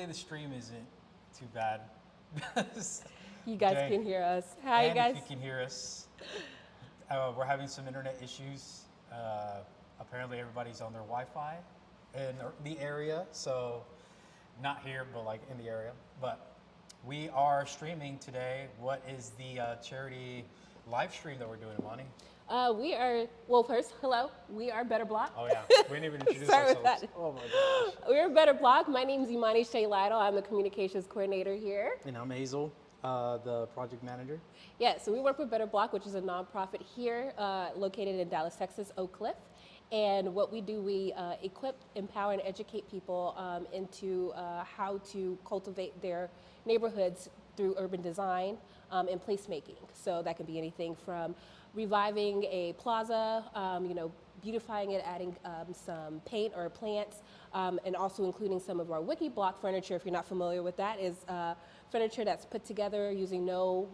hopefully the stream isn't too bad. You guys Jay, can hear us. Hi, and guys. if you can hear us, we're having some internet issues. Apparently everybody's on their Wi-Fi in the area, so not here, but like in the area. But we are streaming today. What is the charity live stream that we're doing, Imani? We are, well, first, hello. We are Better Block. Oh yeah, we didn't even introduce Start with ourselves. that. Oh my gosh. We're Better Block. My name's Imani Shea Lytle. I'm the communications coordinator here. And I'm Hazel, the project manager. Yeah, so we work with Better Block, which is a nonprofit here located in Dallas, Texas, Oak Cliff. And what we do, we equip, empower, and educate people into how to cultivate their neighborhoods through urban design and placemaking. So that can be anything from reviving a plaza, beautifying it, adding some paint or plants, and also including some of our Wikiblock furniture. If you're not familiar with that, is furniture that's put together using no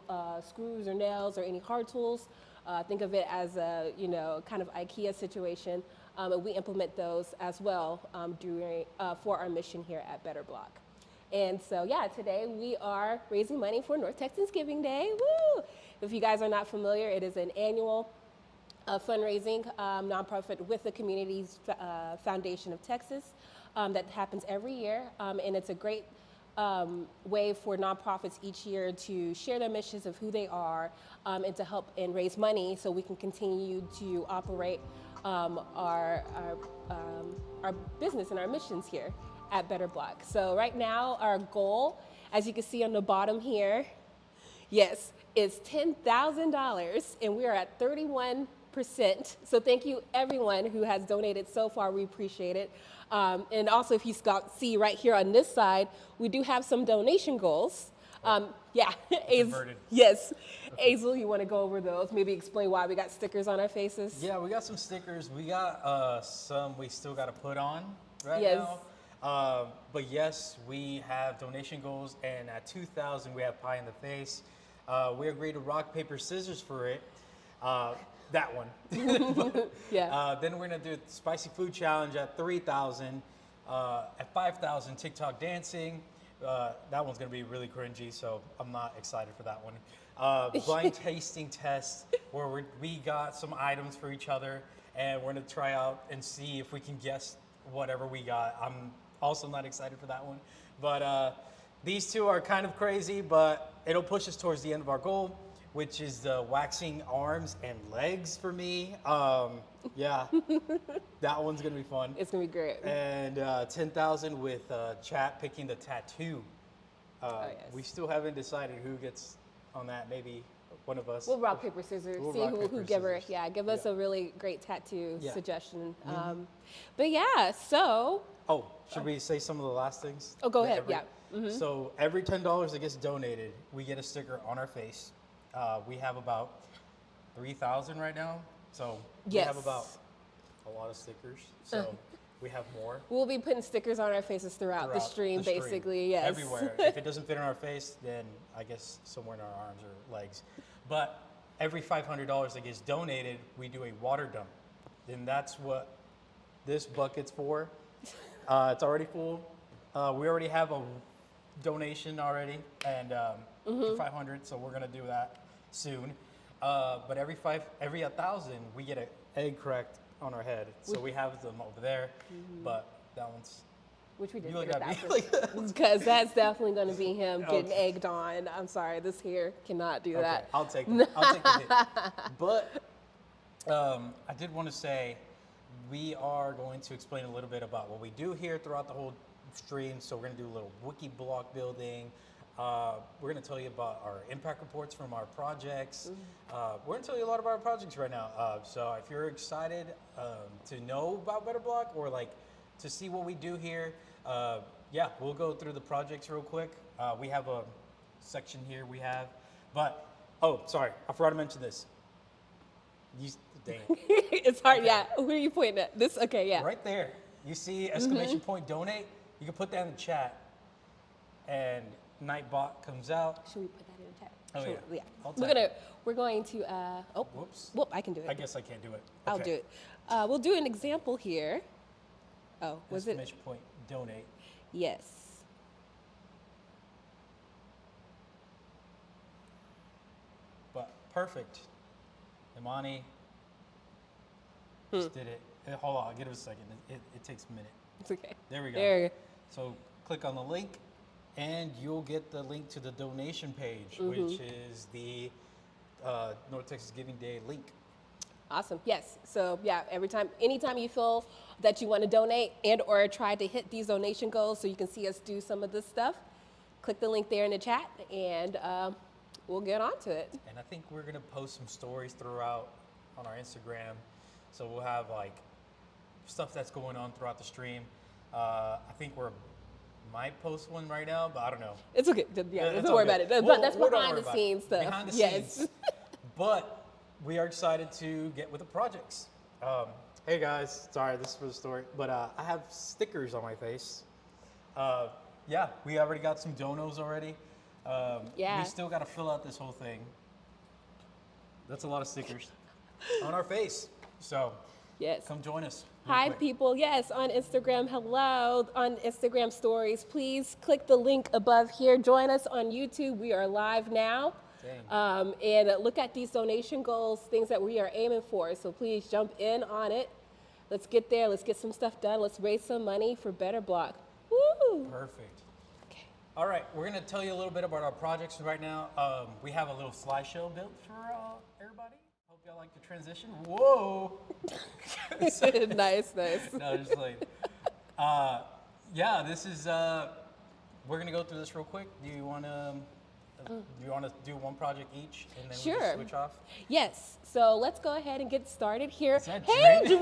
screws or nails or any hard tools. Think of it as a kind of IKEA situation. And we implement those as well for our mission here at Better Block. And so, yeah, today we are raising money for North Texas Giving Day. Woo! If you guys are not familiar, it is an annual fundraising nonprofit with the Communities Foundation of Texas that happens every year. And it's a great way for nonprofits each year to share their missions of who they are and to help and raise money so we can continue to operate our business and our missions here at Better Block. So right now our goal, as you can see on the bottom here, yes, is $10,000 and we are at 31%. So thank you everyone who has donated so far, we appreciate it. And also if you see right here on this side, we do have some donation goals. Yeah, yes. Okay. Hazel, you want to go over those? Maybe explain why we got stickers on our faces? Yeah, we got some stickers. We got some we still got to put on right yes. now. But yes, we have donation goals, and at 2,000 we have pie in the face. We agreed to rock, paper, scissors for it. That one. But, yeah. Then we're gonna do the spicy food challenge at 3,000. At 5,000, TikTok dancing. That one's gonna be really cringy, so I'm not excited for that one. Blind tasting test where we got some items for each other, and we're gonna try out and see if we can guess whatever we got. I'm also not excited for that one. But these two are kind of crazy, but it'll push us towards the end of our goal, which is the waxing arms and legs for me. Yeah, that one's gonna be fun. It's gonna be great. And 10,000 with chat picking the tattoo. Yes. We still haven't decided who gets on that. Maybe one of us. We'll rock, paper, scissors. We'll see rock, who paper, give her. scissors. Yeah, give us a really great tattoo suggestion. Mm-hmm. But yeah, so. Oh, should we say some of the last things? Oh, go ahead. Yeah. Mm-hmm. So every $10 that gets donated, we get a sticker on our face. We have about 3,000 right now, so we have about a lot of stickers. So we have more. We'll be putting stickers on our faces throughout the stream, basically. Yes. Everywhere. If it doesn't fit on our face, then I guess somewhere in our arms or legs. But every $500 that gets donated, we do a water dump. And that's what this bucket's for. It's already full. We already have a donation already, and for 500, so we're gonna do that soon. But every 1,000, we get an egg cracked on our head. So we have them over there, but that one's. Which we did. You look at me because that's definitely going to be him getting egged on. I'm sorry, this here cannot do that. I'll take it. I'll take the hit. But I did want to say we are going to explain a little bit about what we do here throughout the whole stream. So we're going to do a little Wikiblock building. We're going to tell you about our impact reports from our projects. We're going to tell you a lot about our projects right now. So if you're excited to know about Better Block or like to see what we do here, yeah, we'll go through the projects real quick. We have a section here but, oh, sorry, I forgot to mention this. Dang. It's hard, yeah. Who are you pointing at? This, okay, yeah. Right there. You see exclamation point donate? You can put that in the chat. And Nightbot comes out. Should we put that in the chat? Oh, Should yeah. We're going to, whoops. Whoop, I can do it. I guess I can't do it. I'll do it. We'll do an example here. Oh, was it? Exclamation point donate. Yes. But perfect. Imani just did it. Hold on, I'll give it a second. It takes a minute. It's okay. There we go. There you go. So click on the link and you'll get the link to the donation page, which is the North Texas Giving Day link. Awesome. Yes. So yeah, anytime you feel that you want to donate and or try to hit these donation goals so you can see us do some of this stuff, click the link there in the chat and we'll get on to it. And I think we're going to post some stories throughout on our Instagram. So we'll have like stuff that's going on throughout the stream. I think might post one right now, but I don't know. It's okay. Yeah, don't worry about it. That's behind the scenes stuff. Behind the yes. scenes. But we are excited to get with the projects. Hey guys, sorry, this is for the story, but I have stickers on my face. Yeah, we already got some donos already. We still got to fill out this whole thing. That's a lot of stickers on our face. So yes, come join us. Hi people, yes, on Instagram, hello, on Instagram stories, please click the link above here. Join us on YouTube, we are live now. And look at these donation goals, things that we are aiming for. So please jump in on it. Let's get there, let's get some stuff done. Let's raise some money for Better Block. Woo! Perfect. Okay. All right, we're gonna tell you a little bit about our projects right now. We have a little slideshow built for everybody. Hope y'all like the transition. Whoa! Nice. No, just like, yeah, this is, we're gonna go through this real quick. Do you wanna do one project each and then we just switch off? Yes, so let's go ahead and get started here. Hey, Draven!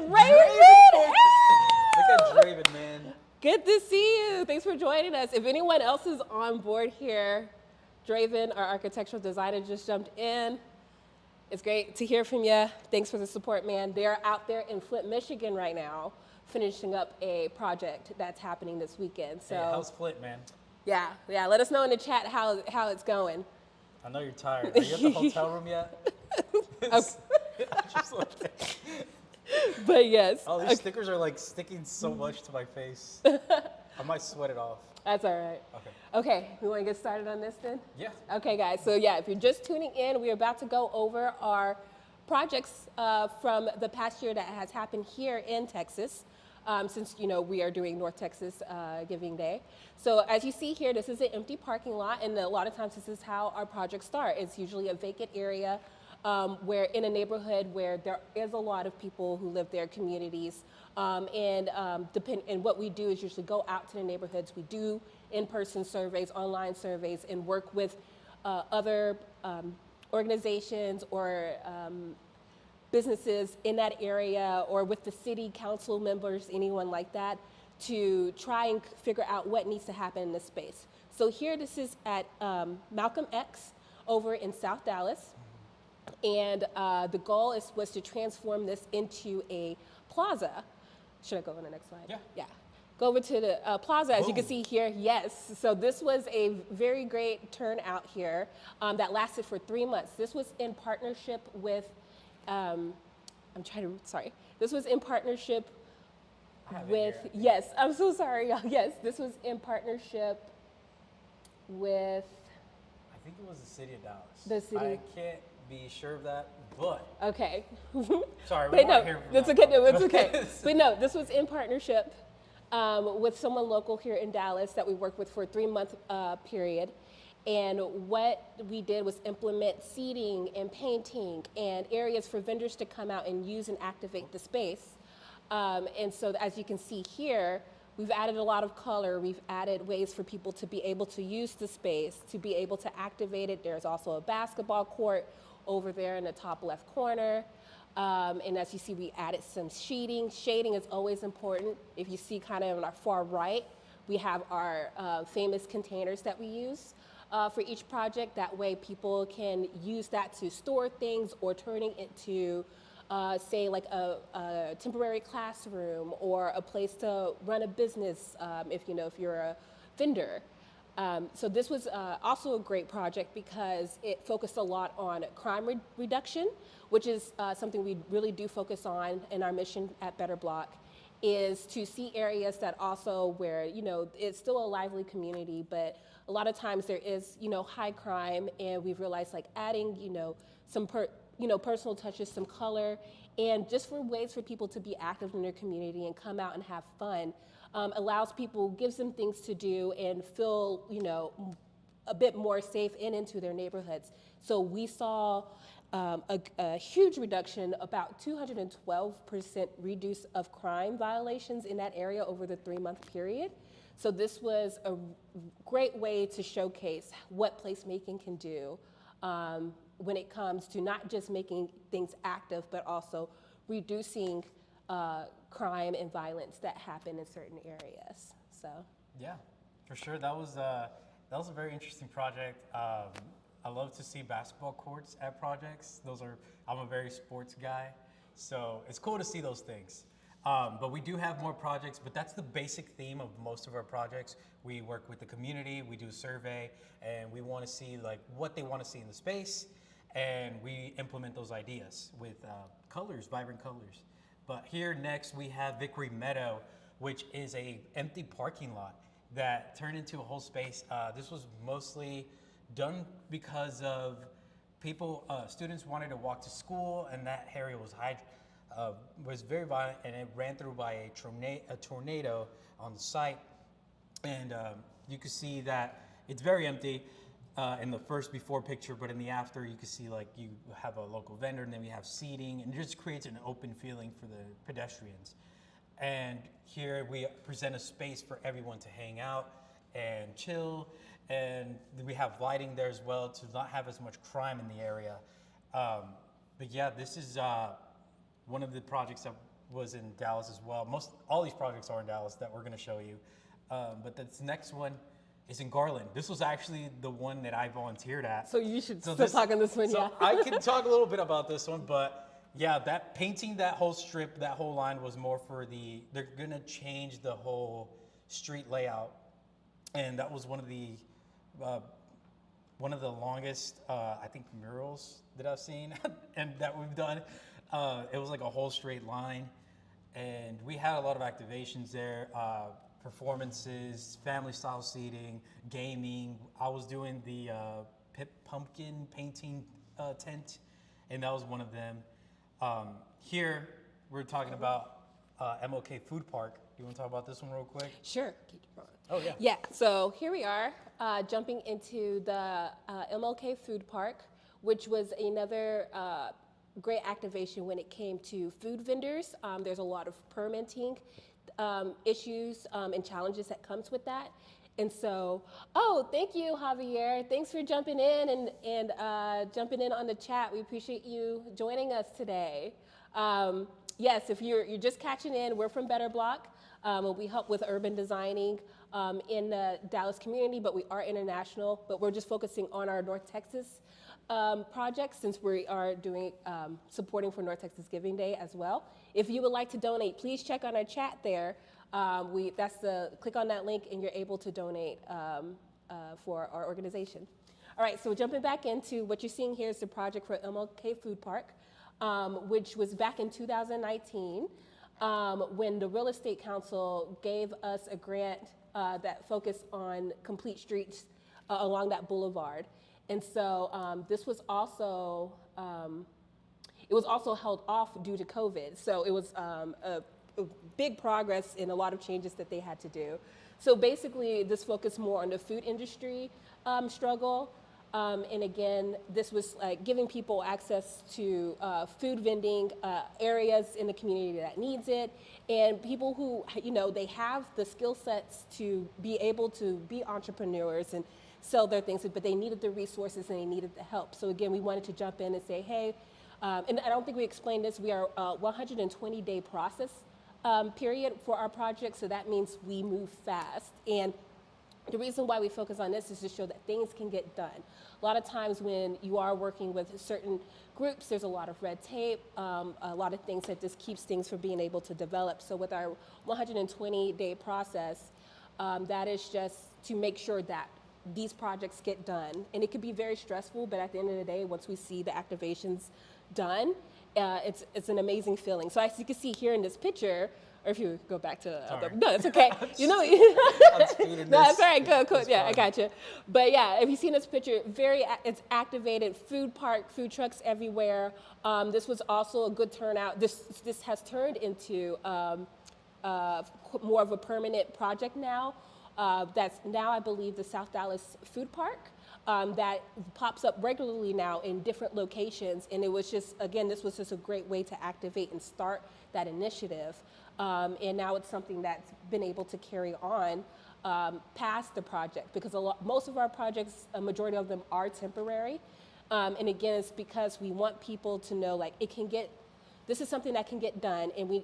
Look at Draven, man. Good to see you. Thanks for joining us. If anyone else is on board here, Draven, our architectural designer, just jumped in. It's great to hear from you. Thanks for the support, man. They're out there in Flint, Michigan right now, finishing up a project that's happening this weekend. So, hey, how's Flint, man? Yeah. Let us know in the chat how it's going. I know you're tired. Are you at the hotel room yet? But yes. Oh, these stickers are like sticking so much to my face. I might sweat it off. That's all right. Okay, we want to get started on this then? Yeah. Okay, guys. So yeah, if you're just tuning in, we're about to go over our projects from the past year that has happened here in Texas. Since we are doing North Texas Giving Day. So as you see here, this is an empty parking lot, and a lot of times this is how our projects start. It's usually a vacant area where in a neighborhood where there is a lot of people who live there, communities, and what we do is usually go out to the neighborhoods. We do in-person surveys, online surveys, and work with other organizations or businesses in that area or with the city council members, anyone like that, to try and figure out what needs to happen in this space. So here, this is at Malcolm X over in South Dallas. And the goal was to transform this into a plaza. Should I go on the next slide? Yeah. Go over to the plaza, as you can see here. Yes, so this was a very great turnout here that lasted for 3 months. This was in partnership with This was in partnership with, yes, I'm so sorry, y'all. Yes, this was in partnership with, I think it was the city of Dallas. The city. I can't be sure of that, but. Okay. Sorry, but no, here it's okay, no, it's okay. But no, this was in partnership with someone local here in Dallas that we worked with for a 3-month period. And what we did was implement seating and painting and areas for vendors to come out and use and activate the space. And so as you can see here, we've added a lot of color. We've added ways for people to be able to use the space, to be able to activate it. There's also a basketball court over there in the top left corner. And as you see, we added some sheeting. Shading is always important. If you see kind of on our far right, we have our famous containers that we use for each project. That way people can use that to store things or turning it to say like a temporary classroom or a place to run a business if you're a vendor. So this was also a great project because it focused a lot on crime reduction, which is something we really do focus on in our mission at Better Block. is to see areas that also where, you know, it's still a lively community, but a lot of times there is, you know, high crime, and we've realized like adding, you know, some personal touches, some color, and just for ways for people to be active in their community and come out and have fun, allows people, gives them things to do and feel, you know, a bit more safe into their neighborhoods. So we saw a huge reduction, about 212% reduce of crime violations in that area over the 3-month period. So this was a great way to showcase what placemaking can do when it comes to not just making things active, but also reducing crime and violence that happen in certain areas. So Yeah, for sure. That was a very interesting project. I love to see basketball courts at projects. I'm a very sports guy, so it's cool to see those things. But we do have more projects, but that's the basic theme of most of our projects. We work with the community, we do a survey, and we want to see like what they want to see in the space, and we implement those ideas with colors, vibrant colors. But here next we have Vickery Meadow, which is a empty parking lot that turned into a whole space. This was mostly done because of students wanted to walk to school, and that area was very violent, and it ran through by a tornado on the site. And you can see that it's very empty in the first before picture, but in the after, you can see like you have a local vendor, and then we have seating, and it just creates an open feeling for the pedestrians. And here we present a space for everyone to hang out and chill, and we have lighting there as well to not have as much crime in the area. But yeah, this is one of the projects that was in Dallas as well. All these projects are in Dallas that we're going to show you. But this next one is in Garland. This was actually the one that I volunteered at. So you should still talk on this one, yeah. I can talk a little bit about this one, but yeah, that painting that whole strip, that whole line was more for they're going to change the whole street layout. And that was one of the longest, I think, murals that I've seen and that we've done. It was like a whole straight line, and we had a lot of activations there, performances, family-style seating, gaming. I was doing the pumpkin painting tent, and that was one of them. Here, we're talking about MLK Food Park. You want to talk about this one real quick? Sure. Oh, yeah. Yeah, so here we are jumping into the MLK Food Park, which was another great activation when it came to food vendors. There's a lot of permitting issues and challenges that comes with that. And so, thank you, Javier. Thanks for jumping in and jumping in on the chat. We appreciate you joining us today. Yes, if you're just catching in, we're from Better Block. We help with urban designing in the Dallas community, but we are international. But we're just focusing on our North Texas projects, since we are doing supporting for North Texas Giving Day as well. If you would like to donate, please check on our chat there. Click on that link and you're able to donate for our organization. All right, so jumping back into what you're seeing here is the project for MLK Food Park, which was back in 2019 when the Real Estate Council gave us a grant that focused on complete streets along that boulevard. And so this was also, it was also held off due to COVID. So it was a big progress in a lot of changes that they had to do. So basically this focused more on the food industry struggle. And again, this was like giving people access to food vending areas in the community that needs it, and people who, you know, they have the skill sets to be able to be entrepreneurs and sell their things, but they needed the resources and they needed the help. So again, we wanted to jump in and say, hey, and I don't think we explained this, we are a 120-day process period for our project, so that means we move fast. And the reason why we focus on this is to show that things can get done. A lot of times when you are working with certain groups, there's a lot of red tape, a lot of things that just keeps things from being able to develop. So with our 120-day process, that is just to make sure that these projects get done. And it could be very stressful, but at the end of the day, once we see the activations done, it's an amazing feeling. So as you can see here in this picture, Or if you go back to Sorry. no, it's okay. You know, I'm speeding no, this. that's all right. Good, cool. It's Yeah, fine. I got you. But yeah, if you've seen this picture, it's activated. Food park, food trucks everywhere. This was also a good turnout. This has turned into more of a permanent project now. That's now, I believe, the South Dallas Food Park. That pops up regularly now in different locations, and it was just, again, this was just a great way to activate and start that initiative. And now it's something that's been able to carry on past the project, because most of our projects, a majority of them are temporary. And again, it's because we want people to know, like, this is something that can get done, and we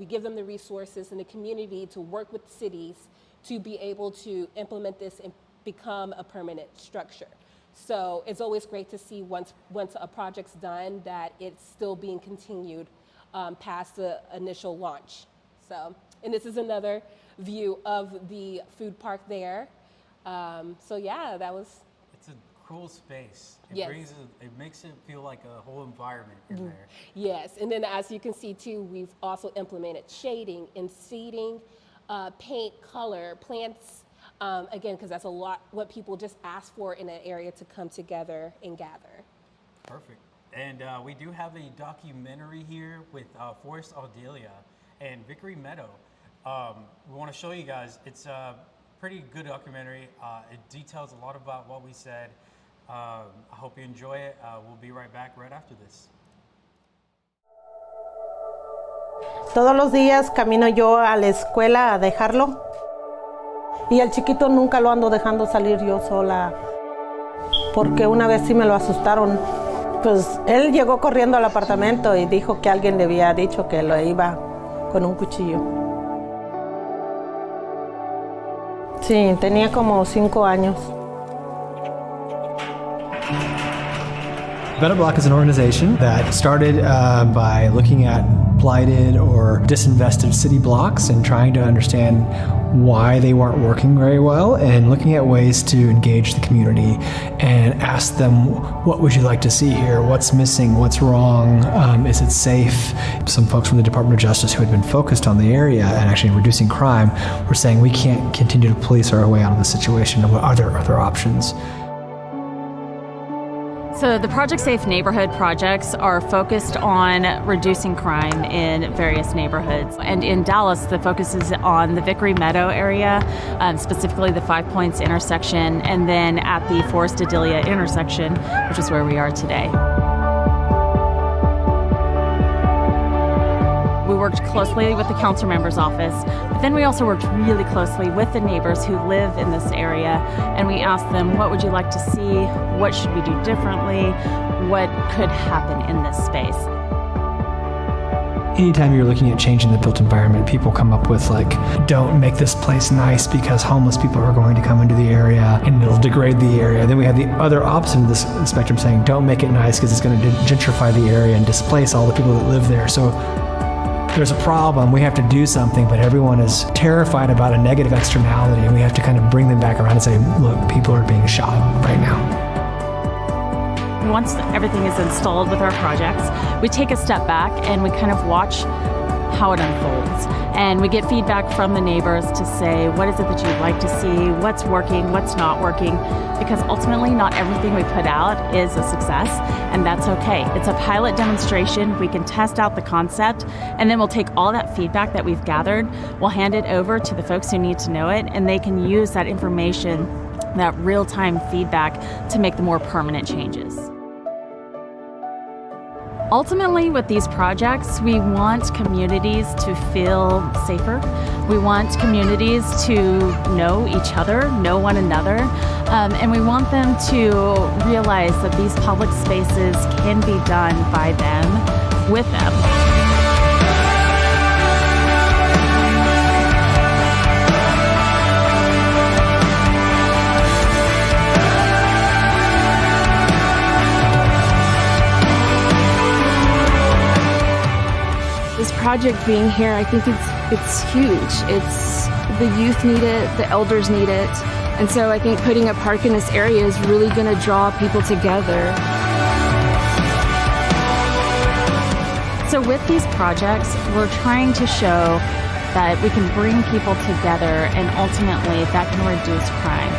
give them the resources and the community to work with cities to be able to implement this and become a permanent structure. So it's always great to see once a project's done that it's still being continued past the initial launch. So, and this is another view of the food park there. So yeah, It's a cool space. Yes. It makes it feel like a whole environment in there. Yes, and then as you can see too, we've also implemented shading and seating, paint, color, plants, again, because that's a lot what people just ask for in an area to come together and gather. Perfect. And we do have a documentary here with Forest Audelia and Vickery Meadow. We want to show you guys. It's a pretty good documentary. It details a lot about what we said. I hope you enjoy it. We'll be right back right after this. Todos los días camino yo a la escuela a dejarlo. Y al chiquito nunca lo ando dejando salir yo sola. Porque una vez sí me lo asustaron. Pues él llegó corriendo al apartamento y dijo que alguien le había dicho que lo iba con un cuchillo. Sí, tenía como 5 años. Better Block is an organization that started by looking at blighted or disinvested city blocks and trying to understand why they weren't working very well, and looking at ways to engage the community and ask them, what would you like to see here? What's missing? What's wrong? Is it safe? Some folks from the Department of Justice who had been focused on the area and actually reducing crime were saying we can't continue to police our way out of the situation. What are there other options? So the Project Safe Neighborhood projects are focused on reducing crime in various neighborhoods. And in Dallas, the focus is on the Vickery Meadow area, specifically the 5 Points intersection, and then at the Forest Audelia intersection, which is where we are today. We worked closely with the council member's office, but then we also worked really closely with the neighbors who live in this area, and we asked them, what would you like to see? What should we do differently? What could happen in this space? Anytime you're looking at changing the built environment, people come up with like, don't make this place nice because homeless people are going to come into the area and it'll degrade the area. Then we have the other opposite of this spectrum saying, don't make it nice because it's going to gentrify the area and displace all the people that live there. So there's a problem, we have to do something, but everyone is terrified about a negative externality, and we have to kind of bring them back around and say, look, people are being shot right now. Once everything is installed with our projects, we take a step back and we kind of watch how it unfolds. And we get feedback from the neighbors to say, what is it that you'd like to see? What's working? What's not working? Because ultimately, not everything we put out is a success, and that's okay. It's a pilot demonstration. We can test out the concept, and then we'll take all that feedback that we've gathered, we'll hand it over to the folks who need to know it, and they can use that information, that real-time feedback, to make the more permanent changes. Ultimately, with these projects, we want communities to feel safer. We want communities to know each other, know one another, and we want them to realize that these public spaces can be done by them, with them. This project being here, I think it's huge. It's the youth need it, the elders need it, and so I think putting a park in this area is really going to draw people together. So with these projects, we're trying to show that we can bring people together and ultimately that can reduce crime.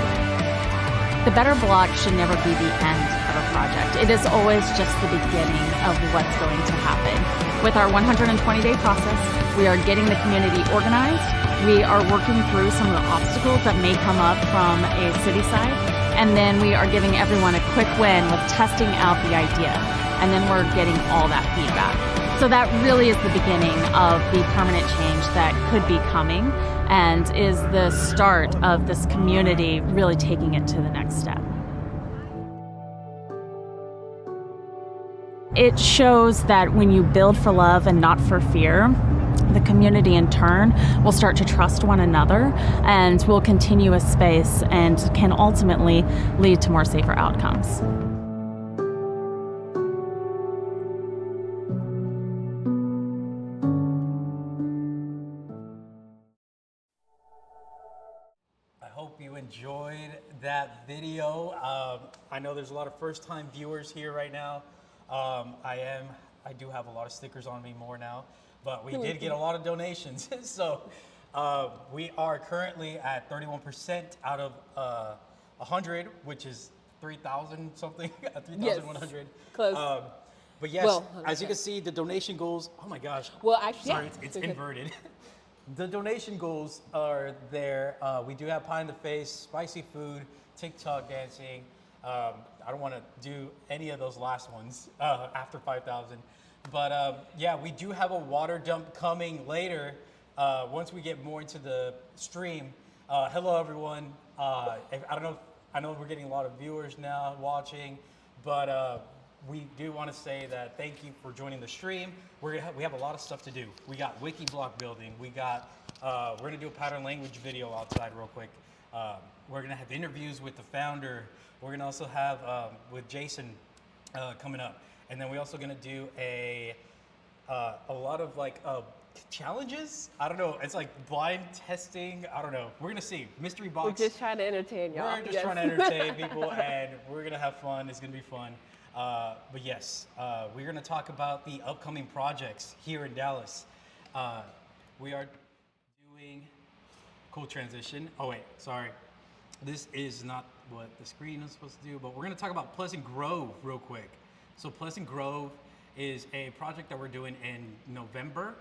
The Better Block should never be the end of a project. It is always just the beginning of what's going to happen. With our 120-day process, we are getting the community organized. We are working through some of the obstacles that may come up from a city side. And then we are giving everyone a quick win with testing out the idea. And then we're getting all that feedback. So that really is the beginning of the permanent change that could be coming and is the start of this community really taking it to the next step. It shows that when you build for love and not for fear, the community in turn will start to trust one another and will continue a space and can ultimately lead to more safer outcomes. Hope you enjoyed that video. I know there's a lot of first-time viewers here right now. I do have a lot of stickers on me more now, but we did get a lot of donations. So we are currently at 31% out of 100, which is 3,000 something, 3,100. Yes, close. But yes, well, as you can see, the donation goals, oh my gosh. Well, actually, sorry, it's inverted. The donation goals are there. We do have pie in the face, spicy food, TikTok dancing. I don't want to do any of those last ones after 5,000. But yeah, we do have a water dump coming later once we get more into the stream. Hello, everyone. I know we're getting a lot of viewers now watching, but we do want to say that thank you for joining the stream. We have a lot of stuff to do. We got Wikiblock building. We got we're gonna do a pattern language video outside real quick. We're gonna have interviews with the founder. We're gonna also have with Jason coming up, and then we're also gonna do a lot of like challenges. I don't know. It's like blind testing. I don't know. We're gonna see. Mystery box. We're just trying to entertain y'all. We're just trying to entertain people, and we're gonna have fun. It's gonna be fun. But yes, we're going to talk about the upcoming projects here in Dallas. We are doing cool transition. Oh wait, sorry. This is not what the screen is supposed to do, but we're going to talk about Pleasant Grove real quick. So Pleasant Grove is a project that we're doing in November.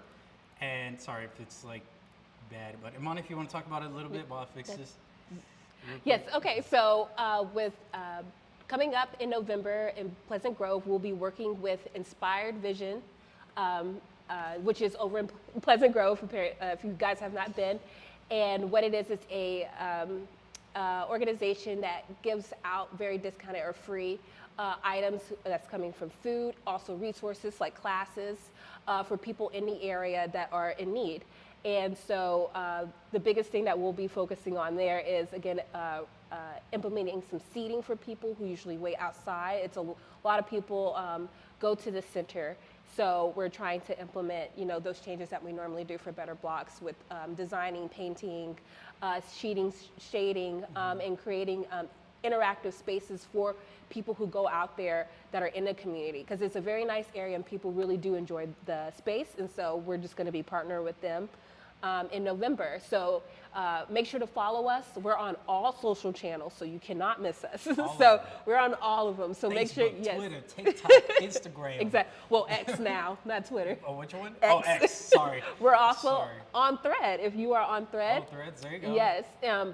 And sorry if it's like bad, but Imani, if you want to talk about it a little bit while I fix this. Yes, okay, so with coming up in November in Pleasant Grove, we'll be working with Inspired Vision, which is over in Pleasant Grove, if you guys have not been. And what it is a organization that gives out very discounted or free items that's coming from food, also resources like classes for people in the area that are in need. And so the biggest thing that we'll be focusing on there is, again, implementing some seating for people who usually wait outside. It's a lot of people go to the center. So we're trying to implement, those changes that we normally do for Better Blocks with designing, painting, shading, and creating interactive spaces for people who go out there that are in the community. Because it's a very nice area and people really do enjoy the space. And so we're just going to be partnering with them in November. So make sure to follow us. We're on all social channels, so you cannot miss us. So we're on all of them. So Facebook, make sure, yes. Twitter, TikTok, Instagram. Exactly. Well, X now, not Twitter. Oh, which one? X. Oh, X. Sorry. We're also on Thread. If you are on Thread. Oh, Threads. There you go. Yes.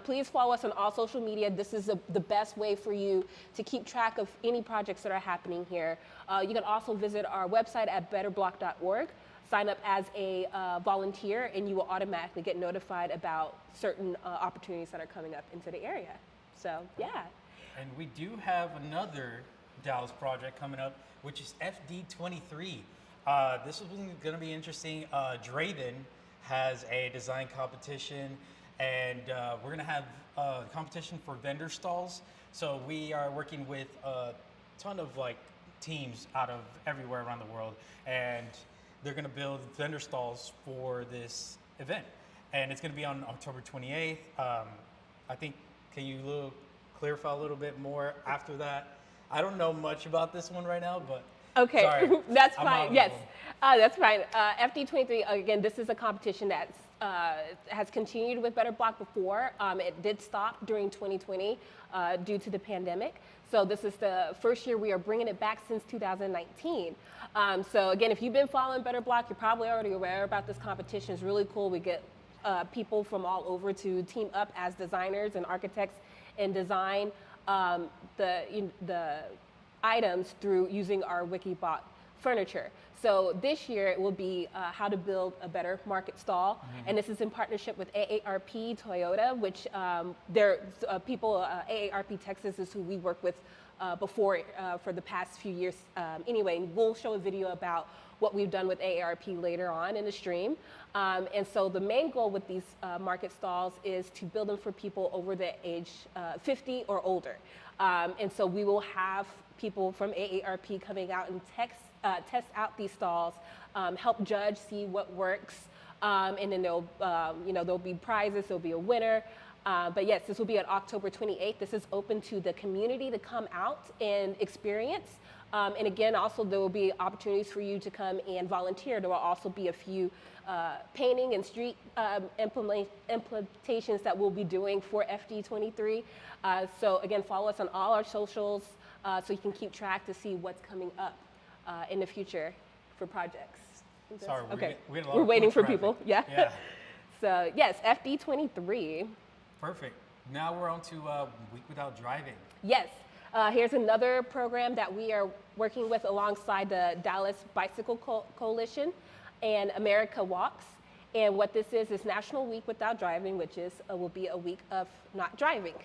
Please follow us on all social media. This is the best way for you to keep track of any projects that are happening here. You can also visit our website at betterblock.org. Sign up as a volunteer, and you will automatically get notified about certain opportunities that are coming up into the area. So, yeah. And we do have another Dallas project coming up, which is FD23. This is going to be interesting. Draven has a design competition, and we're going to have a competition for vendor stalls. So we are working with a ton of teams out of everywhere around the world, and they're going to build vendor stalls for this event, and it's going to be on October 28th. I think, can you clarify a little bit more after that? I don't know much about this one right now, but Okay, Sorry. that's I'm fine. out Yes, of that's fine. FD23, again, this is a competition that has continued with Better Block before. It did stop during 2020 due to the pandemic. So this is the first year we are bringing it back since 2019. So again, if you've been following Better Block, you're probably already aware about this competition. It's really cool. We get people from all over to team up as designers and architects and design the items through using our Wikiblock furniture. So this year it will be how to build a better market stall, and this is in partnership with AARP Toyota, which they're people. AARP Texas is who we work with before for the past few years. Anyway, we'll show a video about what we've done with AARP later on in the stream. And so the main goal with these market stalls is to build them for people over the age 50 or older. And so we will have people from AARP coming out and test out these stalls, help judge, see what works, and then there'll be prizes, there'll be a winner. But yes, this will be on October 28th. This is open to the community to come out and experience. And again, also there will be opportunities for you to come and volunteer. There will also be a few painting and street implementations that we'll be doing for FD23. So again, follow us on all our socials so you can keep track to see what's coming up in the future for projects. Sorry, we're waiting for people. Yeah. Yeah. So yes, FD23. Perfect. Now we're on to Week Without Driving. Yes. Here's another program that we are working with alongside the Dallas Bicycle Coalition and America Walks. And what this is National Week Without Driving, which will be a week of not driving.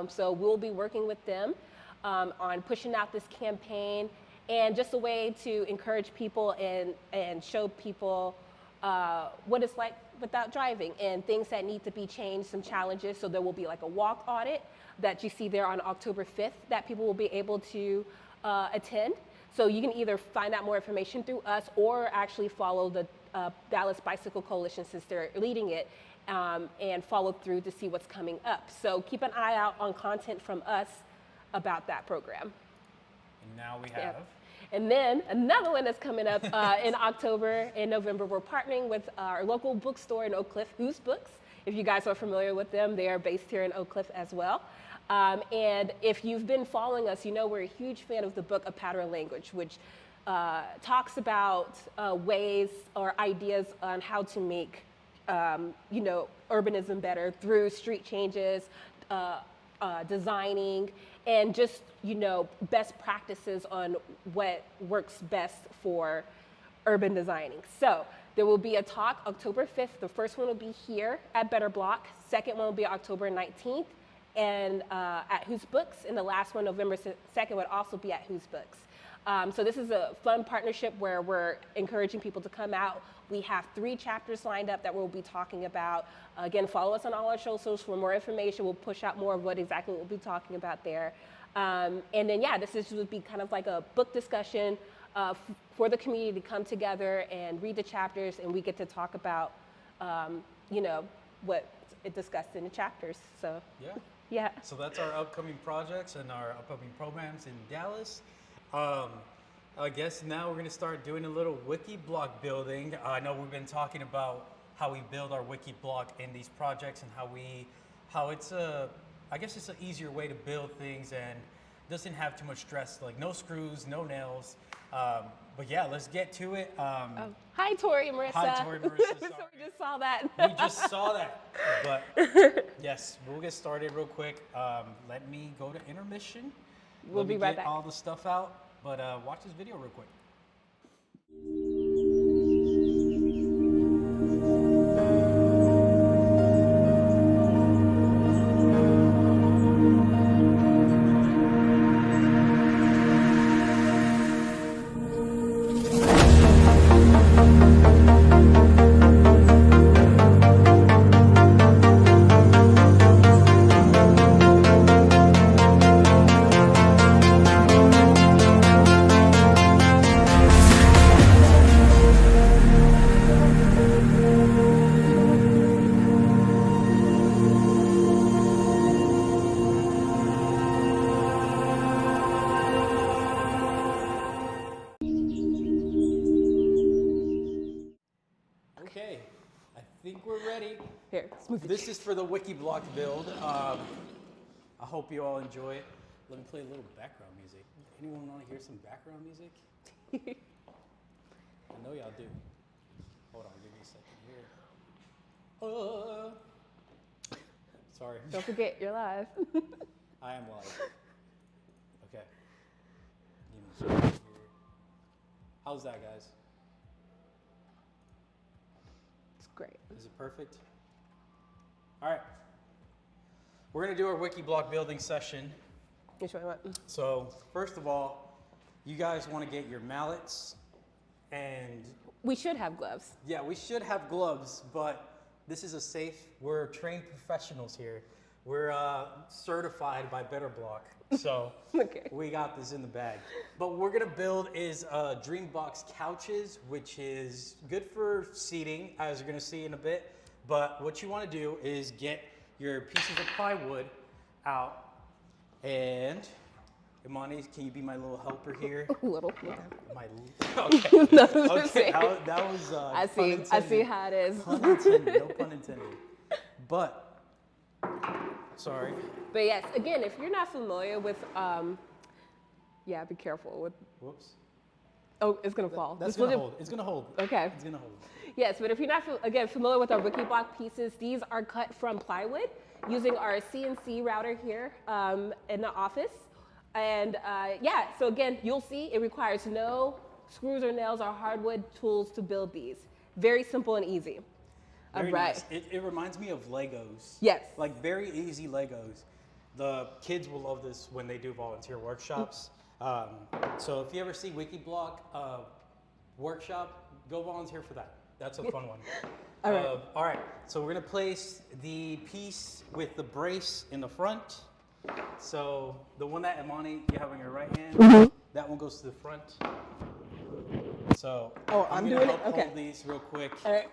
So we'll be working with them on pushing out this campaign and just a way to encourage people and show people what it's like without driving and things that need to be changed, some challenges. So there will be like a walk audit that you see there on October 5th that people will be able to attend. So you can either find out more information through us or actually follow the Dallas Bicycle Coalition since they're leading it and follow through to see what's coming up. So keep an eye out on content from us about that program. And now we have... And then another one that's coming up in October and November, we're partnering with our local bookstore in Oak Cliff, Who's Books. If you guys are familiar with them, they are based here in Oak Cliff as well. And if you've been following us, you know we're a huge fan of the book A Pattern Language, which talks about ways or ideas on how to make urbanism better through street changes, designing, and just best practices on what works best for urban designing. So there will be a talk October 5th. The first one will be here at Better Block. Second one will be October 19th and at Who's Books. And the last one, November 2nd, would also be at Who's Books. So this is a fun partnership where we're encouraging people to come out. We have 3 chapters lined up that we'll be talking about. Again, follow us on all our socials for more information. We'll push out more of what exactly we'll be talking about there. And then, this would be kind of like a book discussion for the community to come together and read the chapters, and we get to talk about, what it discussed in the chapters. So, yeah. So that's our upcoming projects and our upcoming programs in Dallas. I guess now we're going to start doing a little Wikiblock building. I know we've been talking about how we build our Wikiblock in these projects and how it's I guess it's an easier way to build things and doesn't have too much stress, like no screws, no nails. But yeah, let's get to it. Hi, Tori and Marissa. Hi, Tori and Marissa. So we just saw that. We just saw that. But yes, we'll get started real quick. Let me go to intermission. We'll be right back. Get all the stuff out, but watch this video real quick. ready. Here, smooth it. This is for the Wikiblock build. I hope you all enjoy it. Let me play a little background music. Anyone want to hear some background music? I know y'all do. Hold on, give me a second here. Sorry. Don't forget, you're live. I am live. Okay. Give me a second here. How's that, guys? It's great. Is it perfect? All right. We're going to do our Wikiblock building session. Which one you want? So, first of all, you guys want to get your mallets and We should have gloves. yeah, we should have gloves, but this is a safe, we're trained professionals here. We're certified by Better Block, so Okay. we got this in the bag. But what we're gonna build is Dreambox couches, which is good for seating, as you're gonna see in a bit. But what you wanna do is get your pieces of plywood out, and Imani, can you be my little helper here? Little. My okay. No, Okay, that was I pun see intended. how it is. Pun intended, no pun intended. But sorry. But yes, again, if you're not familiar with, yeah, be careful with. Whoops. Oh, it's gonna fall. That's Just gonna let it- hold. It's gonna hold. Okay. It's gonna hold. Yes, but if you're not again familiar with our Wikiblock pieces, these are cut from plywood using our CNC router here in the office. And yeah, so again, you'll see it requires no screws or nails or hardwood tools to build these. Very simple and easy. Very All right. nice. It reminds me of Legos. Yes. Like very easy Legos. The kids will love this when they do volunteer workshops. So if you ever see Wikiblock workshop, go volunteer for that. That's a fun one. All right. All right. So we're gonna place the piece with the brace in the front. So the one that Imani you have in your right hand, that one goes to the front. So I'm gonna doing it? help Okay. hold these real quick. All right.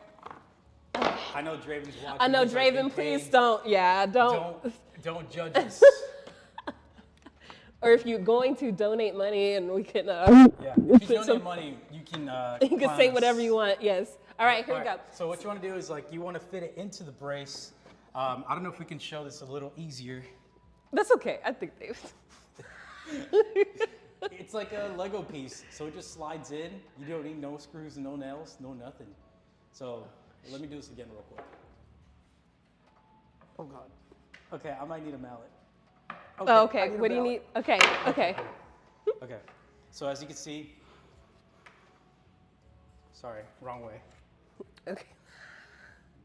I know Draven's watching. I know, He's like, Draven, "In please pain. don't. Yeah, don't. Don't judge us. Or if you're going to donate money, and we can. Yeah, if you put donate some- money, you can. You can clown say us. whatever you want. Yes. All right, here All we right, go. So what you want to do is like you want to fit it into the brace. I don't know if we can show this a little easier. That's okay. I think they. It's like a Lego piece, so it just slides in. You don't need no screws, no nails, no nothing. So let me do this again real quick. Oh God. Okay, I might need a mallet. Oh, I okay. need a What do you mallet. need? Okay. Okay. Okay. So as you can see, sorry, wrong way. Okay.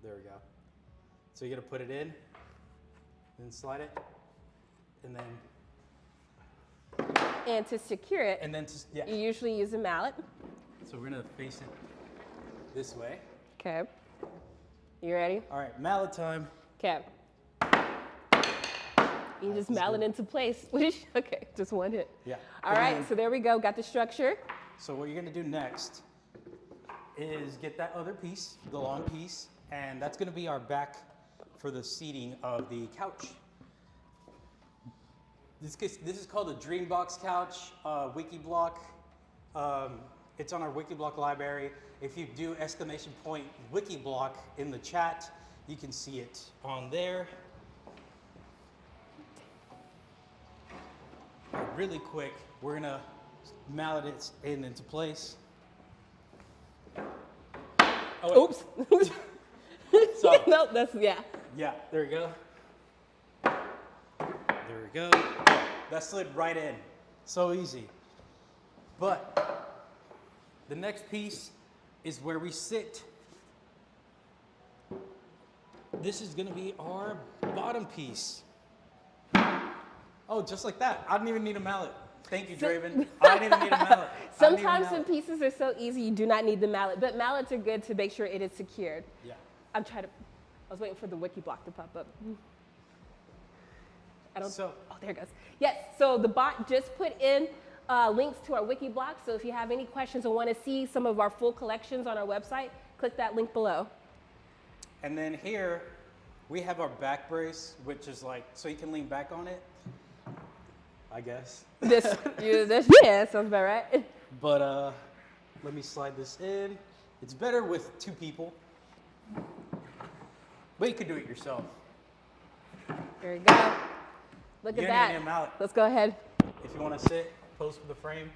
There we go. So you're gonna put it in, then slide it, and then And to secure it, and then just yeah. you usually use a mallet. So we're gonna face it this way. Okay. You ready? All right, mallet time. Okay. You just mallet into place. Okay, just one hit. Yeah. All right, so there we go. Got the structure. So what you're gonna do next is get that other piece, the long piece, and that's gonna be our back for the seating of the couch. This is called a Dreambox couch, Wikiblock. It's on our Wikiblock library. If you do ! Wikiblock in the chat, you can see it on there. Really quick, we're gonna mallet it into place. Oh, Oops. So, No, that's, yeah. yeah, there we go. There we go. That slid right in. So easy. But the next piece is where we sit. This is gonna be our bottom piece. Oh, just like that. I didn't even need a mallet. Thank you, Draven. I didn't even need a mallet. Sometimes some pieces are so easy you do not need the mallet, but mallets are good to make sure it is secured. Yeah. I was waiting for the Wikiblock to pop up. So, Oh, there it goes. Yes, so the bot just put in links to our Wikiblock, so if you have any questions or want to see some of our full collections on our website, click that link below. and then here we have our back brace, which is like, so you can lean back on it, I guess. Yeah, sounds about right. But let me slide this in. It's better with two people. But you can do it yourself. There you go. Look You at don't that. even need a mallet. Let's go ahead. If you want to sit, pose for the frame.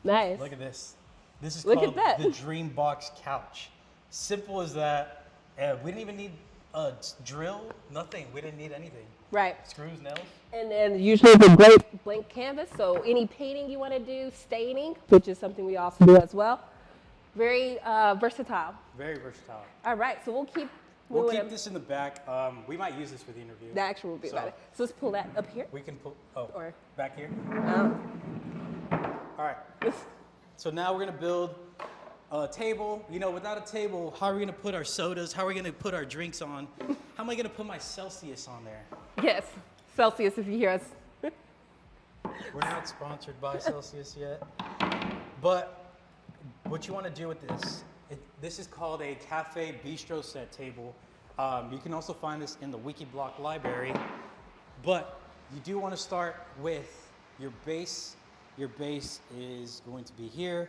Nice. Look at this. This is Look at called that. the Dream Box Couch. Simple as that. We didn't even need a drill, nothing. We didn't need anything. Right. Screws, nails. And then usually it's a great blank canvas, so any painting you want to do, staining, which is something we also do as well. Very versatile. Very versatile. All right, so we'll keep We'll moving. keep this in the back. We might use this for the interview. The actual will be about it. So let's pull that up here. We can pull, Or- back here. Um, All right. So now we're gonna build a table. You know, without a table, how are we gonna put our sodas? How are we gonna put our drinks on? How am I gonna put my Celsius on there? yes, Celsius, if you hear us. We're not sponsored by Celsius yet. But what you wanna do with this, this is called a cafe bistro set table. You can also find this in the Wikiblock library. But you do wanna start with your base. Your base is going to be here.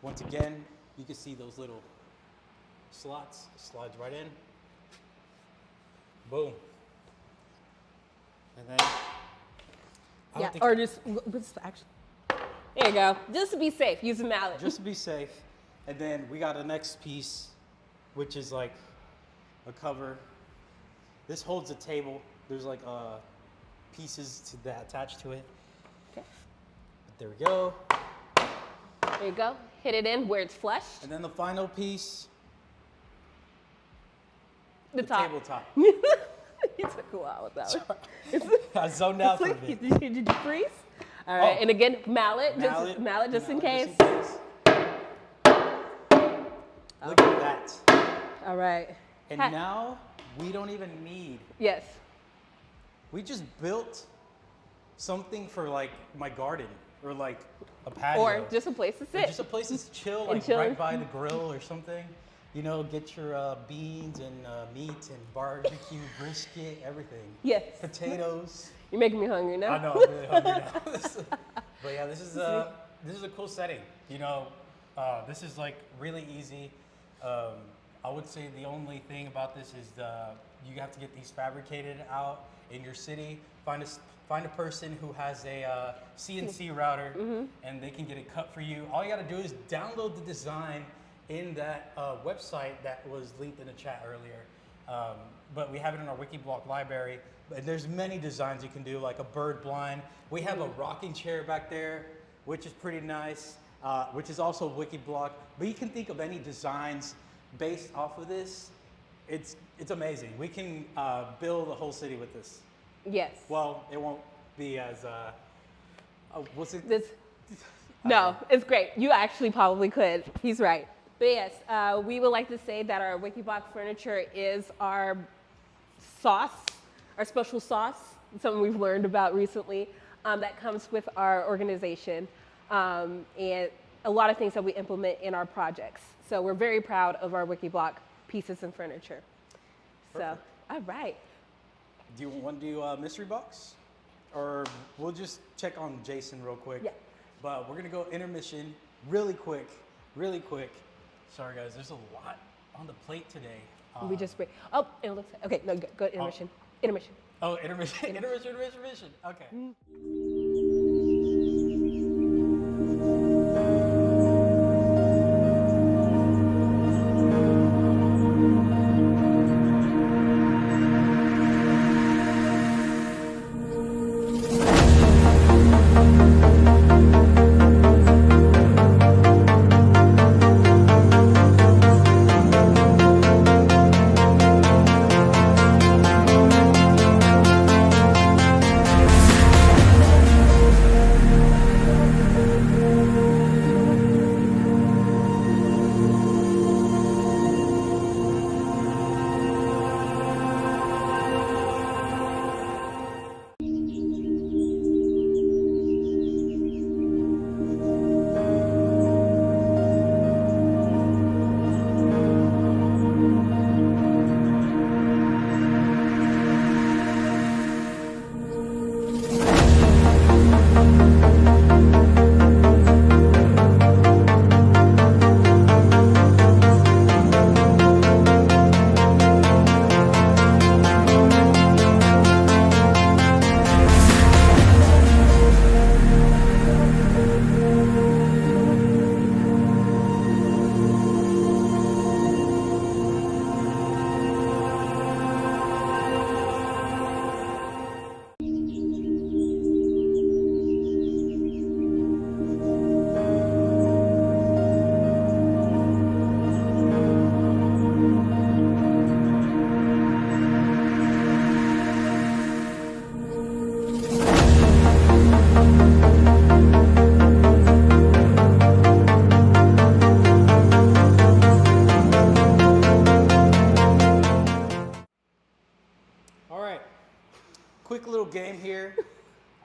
Once again, you can see those little slots. It slides right in. Boom. And then, I don't Yeah, think- or just actually. There you go. Just to be safe, use a mallet. just to be safe. And then we got a next piece, which is like a cover. This holds a table. There's like pieces that attach to it. Okay. There we go. There you go. Hit it in where it's flush. And then the final piece, The top. tabletop. You took a while with that one. I zoned out for a Did bit. you freeze? All right, Oh. and again, mallet just in case. Look at that. All right. And Ha- now we don't even need, Yes. we just built something for like my garden or like a patio. Or just a place to Or sit. just a place to chill, And like chilling. right by the grill or something. You know, get your beans and meat and barbecue, brisket, everything. Yes. Potatoes. You're making me hungry now. I know, I'm really hungry now. But yeah, this is a cool setting. You know, this is like really easy. I would say the only thing about this is you have to get these fabricated out in your city. Find a person who has a CNC router, and they can get it cut for you. All you got to do is download the design in that website that was linked in the chat earlier. But we have it in our Wikiblock library. But there's many designs you can do, like a bird blind. We have a rocking chair back there, which is pretty nice, which is also Wikiblock. But you can think of any designs based off of this. It's amazing. We can build a whole city with this. Yes. Well, it won't be as what's it? This, no, it's great. You actually probably could. He's right. But yes, we would like to say that our Wikiblock furniture is our sauce, our special sauce, something we've learned about recently that comes with our organization and a lot of things that we implement in our projects. So we're very proud of our Wikiblock pieces and furniture. Perfect. So, all right. Do you want to do a mystery box? Or we'll just check on Jason real quick. Yeah. But we're going to go intermission really quick, really quick. Sorry, guys, there's a lot on the plate today. We just wait. Oh, it looks okay. No, go intermission. Intermission. Oh, intermission, intermission. Okay.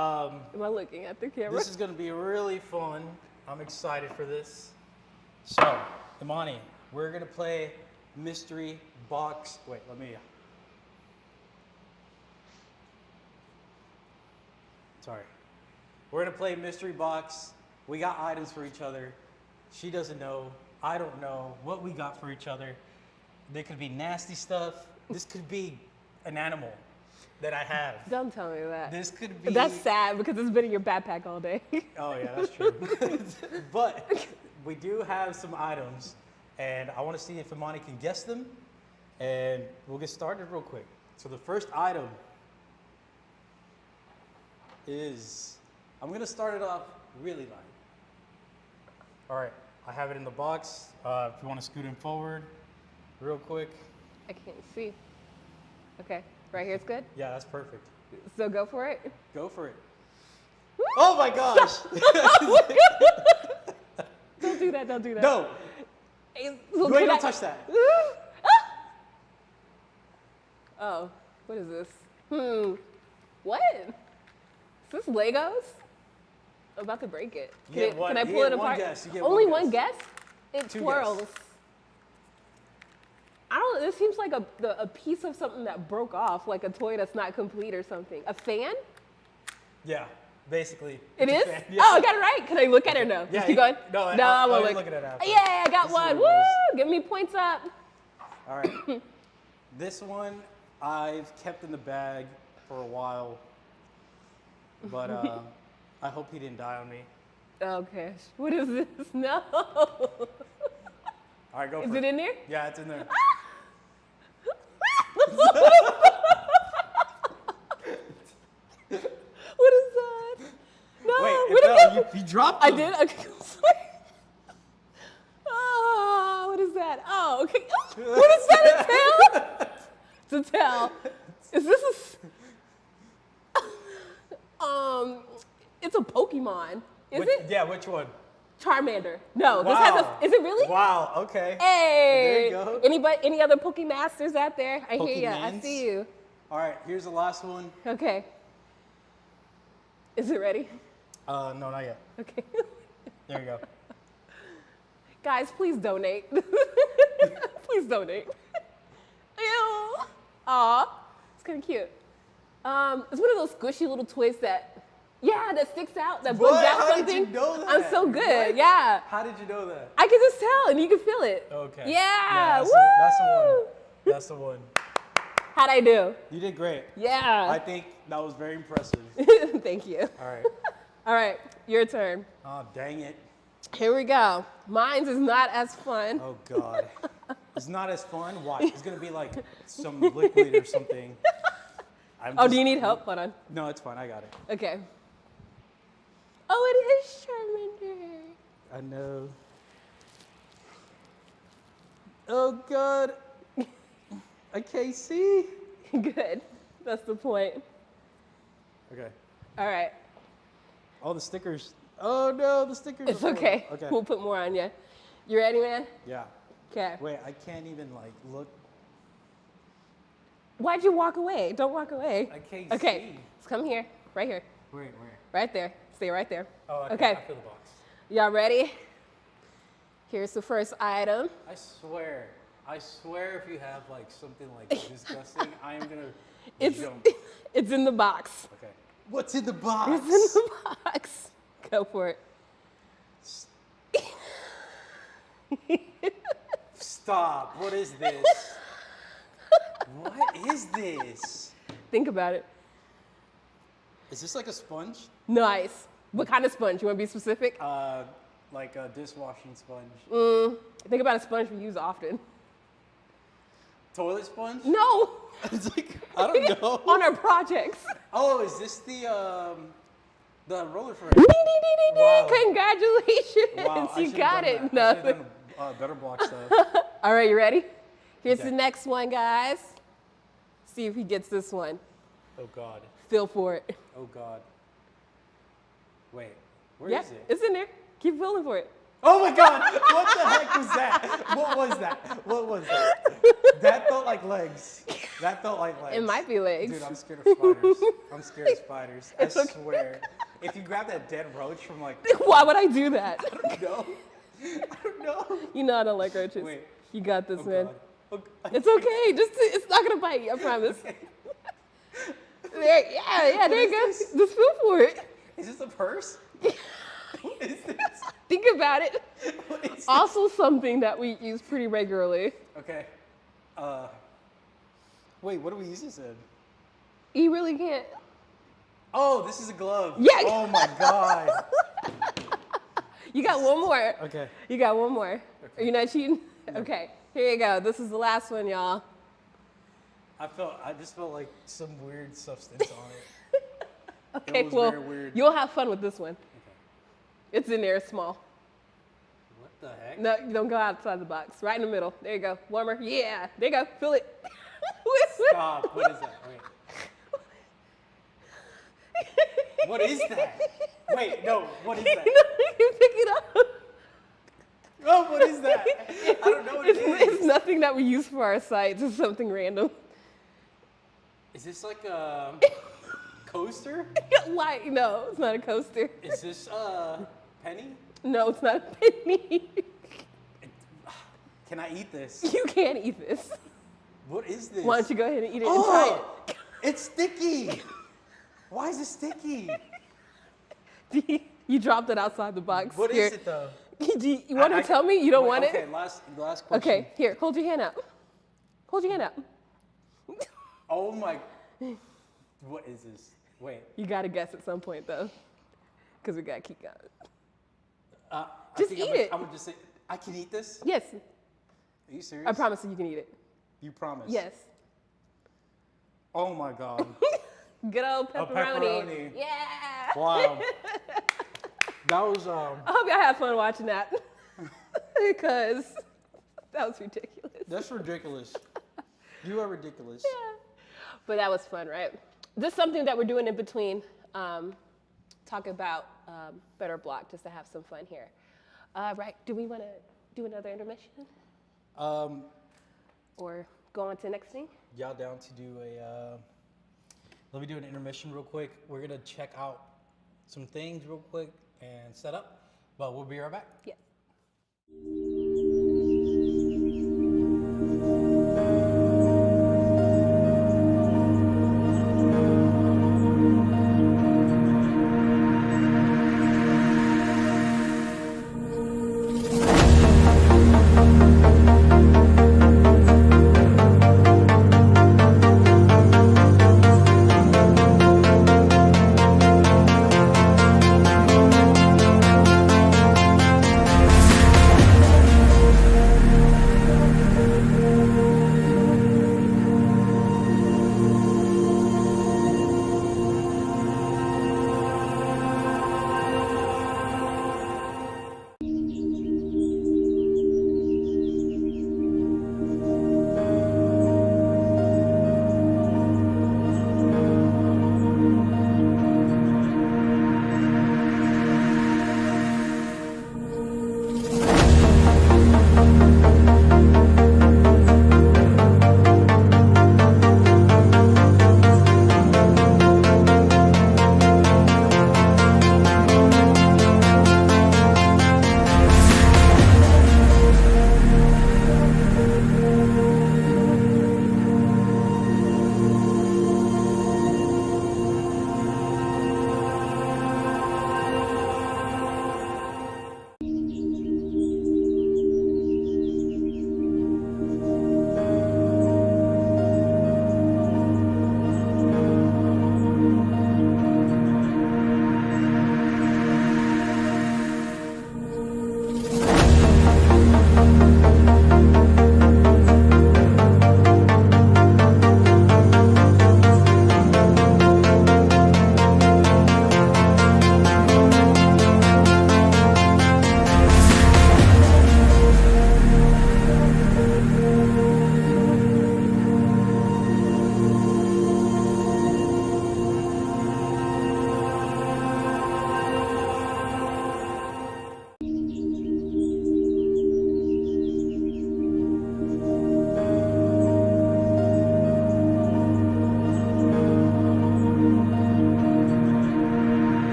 Am I looking at the camera? This is going to be really fun. I'm excited for this. So, Imani, we're going to play mystery box. Wait, let me. Sorry. We're going to play mystery box. We got items for each other. She doesn't know. I don't know what we got for each other. There could be nasty stuff. This could be an animal that I have. Don't tell me that. This could be. That's sad because it's been in your backpack all day. Oh yeah, that's true. But we do have some items, and I want to see if Imani can guess them, and we'll get started real quick. So the first item is, I'm gonna start it off really light. All right, I have it in the box. If you want to scoot in forward, real quick. I can't see. Okay, right here's good. Yeah, that's perfect. So go for it. Go for it. Oh my gosh! Don't do that. Don't do that. No, Hey, you ain't gonna touch that. Oh, what is this? What? Is this Legos? I'm about to break it. Can I pull it apart? Guess. You get Only one one guess? It Two twirls. guess. I don't. This seems like a piece of something that broke off, like a toy that's not complete or something. A fan? Yeah, basically. It it's a is? fan. Yeah. Oh, I got it right. Can I look at it or no? Yeah, Just keep going? no, I I'll won't look at it after. Yeah, I got This is one. what it Woo! Give me points up. All right. This one I've kept in the bag for a while, but I hope he didn't die on me. Okay. What is this? No. All right, go for it. Is it in there? Yeah, it's in there. What is that? No. Wait, what it is fell. that? You dropped I them. did? Okay. Oh, what is that? Oh, okay. What is that? A tail? It's a tail. Is this it's a Pokemon. Is it? Yeah, which one? Charmander. No, Wow. this has a, is it really? Wow, okay. Hey. There you go. Any other Pokemasters out there? I hear ya. I Pokemans. see you. All right, here's the last one. Okay. Is it ready? No, not yet. Okay. There you go. Guys, please donate. Please donate. Ew. Aw, it's kind of cute. It's one of those squishy little toys that sticks out, that bugs What? out How something. did you know that? I'm so good. What? Yeah. How did you know that? I can just tell, and you can feel it. Okay. Yeah. that's, Woo! that's the one. That's the one. How'd I do? You did great. Yeah. I think that was very impressive. Thank you. All right. All right, your turn. Oh, dang it. Here we go. Mine's is not as fun. Oh, God. It's not as fun. Why? It's going to be like some liquid or something. Do you need help? Hold on. No, it's fine. I got it. Okay. Oh, it is Charmander. I know. Oh, God. I can't see. Good. That's the point. Okay. All right. Oh, the stickers. Oh, no, the stickers. It's are okay. Okay. We'll put more on you. You ready, man? Yeah. Okay. Wait, I can't even, like, look. Why'd you walk away? Don't walk away. I can't Okay. see. Let's come here. Right here. Where? Right there. Stay right there. Oh, Okay. I feel the box. Y'all ready? Here's the first item. I swear if you have, like, something, like, disgusting, I am going to jump. It's in the box. Okay. What's in the box? It's in the box. Go for it. Stop. What is this? What is this? Think about it. Is this like a sponge? Nice. What kind of sponge? You want to be specific? Like a dishwashing sponge. Think about a sponge we use often. Toilet sponge? No. It's like, I don't know. On our projects. Oh, is this the roller frame? Ding, ding, ding, ding, ding. Wow. Congratulations. Wow, I You should've got done it. that. I No. should've done better block stuff. All right, you ready? Here's Okay. the next one, guys. See if he gets this one. Oh, God. Feel for it. Oh, God. Wait, where is it? It's in there. Keep feeling for it. Oh, my God. What the heck was that? What was that? What was that? That felt like legs. That felt like legs. It might be legs. Dude, I'm scared of spiders. I'm scared of spiders. I It's okay. swear. If you grab that dead roach from like, Why would I do that? I don't know. I don't know. You know I don't like roaches. Wait. You got this, Oh, man. God. Oh, God. It's okay. It's not gonna bite you. I promise. There, yeah, there you go. is this? Just feel for it. Is this a purse? What is this? Think about it. What is this? Also something that we use pretty regularly. Okay. Wait, what do we use this in? You really can't. Oh, this is a glove. Yeah. Oh my God. You got one more. Okay. You got one more. Are you not cheating? Okay. Here you go. This is the last one, y'all. I just felt like some weird substance on it. Okay, was well, very weird. you'll have fun with this one. It's in there, it's small. What the heck? No, you don't go outside the box. Right in the middle. There you go. Warmer. Yeah. There you go. Feel it. Stop. What is that? Wait. What is that? Wait, no. What is that? You pick it up. Oh, what is that? I don't know what it is. It's nothing that we use for our sites. It's something random. Is this like a coaster? Why? No, it's not a coaster. Is this a penny? No, it's not a penny. Can I eat this? You can't eat this. What is this? Why don't you go ahead and eat it and try Oh, it's sticky. Why is it sticky? it? You dropped it outside the box. What Here. is it though? You want to tell me? You don't want Okay, it? last question. Okay, here, hold your hand up. Hold your hand up. Oh my. What is this? Wait. You got to guess at some point, though, because we got to keep going. I Just think eat it. I'm gonna just say, I can eat this? Yes, Are you serious? I promise you can eat it. You promise? Yes. Oh my God. Good old A pepperoni. pepperoni. Yeah. Wow. That was I hope y'all had fun watching that, because that was ridiculous. That's ridiculous. You are ridiculous. Yeah. But that was fun, right? This is something that we're doing in between. Talk about Better Block, just to have some fun here. Right, do we want to do another intermission? Or go on to the next thing? Y'all down to do a, let me do an intermission real quick. We're gonna check out some things real quick and set up, but we'll be right back. Yes.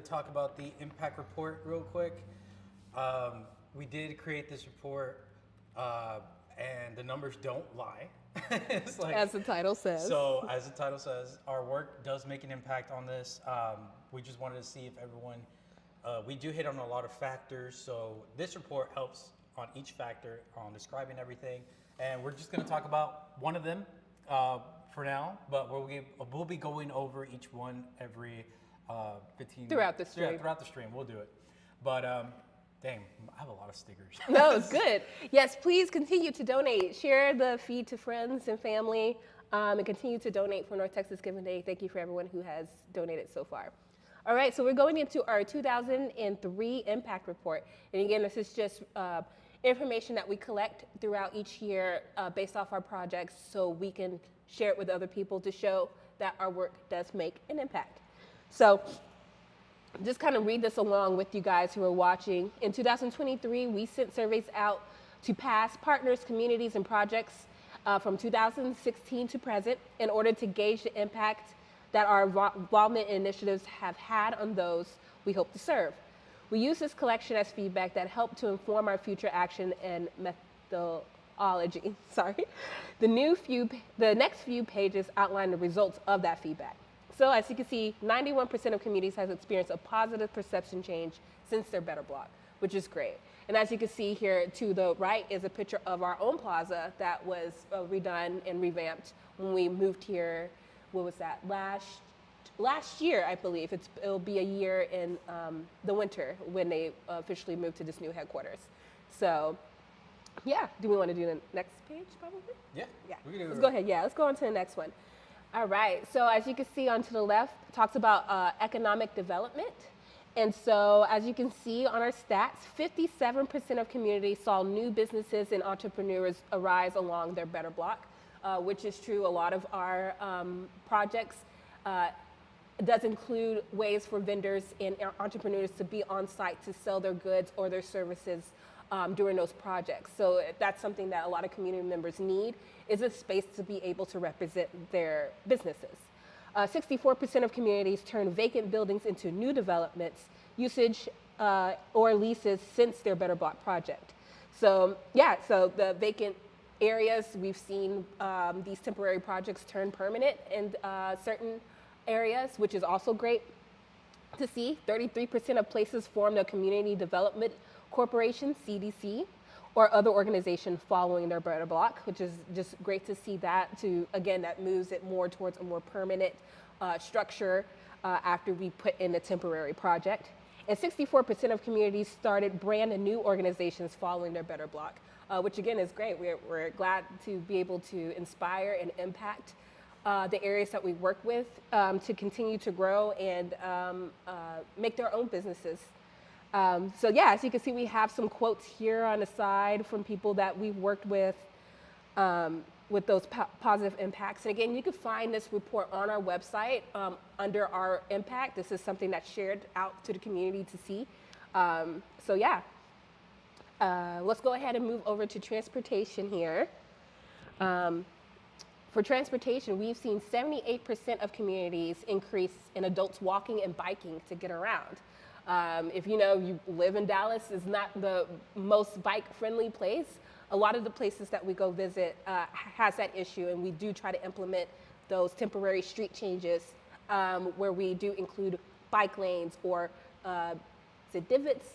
talk about the impact report real quick. We did create this report, and the numbers don't lie. It's like, As the title says. So, as the title says, our work does make an impact on this. We just wanted to see if everyone, we do hit on a lot of factors. So, this report helps on each factor, on describing everything. And we're just going to talk about one of them for now, but we'll be going over each one every 15 Throughout the stream. Yeah, throughout the stream, we'll do it. But dang, I have a lot of stickers. No, it's good. Yes, please continue to donate. Share the feed to friends and family, and continue to donate for North Texas Giving Day. Thank you for everyone who has donated so far. All right, so we're going into our 2003 impact report. And again, this is just information that we collect throughout each year based off our projects, so we can share it with other people to show that our work does make an impact. So just kind of read this along with you guys who are watching. In 2023, we sent surveys out to past partners, communities, and projects from 2016 to present in order to gauge the impact that our involvement initiatives have had on those we hope to serve. We use this collection as feedback that helped to inform our future action and methodology. The next few pages outline the results of that feedback. So as you can see, 91% of communities has experienced a positive perception change since their Better Block, which is great. And as you can see here to the right is a picture of our own plaza that was redone and revamped when we moved here. What was that? Last year, I believe. It'll be a year in the winter when they officially moved to this new headquarters. So, yeah. Do we want to do the next page, probably? Yeah. Let's go ahead. Yeah, let's go on to the next one. All right. So as you can see on to the left, it talks about economic development. And so as you can see on our stats, 57% of communities saw new businesses and entrepreneurs arise along their Better Block, which is true. A lot of our projects does include ways for vendors and entrepreneurs to be on site to sell their goods or their services during those projects. So that's something that a lot of community members need, is a space to be able to represent their businesses. 64% of communities turn vacant buildings into new developments, usage or leases since their Better Block project. So yeah, so the vacant areas, we've seen these temporary projects turn permanent in certain areas, which is also great to see. 33% of places formed a community development corporation, CDC, or other organization following their Better Block, which is just great to see that. Again, that moves it more towards a more permanent structure after we put in a temporary project. And 64% of communities started brand new organizations following their Better Block, which again is great. We're glad to be able to inspire and impact the areas that we work with to continue to grow and make their own businesses. So yeah, as you can see, we have some quotes here on the side from people that we've worked with those positive impacts. And again, you can find this report on our website under our impact. This is something that's shared out to the community to see. So yeah, let's go ahead and move over to transportation here. For transportation, we've seen 78% of communities increase in adults walking and biking to get around. If you know you live in Dallas, is not the most bike-friendly place. A lot of the places that we go visit has that issue, and we do try to implement those temporary street changes where we do include bike lanes or divots.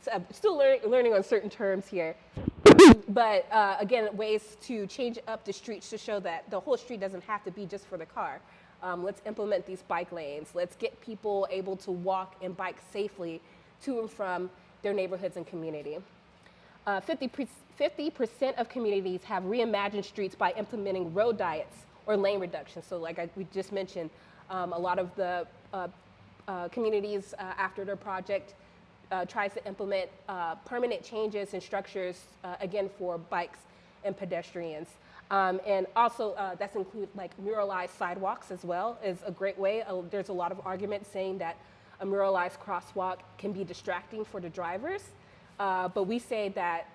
So I'm still learning on certain terms here. But again, ways to change up the streets to show that the whole street doesn't have to be just for the car. Let's implement these bike lanes. Let's get people able to walk and bike safely to and from their neighborhoods and community. 50% of communities have reimagined streets by implementing road diets or lane reductions. So like we just mentioned, a lot of the communities after their project tries to implement permanent changes and structures, again, for bikes and pedestrians. And also that's include like muralized sidewalks as well is a great way. There's a lot of arguments saying that a muralized crosswalk can be distracting for the drivers. But we say that,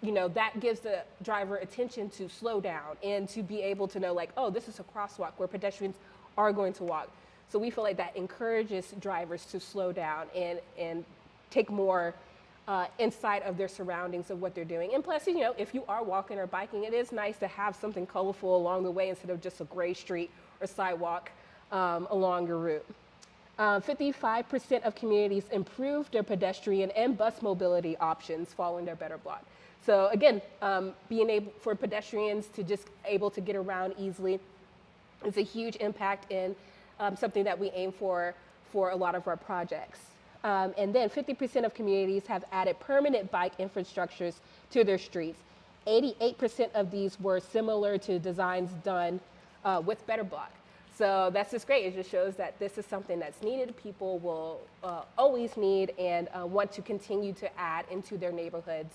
you know, that gives the driver attention to slow down and to be able to know like, oh, this is a crosswalk where pedestrians are going to walk. So we feel like that encourages drivers to slow down and take more insight of their surroundings of what they're doing. And plus, you know, if you are walking or biking, it is nice to have something colorful along the way instead of just a gray street or sidewalk along your route. 55% of communities improved their pedestrian and bus mobility options following their Better Block. So again, being able for pedestrians to just able to get around easily is a huge impact and something that we aim for a lot of our projects. And then 50% of communities have added permanent bike infrastructures to their streets. 88% of these were similar to designs done with Better Block. So that's just great. It just shows that this is something that's needed. People will always need and want to continue to add into their neighborhoods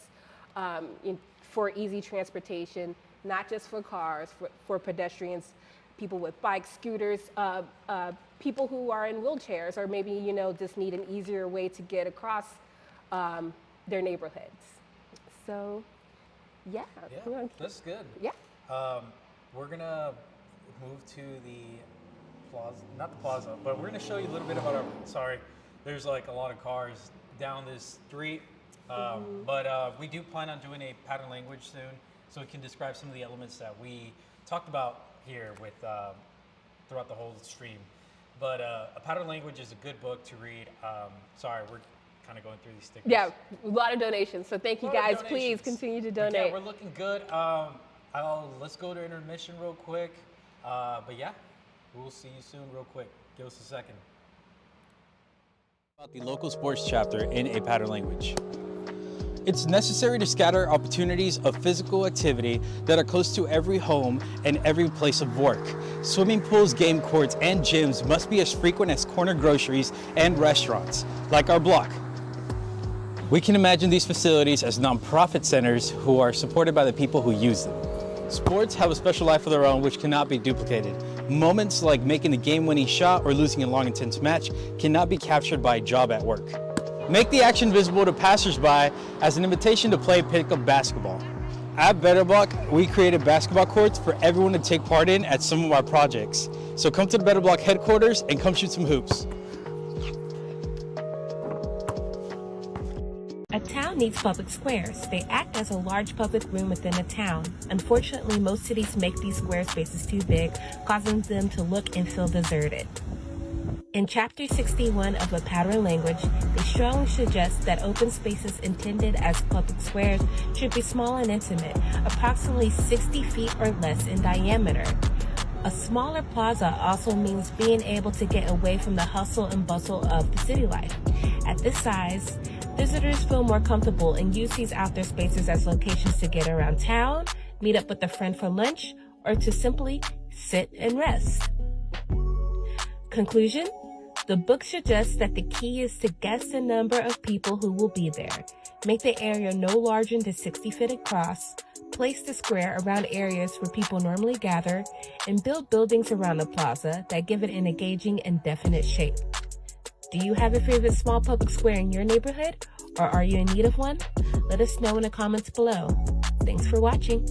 for easy transportation, not just for cars, for pedestrians, people with bikes, scooters, people who are in wheelchairs, or maybe, you know, just need an easier way to get across their neighborhoods. So, yeah. That's good. Yeah. We're gonna move to the plaza, not the plaza, but we're gonna show you a little bit about our, sorry, there's like a lot of cars down this street, but we do plan on doing a pattern language soon, so we can describe some of the elements that we talked about here with throughout the whole stream. But a pattern language is a good book to read. Sorry, we're kind of going through these stickers. Yeah, a lot of donations. So thank you guys. Please continue to donate. Yeah, we're looking good. Let's go to intermission real quick. But yeah, we'll see you soon real quick. Give us a second. About the local sports chapter in a pattern language. It's necessary to scatter opportunities of physical activity that are close to every home and every place of work. Swimming pools, game courts, and gyms must be as frequent as corner groceries and restaurants, like our block. We can imagine these facilities as nonprofit centers who are supported by the people who use them. Sports have a special life of their own which cannot be duplicated. Moments like making the game-winning shot or losing a long, intense match cannot be captured by a job at work. Make the action visible to passersby as an invitation to play pickup basketball. At Better Block, we created basketball courts for everyone to take part in at some of our projects. So come to the Better Block headquarters and come shoot some hoops. A town needs public squares. They act as a large public room within a town. Unfortunately, most cities make these square spaces too big, causing them to look and feel deserted. In Chapter 61 of a pattern language, they strongly suggest that open spaces intended as public squares should be small and intimate, approximately 60 feet or less in diameter. A smaller plaza also means being able to get away from the hustle and bustle of the city life. At this size, visitors feel more comfortable and use these outdoor spaces as locations to get around town, meet up with a friend for lunch, or to simply sit and rest. Conclusion? The book suggests that the key is to guess the number of people who will be there. Make the area no larger than 60 feet across. Place the square around areas where people normally gather, and build buildings around the plaza that give it an engaging and definite shape. Do you have a favorite small public square in your neighborhood, or are you in need of one? Let us know in the comments below. Thanks for watching.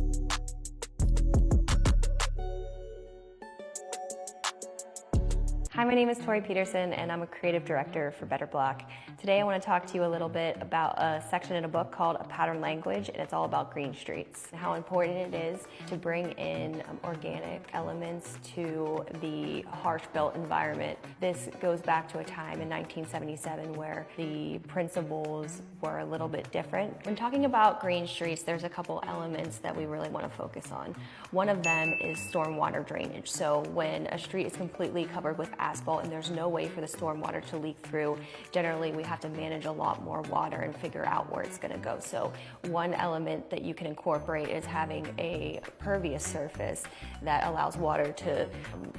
Hi, my name is Tori Peterson, and I'm a creative director for Better Block. Today I want to talk to you a little bit about a section in a book called A Pattern Language, and it's all about green streets, and how important it is to bring in organic elements to the harsh built environment. This goes back to a time in 1977 where the principles were a little bit different. When talking about green streets, there's a couple elements that we really want to focus on. One of them is stormwater drainage. So when a street is completely covered with asphalt and there's no way for the stormwater to leak through, generally we have to manage a lot more water and figure out where it's going to go. So one element that you can incorporate is having a pervious surface that allows water to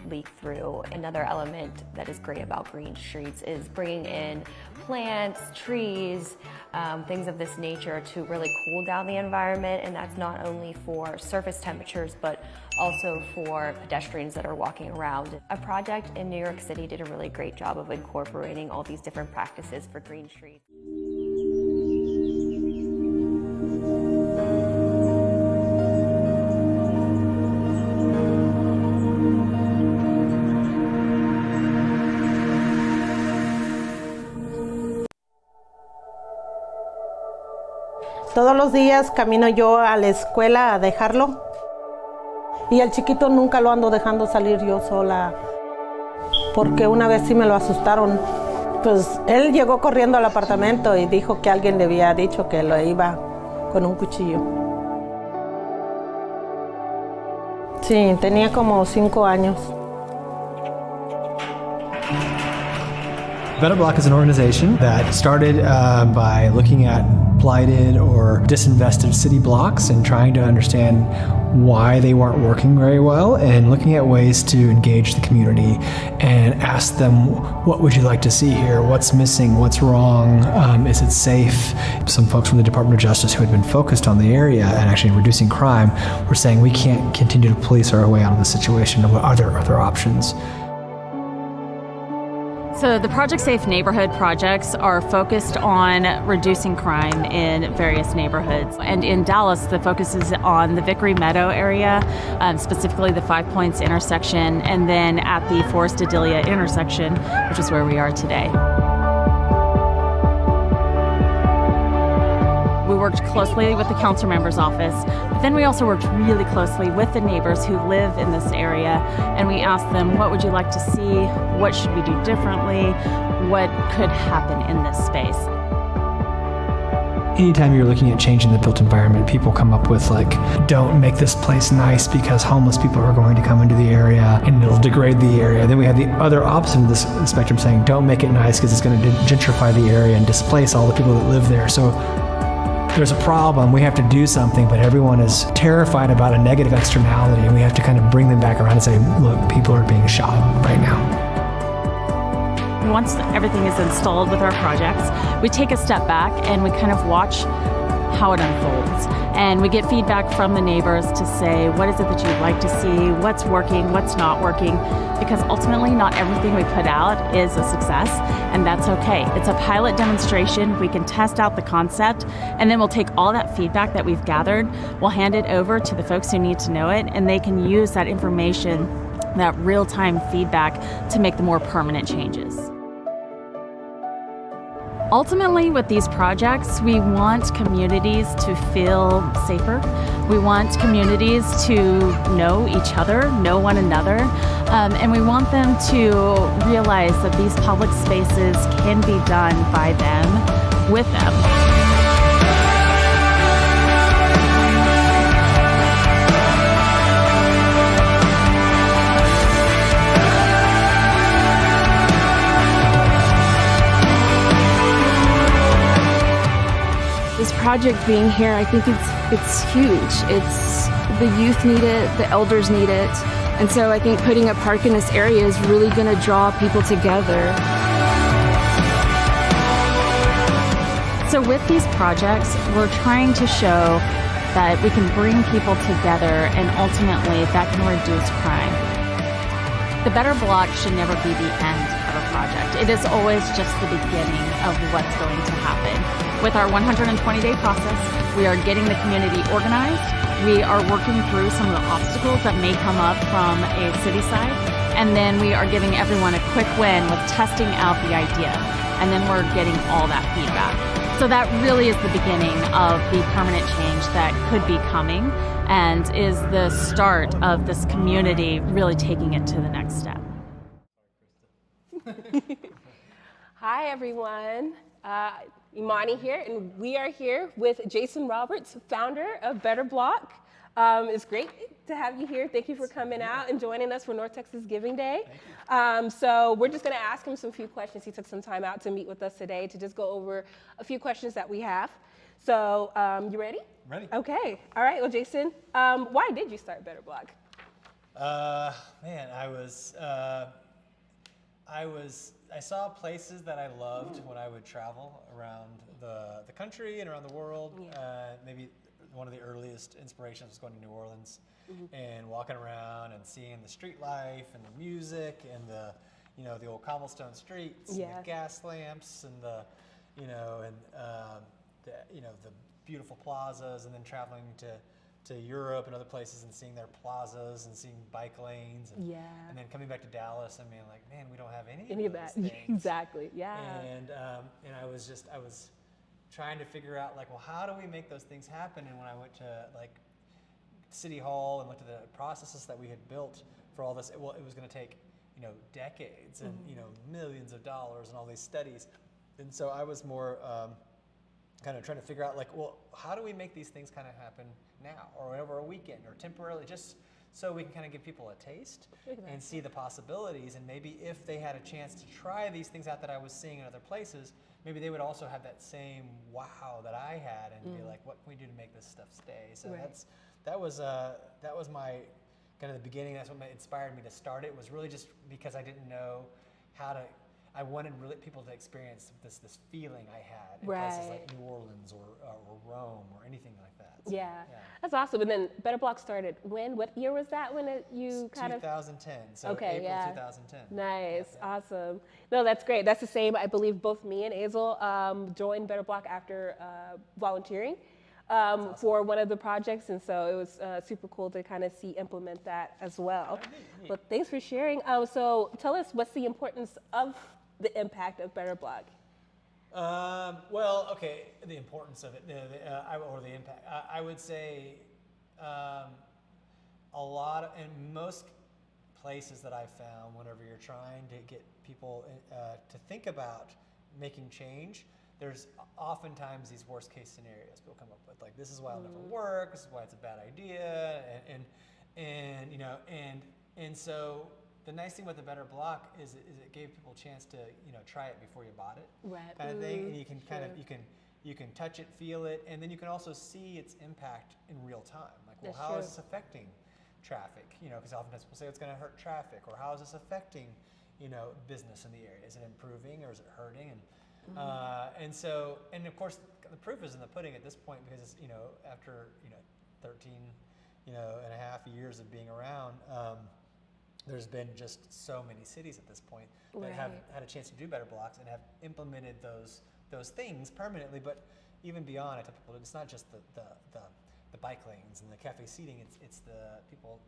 leak through. Another element that is great about green streets is bringing in plants, trees, things of this nature to really cool down the environment, and that's not only for surface temperatures but also for pedestrians that are walking around. A project in New York City did a really great job of incorporating all these different practices for green streets. Todos los días camino yo a la escuela a dejarlo. Y al chiquito nunca lo ando dejando salir yo sola, porque una vez sí me lo asustaron. Pues él llegó corriendo al apartamento y dijo que alguien le había dicho que lo iba con un cuchillo. Sí, tenía como 5 años. Better Block is an organization that started by looking at blighted or disinvested city blocks and trying to understand why they weren't working very well and looking at ways to engage the community and ask them, what would you like to see here? What's missing? What's wrong? Is it safe? Some folks from the Department of Justice who had been focused on the area and actually reducing crime were saying we can't continue to police our way out of the situation. What are there other options? So the Project Safe neighborhood projects are focused on reducing crime in various neighborhoods. And in Dallas, the focus is on the Vickery Meadow area, specifically the 5 Points intersection, and then at the Forest Adelia intersection, which is where we are today. We worked closely with the council member's office, but then we also worked really closely with the neighbors who live in this area, and we asked them, what would you like to see? What should we do differently? What could happen in this space? Anytime you're looking at changing the built environment, people come up with like, don't make this place nice because homeless people are going to come into the area and it'll degrade the area. Then we have the other opposite of this spectrum saying, don't make it nice because it's going to gentrify the area and displace all the people that live there. So there's a problem, we have to do something, but everyone is terrified about a negative externality, and we have to kind of bring them back around and say, look, people are being shot right now. Once everything is installed with our projects, we take a step back and we kind of watch how it unfolds. And we get feedback from the neighbors to say, what is it that you'd like to see? What's working? What's not working? Because ultimately, not everything we put out is a success, and that's okay. It's a pilot demonstration. We can test out the concept, and then we'll take all that feedback that we've gathered, we'll hand it over to the folks who need to know it, and they can use that information, that real-time feedback, to make the more permanent changes. Ultimately, with these projects, we want communities to feel safer. We want communities to know each other, know one another, and we want them to realize that these public spaces can be done by them, with them. This project being here, I think it's huge. It's the youth need it, the elders need it, and so I think putting a park in this area is really going to draw people together. So with these projects, we're trying to show that we can bring people together, and ultimately that can reduce crime. The Better Block should never be the end of a project. It is always just the beginning of what's going to happen. With our 120-day process, we are getting the community organized. We are working through some of the obstacles that may come up from a city side, and then we are giving everyone a quick win with testing out the idea, and then we're getting all that feedback. So that really is the beginning of the permanent change that could be coming, and is the start of this community really taking it to the next step. Hi, everyone. Imani here, and we are here with Jason Roberts, founder of Better Block. It's great to have you here. Thank you for coming out and joining us for North Texas Giving Day. So we're just going to ask him some few questions. He took some time out to meet with us today to just go over a few questions that we have. So you ready? Ready. Okay. All right. Well, Jason, why did you start Better Block? Man, I saw places that I loved when I would travel around the country and around the world. Yeah. Maybe one of the earliest inspirations was going to New Orleans and walking around and seeing the street life and the music and the old cobblestone streets and the gas lamps and the beautiful plazas, and then traveling to Europe and other places and seeing their plazas and seeing bike lanes and then coming back to Dallas and being like, man, we don't have any of that. Exactly. Yeah. And I was trying to figure out like, well, how do we make those things happen? And when I went to like City Hall and looked at the processes that we had built for all this, it was going to take, decades and, millions of dollars and all these studies. And so I was more kind of trying to figure out like, well, how do we make these things kind of happen now or over a weekend or temporarily, just so we can kind of give people a taste and see the possibilities. And maybe if they had a chance to try these things out that I was seeing in other places, maybe they would also have that same wow that I had and be like, what can we do to make this stuff stay? So that was my kind of the beginning. That's what inspired me to start it. Was really just because I didn't know how to. I wanted really people to experience this feeling I had in places like New Orleans or Rome or anything like that. So, that's awesome. And then Better Block started when? What year was that when you kind of? 2010. So April 2010. Nice, awesome. No, that's great. That's the same. I believe both me and Azel joined Better Block after volunteering. Awesome. For one of the projects, and so it was super cool to kind of see implement that as well. Well, thanks for sharing. So tell us, what's the importance of the impact of Better Block? Well, okay, the importance of it, or the impact. I would say a lot, in most places that I've found, whenever you're trying to get people to think about making change, there's oftentimes these worst case scenarios people come up with, like this is why it'll never work, this is why it's a bad idea, and so the nice thing with the Better Block is it gave people a chance to try it before you bought it, kind of thing, and you can kind of you can touch it, feel it, and then you can also see its impact in real time. Like, well, how is this affecting traffic? Because oftentimes people say it's going to hurt traffic, or how is this affecting business in the area? Is it improving or is it hurting? And so, and of course, the proof is in the pudding at this point, because after 13 and a half years of being around, there's been just so many cities at this point that have had a chance to do Better Blocks and have implemented those things permanently. But even beyond, I tell people it's not just the bike lanes and the cafe seating. It's the people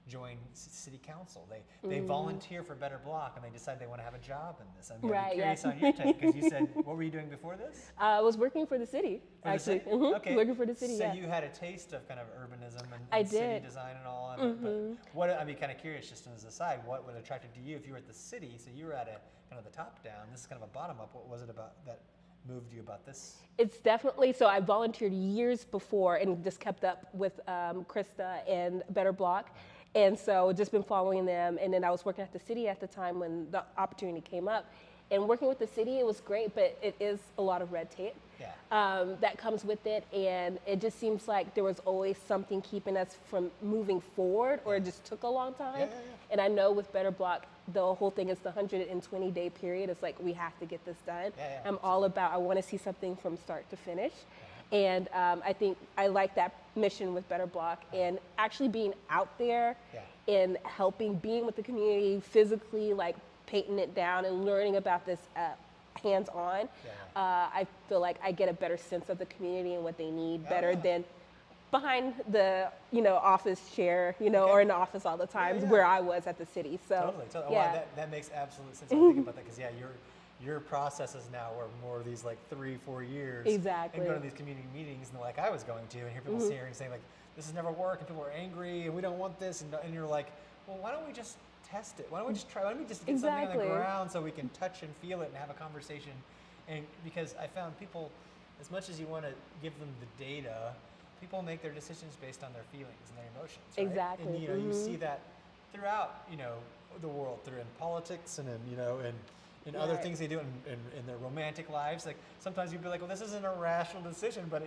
join city council. They volunteer for Better Block and they decide they want to have a job in this. I'm curious on your take, because you said, what were you doing before this? I was working for the city, actually. Okay. Working for the city, So you had a taste of kind of urbanism and I city did. design and all. But what, I'd be kind of curious, just as an aside, what would attracted to you if you were at the city? So you were at a kind of the top down. This is kind of a bottom up. What was it about that moved you about this? It's definitely, so I volunteered years before and just kept up with Krista and Better Block. And so just been following them. And then I was working at the city at the time when the opportunity came up. And working with the city, it was great, but it is a lot of red tape that comes with it. And it just seems like there was always something keeping us from moving forward, or it just took a long time. And I know with Better Block, the whole thing is the 120-day period. It's like, we have to get this done. I'm all about, I want to see something from start to finish. And I think I like that mission with Better Block, and actually being out there and helping, being with the community, physically like painting it down and learning about this hands-on. I feel like I get a better sense of the community and what they need better than behind the office chair, or in the office all the time, where I was at the city. So totally. Well, that makes absolute sense. I'm thinking about that, because your processes now are more of these like 3-4 years. Exactly. And go to these community meetings, and like I was going to, and hear people saying like, this has never worked, and people are angry, and we don't want this, and you're like, well, why don't we just test it? Why don't we just try? Why don't we just get something on the ground so we can touch and feel it and have a conversation? And because I found people, as much as you want to give them the data, people make their decisions based on their feelings and their emotions. Right? Exactly. And you see that throughout the world, through in politics and in other things they do in their romantic lives. Like sometimes you'd be like, well, this isn't a rational decision, but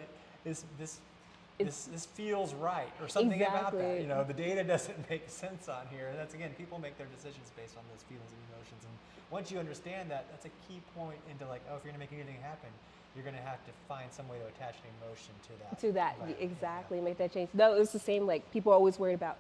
this feels right, or something about that. The data doesn't make sense on here. And that's, again, people make their decisions based on those feelings and emotions. And once you understand that, that's a key point into like, oh, if you're gonna make anything happen, you're gonna have to find some way to attach an emotion to that. Exactly, make that change. No, it's the same, like people are always worried about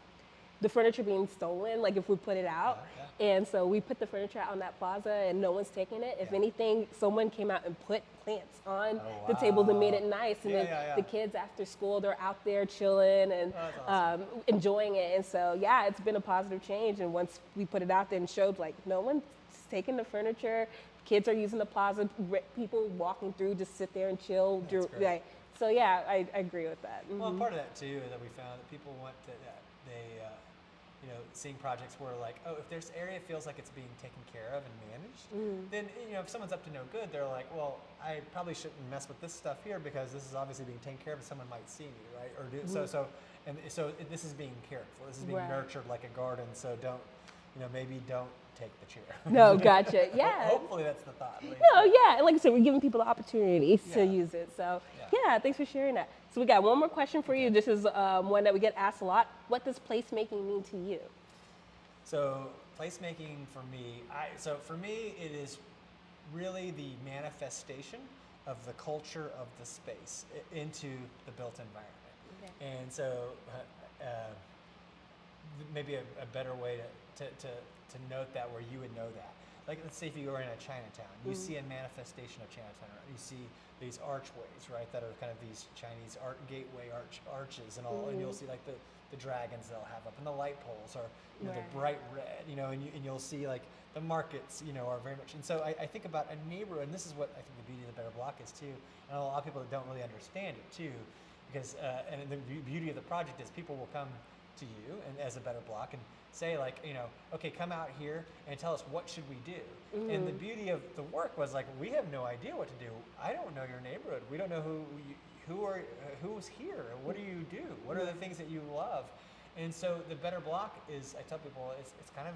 the furniture being stolen, like if we put it out. And so we put the furniture out on that plaza and no one's taking it. If anything, someone came out and put plants on the table that made it nice. And then the kids after school, they're out there chilling and enjoying it. And so, it's been a positive change. And once we put it out there and showed like no one's taking the furniture, Kids are using the plaza. People walking through just sit there and chill. That's great. Right. So yeah, I agree with that. Well, part of that too is that we found that people want to, you know, seeing projects where like, oh, if this area feels like it's being taken care of and managed, then, you know, if someone's up to no good, they're like, well, I probably shouldn't mess with this stuff here because this is obviously being taken care of and someone might see me, right? Or do, so this is being cared for. This is being nurtured like a garden. So don't, you know, maybe don't take the chair. No, gotcha. Yeah. Hopefully that's the thought. At least. No, yeah. Like I said, we're giving people the opportunity to use it. So yeah, thanks for sharing that. So we got one more question for you. This is one that we get asked a lot. What does placemaking mean to you? So placemaking for me, for me it is really the manifestation of the culture of the space into the built environment. Okay. And so maybe a better way to note that, where you would know that. Like, let's say if you were in a Chinatown, you see a manifestation of Chinatown. You see these archways, right, that are kind of these Chinese art gateway arches and all, and you'll see like the dragons they'll have up, and the light poles are, you know, they're bright red, you know, and you'll see like the markets, you know, are very much. And so I think about a neighborhood, and this is what I think the beauty of the Better Block is too. And a lot of people that don't really understand it too, because and the beauty of the project is people will come to you and as a Better Block and say like, you know, okay, come out here and tell us what should we do. And the beauty of the work was like, we have no idea what to do. I don't know your neighborhood. We don't know who's here. What do you do? What are the things that you love? And so the Better Block is, I tell people, it's kind of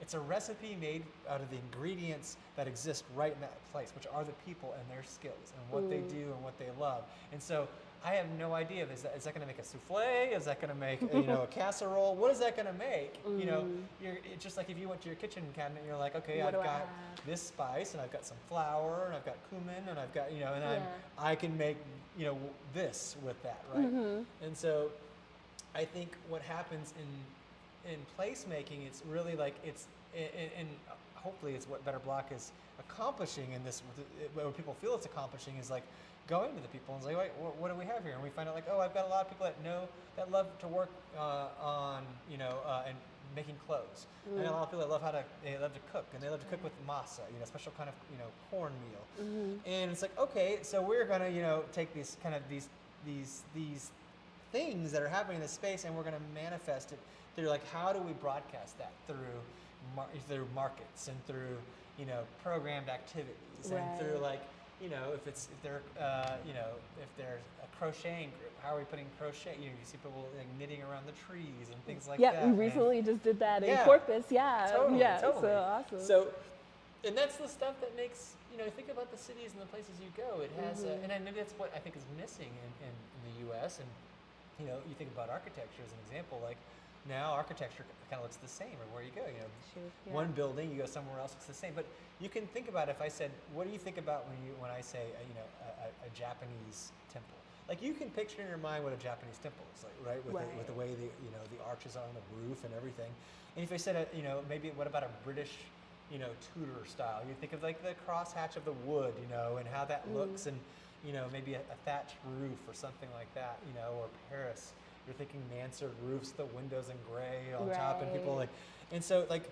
it's a recipe made out of the ingredients that exist right in that place, which are the people and their skills and what they do and what they love. And so I have no idea. Is that going to make a souffle? Is that going to make a casserole? What is that going to make? You know, it's just like if you went to your kitchen cabinet and you're like, okay, I've got this spice and I've got some flour and I've got cumin and I've got, and I can make, this with that, right? And so I think what happens in placemaking, it's really like and hopefully it's what Better Block is accomplishing in this, what people feel it's accomplishing is like going to the people and say, wait, what do we have here? And we find out like, oh, I've got a lot of people that love to work on, and making clothes. And a lot of people that they love to cook, and they love to cook with masa, special kind of, cornmeal. And it's like, okay, so we're gonna, take these kind of these things that are happening in this space, and we're gonna manifest it through like, how do we broadcast that through markets and through, programmed activities and through like, if they're a crocheting group, how are we putting crochet? You see people like knitting around the trees and things like that. Yeah, we recently just did that in Corpus. Yeah, totally. So awesome. So, and that's the stuff that makes, think about the cities and the places you go. It has, and maybe that's what I think is missing in the U.S. And you think about architecture as an example, like. Now architecture kind of looks the same everywhere you go. One building, you go somewhere else, it's the same. But you can think about if I said, what do you think about when I say a Japanese temple? Like you can picture in your mind what a Japanese temple is like, right? With the way the arches are on the roof and everything. And if I said maybe what about a British Tudor style? You think of like the crosshatch of the wood, and how that looks, and maybe a thatched roof or something like that, or Paris. You're thinking mansard roofs, the windows in gray on top, and people and so like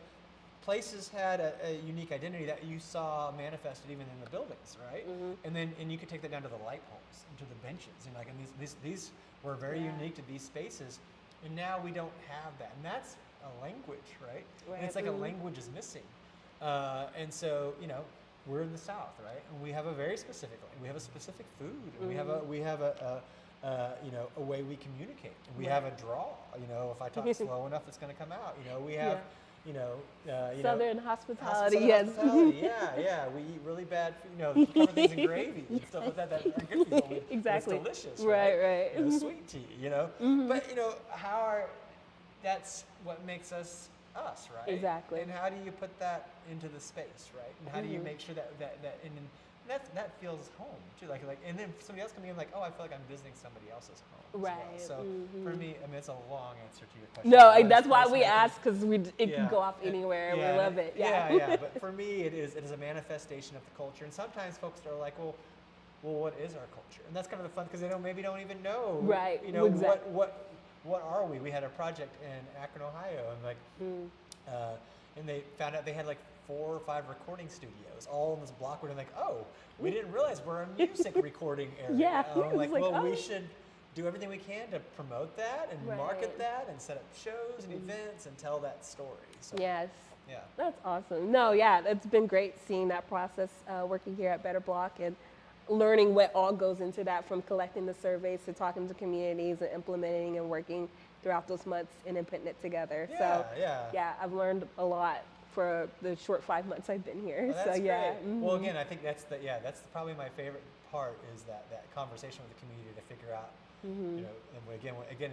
places had a unique identity that you saw manifested even in the buildings, right? And you could take that down to the light poles and to the benches, and these were very unique to these spaces, and now we don't have that, and that's a language, right? And it's like a language is missing, and so we're in the South, right? And we have a very specific, we have a specific food, and we have a way we communicate. And we have a draw. If I talk slow enough, it's going to come out. We have, Southern hospitality. Southern hospitality. Yeah. We eat really bad, cover things in gravy and stuff like that are good for you. Exactly. It's delicious, right? Sweet tea, But that's what makes us, right? Exactly. And how do you put that into the space, right? And how do you make sure that that feels home too, like, and then somebody else coming in like, oh, I feel like I'm visiting somebody else's home. Right. As well. So for me, it's a long answer to your question. No, that's why we ask, because it can go off anywhere. We love it. Yeah. But for me, it is a manifestation of the culture, and sometimes folks are like, well, what is our culture? And that's kind of the fun, because they maybe don't even know. Right. Exactly. What are we? We had a project in Akron, Ohio, and and they found out they had like 4 or 5 recording studios all in this block. We're like, oh, we didn't realize we're a music recording area. Yeah. I'm like, It's like, well, oh. we should do everything we can to promote that and market that and set up shows and events and tell that story. So, Yes. yeah. That's awesome. No, yeah, it's been great seeing that process working here at Better Block and learning what all goes into that, from collecting the surveys to talking to communities and implementing and working throughout those months and then putting it together. So yeah, I've learned a lot for the short 5 months I've been here. Well, that's so yeah. great. Well, again, I think that's probably my favorite part, is that conversation with the community to figure out, you know, and again,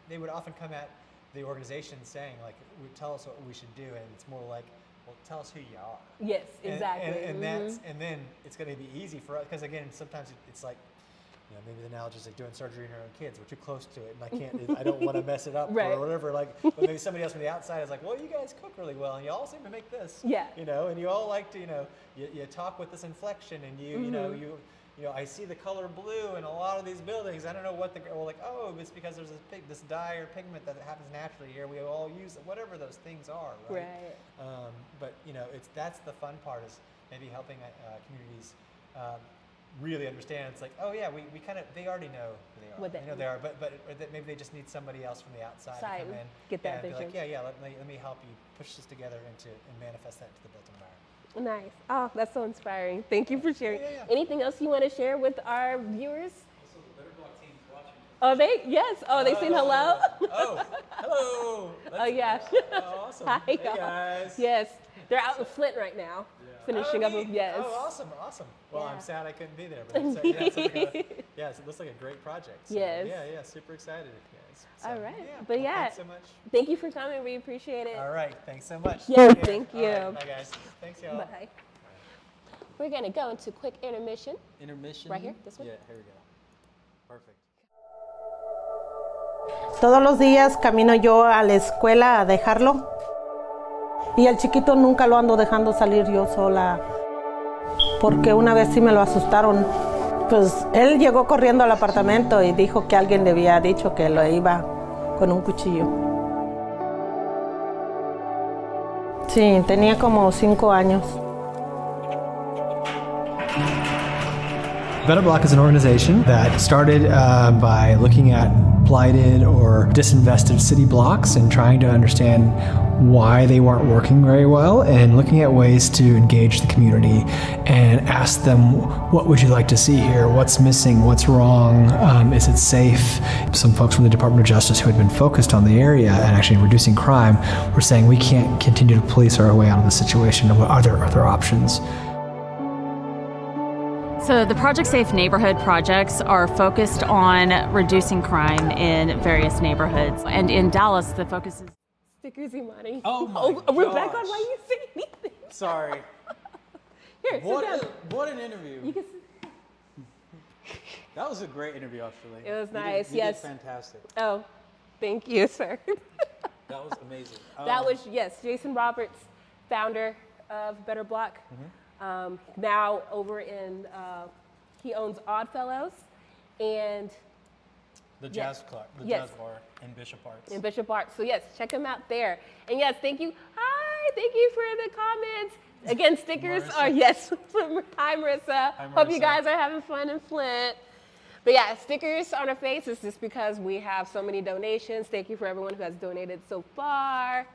they would often come at the organization saying, like, tell us what we should do, and it's more like, well, tell us who you are. Yes, exactly. And then it's going to be easy for us, because again, sometimes it's like, you know, maybe the analogy is like doing surgery on your own kids. We're too close to it, and I don't want to mess it up or whatever. Like, but maybe somebody else from the outside is like, well, you guys cook really well, and you all seem to make this. Yeah. You know, and you all like to, you know, you talk with this inflection, and you know, I see the color blue in a lot of these buildings. I don't know what we're like, oh, it's because there's this dye or pigment that happens naturally here. We all use it, whatever those things are, right? But you know, that's the fun part, is maybe helping communities really understand. It's like, oh yeah, we kind of, they already know who they are. What they know they are, but maybe they just need somebody else from the outside to come in, get that and be vision. like, yeah, let me help you push this together and manifest that into the built environment. Nice. Oh, that's so inspiring. Thank you for sharing. Anything else you want to share with our viewers? Also, the Better Block team's watching. Oh, they saying hello? Oh, hello. Oh, yeah. Oh, awesome. Hi, hey, y'all. guys. Yes, they're out in Flint right now, finishing up with, yes. Oh, awesome. Well, I'm sad I couldn't be there, but it looks like a great project. So, yes. Yeah, super excited, guys. So, All right. Well, thanks so much. Thank you for coming. We appreciate it. All right, thanks so much. Yes, thank you. All right, bye, guys. Thanks, y'all. Bye. We're going to go into quick intermission. Intermission? Right here, this one? Yeah, here we go. Perfect. Todos los días camino yo a la escuela a dejarlo. Y al chiquito nunca lo ando dejando salir yo sola. Porque una vez sí me lo asustaron. Pues él llegó corriendo al apartamento y dijo que alguien le había dicho que lo iba con un cuchillo. Sí, tenía como 5 años. Better Block is an organization that started by looking at blighted or disinvested city blocks and trying to understand why they weren't working very well, and looking at ways to engage the community and ask them, what would you like to see here? What's missing? What's wrong? Is it safe? Some folks from the Department of Justice who had been focused on the area and actually reducing crime were saying, we can't continue to police our way out of the situation. Are there other options? So the Project Safe neighborhood projects are focused on reducing crime in various neighborhoods. And in Dallas, the focus is Stickers, Imani. Oh my gosh. Rebecca, why you say anything? Sorry. Here, sit down. What an interview. You can That was a great interview, actually. It was You nice, did yes. fantastic. Oh, thank you, sir. That was amazing. That was, yes, Jason Roberts, founder of Better Block. Now over in, he owns Oddfellows and the Jazz Club, the Yes. Jazz Bar in Bishop Arts. in Bishop Arts. So yes, check him out there. And yes, thank you. Hi, thank you for the comments. Again, stickers Marissa. are, yes, hi Marissa. Hope you Marissa. guys are having fun in Flint. But yeah, stickers on our face is just because we have so many donations. Thank you for everyone who has donated so far.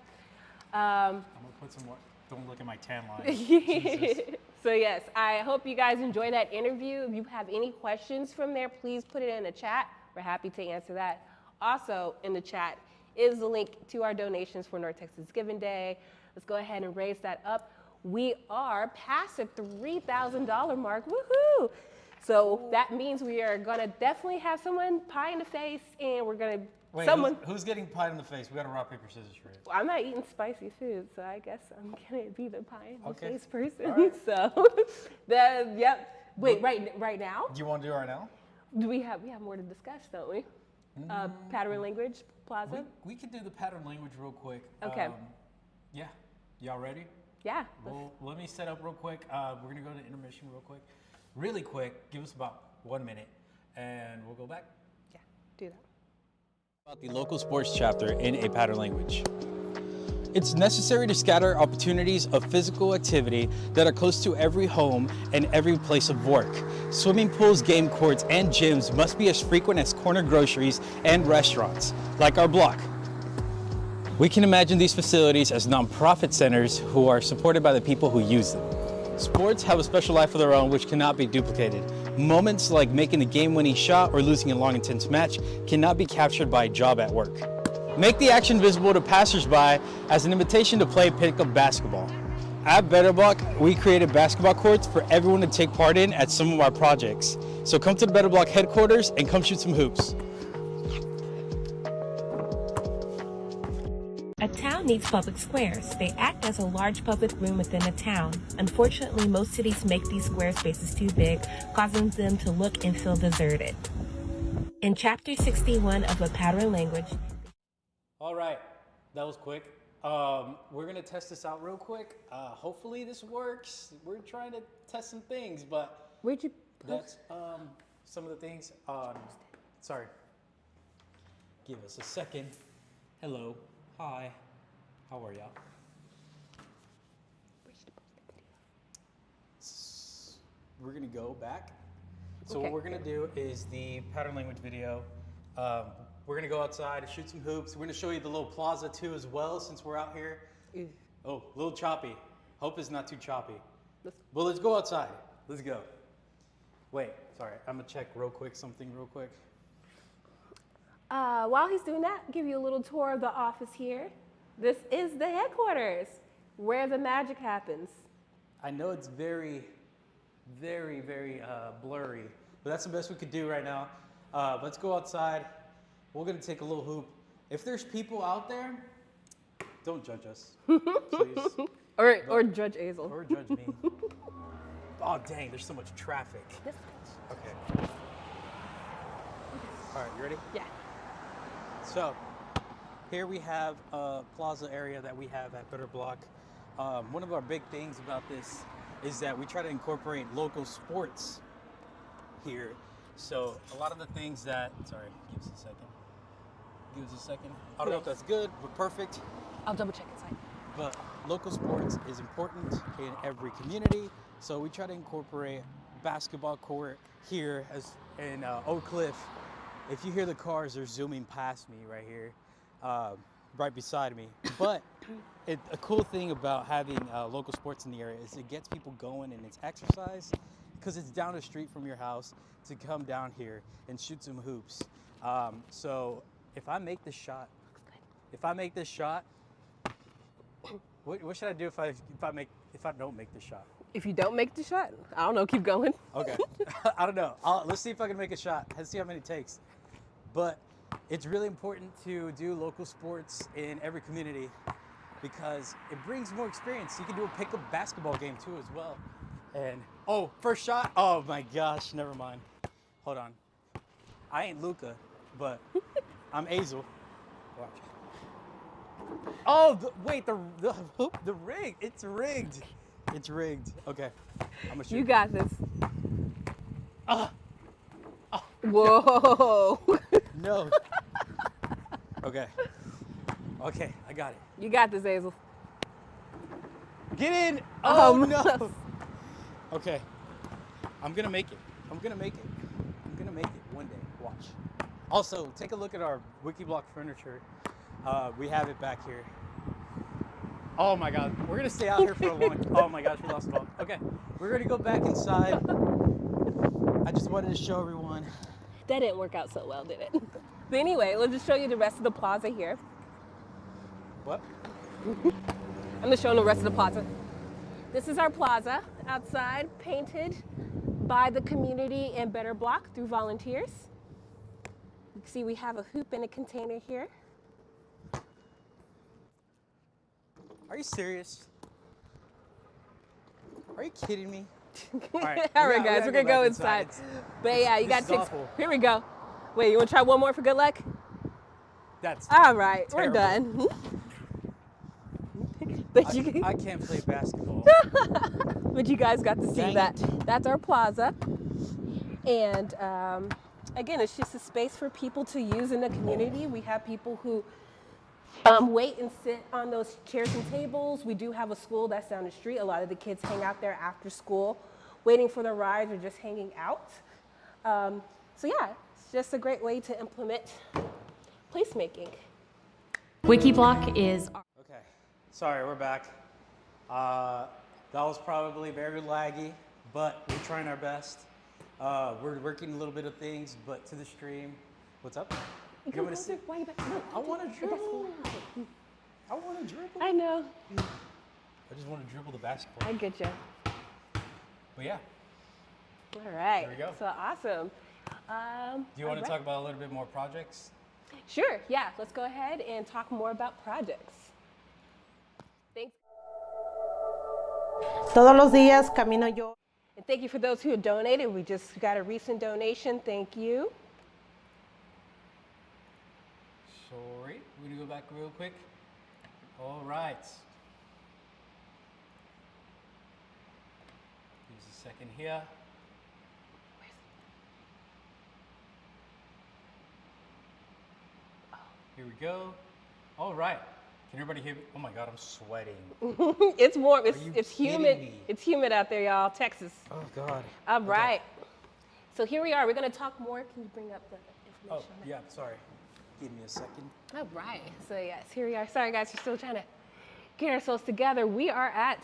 I'm gonna put some more. Don't look at my tan line. Jesus. So yes, I hope you guys enjoyed that interview. If you have any questions from there, please put it in the chat. We're happy to answer that. Also in the chat is the link to our donations for North Texas Giving Day. Let's go ahead and raise that up. We are past the $3,000 mark, woohoo! So that means we are gonna definitely have someone pie in the face, and we're gonna, Wait, someone, who's getting pie in the face? We got to rock, paper, scissors for it. I'm not eating spicy food, so I guess I'm gonna be the pie in the Okay. face person. All right. So, wait, right now? Do you want to do it right now? We have more to discuss, don't we? Pattern language plaza. We can do the pattern language real quick. Okay. Yeah. Y'all ready? Yeah. Well, let me set up real quick. We're going to go to intermission real quick. Really quick. Give us about 1 minute, and we'll go back. Yeah, do that. About the local sports chapter in a pattern language. It's necessary to scatter opportunities of physical activity that are close to every home and every place of work. Swimming pools, game courts, and gyms must be as frequent as corner groceries and restaurants, like our block. We can imagine these facilities as nonprofit centers who are supported by the people who use them. Sports have a special life of their own which cannot be duplicated. Moments like making a game-winning shot or losing a long, intense match cannot be captured by a job at work. Make the action visible to passersby as an invitation to play pickup basketball. At Better Block, we created basketball courts for everyone to take part in at some of our projects. So come to the Better Block headquarters and come shoot some hoops. A town needs public squares. They act as a large public room within a town. Unfortunately, most cities make these square spaces too big, causing them to look and feel deserted. In Chapter 61 of A Pattern Language. All right, that was quick. We're gonna test this out real quick. Hopefully this works. We're trying to test some things, but Where'd you that's some of the things. Sorry. Give us a second. Hello. Hi. How are y'all? We're gonna go back. So Okay. what we're gonna do is the pattern language video. We're gonna go outside and shoot some hoops. We're gonna show you the little plaza too as well since we're out here. Oh, a little choppy. Hope it's not too choppy. Well, let's go outside. Let's go. Wait, sorry. I'm gonna check something real quick. While he's doing that, give you a little tour of the office here. This is the headquarters, where the magic happens. I know it's very, very, very blurry, but that's the best we could do right now. Let's go outside. We're gonna take a little hoop. If there's people out there, don't judge us, please. Or Judge Azel. Or judge me. Oh dang, there's so much traffic. Okay. All right, you ready? Yeah. So, here we have a plaza area that we have at Better Block. One of our big things about this is that we try to incorporate local sports here. So, a lot of the things that, sorry, give us a second. Give us a second. I don't know if that's good, but perfect. I'll double check inside. But local sports is important in every community. So we try to incorporate basketball court here as in Oak Cliff. If you hear the cars, they're zooming past me right here, right beside me. But a cool thing about having local sports in the area is it gets people going and it's exercise because it's down the street from your house to come down here and shoot some hoops. So if I make this shot, what should I do if I don't make this shot? If you don't make the shot, I don't know, keep going. Okay. I don't know. Let's see if I can make a shot. Let's see how many it takes. But it's really important to do local sports in every community because it brings more experience. You can do a pickup basketball game too as well. And, first shot. Oh my gosh, never mind. Hold on. I ain't Luca, but I'm Azel. Watch. Oh, wait, the rig. It's rigged. It's rigged. Okay. I'm gonna shoot. You got this. Whoa. No. Okay. Okay, I got it. You got this, Azel. Get in. Oh, no. Okay. I'm gonna make it. I'm gonna make it one day. Watch. Also, take a look at our Wikiblock furniture. We have it back here. Oh my God, we're gonna stay out here for a long time. Oh my gosh, we lost it all. Okay, we're gonna go back inside. I just wanted to show everyone. That didn't work out so well, did it? But anyway, let's just show you the rest of the plaza here. What? I'm just showing the rest of the plaza. This is our plaza outside, painted by the community and Better Block through volunteers. You can see we have a hoop in a container here. Are you serious? Are you kidding me? All right, guys, we're gonna go inside. But yeah, you gotta take. Here we go. Wait, you wanna try one more for good luck? That's all right. Terrible. We're done. I can't play basketball. But you guys got to see that. That's our plaza. And again, it's just a space for people to use in the community. We have people who wait and sit on those chairs and tables. We do have a school that's down the street. A lot of the kids hang out there after school, waiting for the rides or just hanging out. So yeah, it's just a great way to implement placemaking. Wikiblock is Okay, sorry, we're back. That was probably very laggy, but we're trying our best. We're working a little bit of things, but to the stream. What's up? You want me to see? Why you back? No, I want to dribble. I want to dribble. I know. I just want to dribble the basketball. I get you. But yeah, All right. There we go. So awesome. do you want to talk about a little bit more projects? Sure. Yeah. Let's go ahead and talk more about projects. Thanks. Todos los días camino yo. And thank you for those who have donated. We just got a recent donation. Thank you. Sorry, we're gonna go back real quick. All right. Give us a second here. Here we go. All right. Can everybody hear me? Oh my God, I'm sweating. It's warm. Are you It's kidding humid. me? It's humid out there, y'all. Texas. Oh God. All right. So here we are. We're going to talk more. Can you bring up the Oh, information? on that? yeah, sorry. Give me a second. All right. So yes, here we are. Sorry guys, we're still trying to get ourselves together. We are at,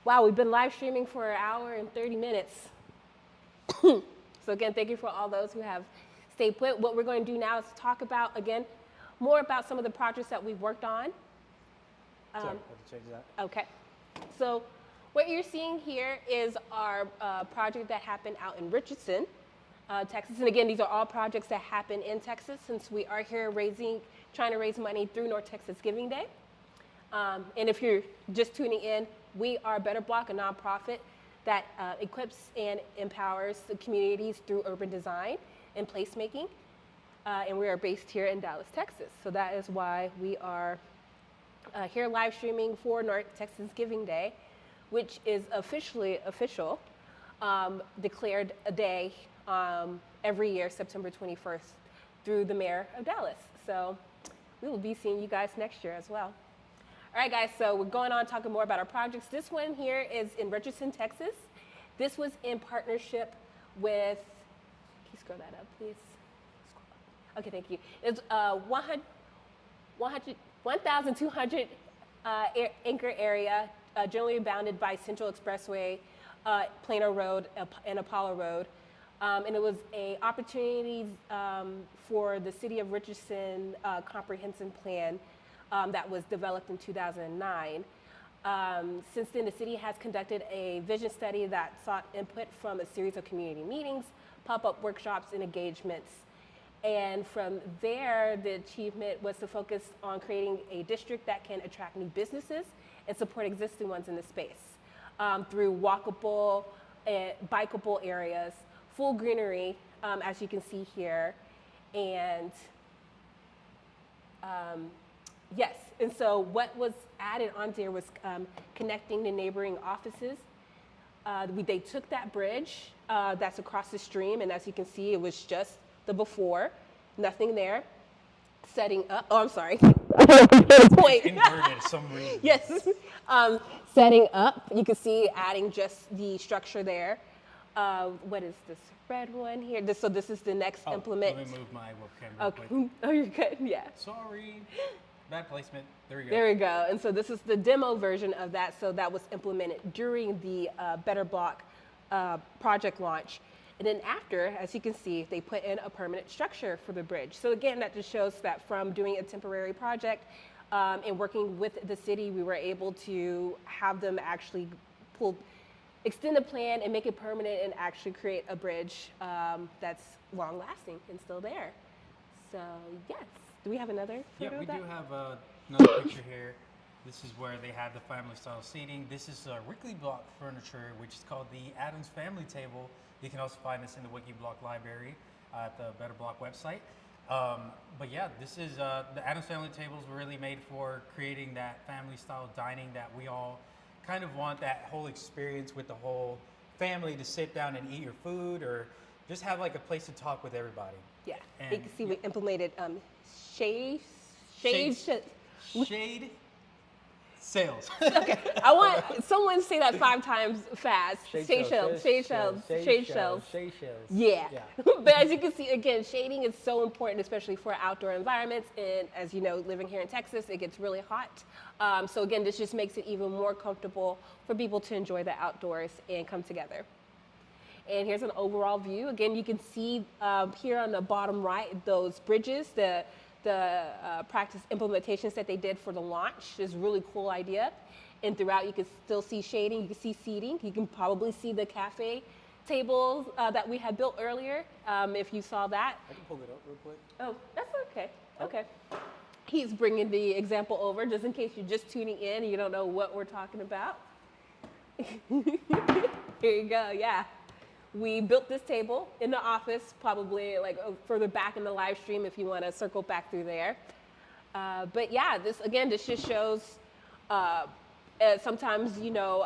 wow, we've been live streaming for an hour and 30 minutes. So again, thank you for all those who have stayed put. What we're going to do now is talk about, again, more about some of the projects that we've worked on. Sorry, I have to change that. Okay. So what you're seeing here is our project that happened out in Richardson, Texas. And again, these are all projects that happen in Texas since we are here trying to raise money through North Texas Giving Day. And if you're just tuning in, we are Better Block, a nonprofit that equips and empowers the communities through urban design and placemaking. And we are based here in Dallas, Texas. So that is why we are here live streaming for North Texas Giving Day, which is official, declared a day every year, September 21st, through the mayor of Dallas. So we will be seeing you guys next year as well. All right, guys, so we're going on talking more about our projects. This one here is in Richardson, Texas. This was in partnership with, can you scroll that up, please? Okay, thank you. It's 1,200 acre area, generally bounded by Central Expressway, Plano Road, and Apollo Road. And it was an opportunity for the City of Richardson comprehensive plan that was developed in 2009. Since then, the city has conducted a vision study that sought input from a series of community meetings, pop-up workshops, and engagements. And from there, the achievement was to focus on creating a district that can attract new businesses and support existing ones in the space through walkable and bikeable areas, full greenery, as you can see here. And yes, and so what was added on there was connecting the neighboring offices. They took that bridge that's across the stream, and as you can see, it was just the before, nothing there. Setting up, oh, I'm sorry. Point. Inverted some reason. Yes. Setting up, you can see adding just the structure there. What is this red one here? So this is the next implement. Let me move my webcam real quick. Okay. Oh, you're good. Yeah. Sorry. Bad placement. There we go. There we go. And so this is the demo version of that. So that was implemented during the Better Block project launch. And then after, as you can see, they put in a permanent structure for the bridge. So again, that just shows that from doing a temporary project and working with the city, we were able to have them actually extend the plan and make it permanent and actually create a bridge that's long lasting and still there. So yes, do we have another photo Yeah, we of that? do have another picture here. This is where they had the family style seating. This is Wikiblock furniture, which is called the Adams Family Table. You can also find this in the Wikiblock library at the Better Block website. But yeah, this is the Adams Family Tables were really made for creating that family style dining that we all kind of want, that whole experience with the whole family to sit down and eat your food or just have like a place to talk with everybody. Yeah, And you can see we implemented Shade. Shade sales. Okay, I want someone to say that 5 times fast. Shade shells. Shade shells. Shade shells. Shade shells. Yeah. But as you can see, again, shading is so important, especially for outdoor environments. And as you know, living here in Texas, it gets really hot. So again, this just makes it even more comfortable for people to enjoy the outdoors and come together. And here's an overall view. Again, you can see here on the bottom right, those bridges, the practice implementations that they did for the launch is a really cool idea. And throughout, you can still see shading, you can see seating. You can probably see the cafe tables that we had built earlier, if you saw that. I can pull it up real quick. Oh, that's okay. Okay. He's bringing the example over just in case you're just tuning in and you don't know what we're talking about. Here you go, yeah. We built this table in the office, probably like further back in the live stream if you want to circle back through there. But yeah, this just shows sometimes, you know,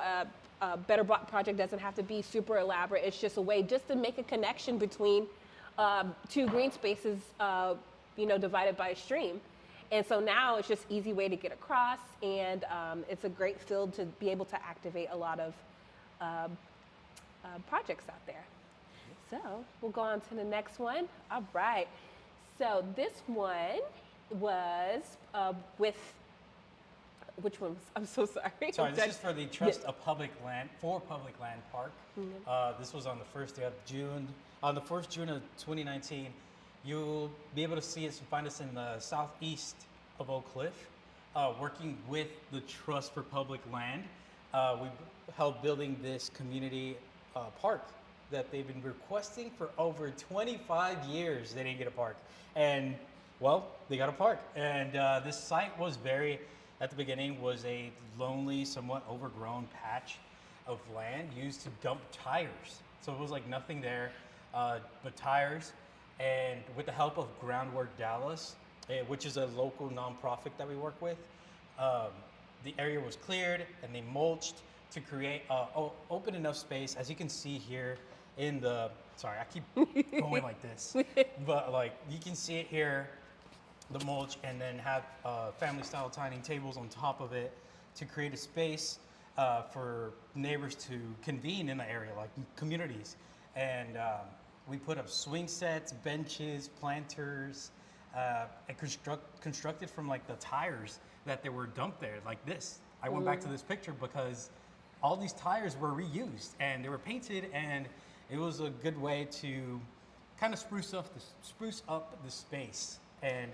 a Better Block project doesn't have to be super elaborate. It's just a way just to make a connection between 2 green spaces, you know, divided by a stream. And so now it's just easy way to get across, and it's a great field to be able to activate a lot of projects out there. So we'll go on to the next one. All right. So this one was with, which one? I'm so sorry. Sorry, this is for the Trust of Public Land, for Public Land Park. This was on the 1st day of June. On the 1st June of 2019, you'll be able to see us and find us in the southeast of Oak Cliff, working with the Trust for Public Land. We helped building this community park that they've been requesting for over 25 years. They didn't get a park, and well, they got a park. And this site was at the beginning was a lonely, somewhat overgrown patch of land used to dump tires. So it was like nothing there but tires. And with the help of Groundwork Dallas, which is a local nonprofit that we work with, the area was cleared and they mulched to create open enough space, as you can see here in the, sorry, I keep going like this, but like you can see it here, the mulch, and then have family style dining tables on top of it to create a space for neighbors to convene in the area, like communities. And we put up swing sets, benches, planters, and constructed from like the tires that they were dumped there, like this. I went back to this picture because all these tires were reused and they were painted, and it was a good way to kind of spruce up the space. And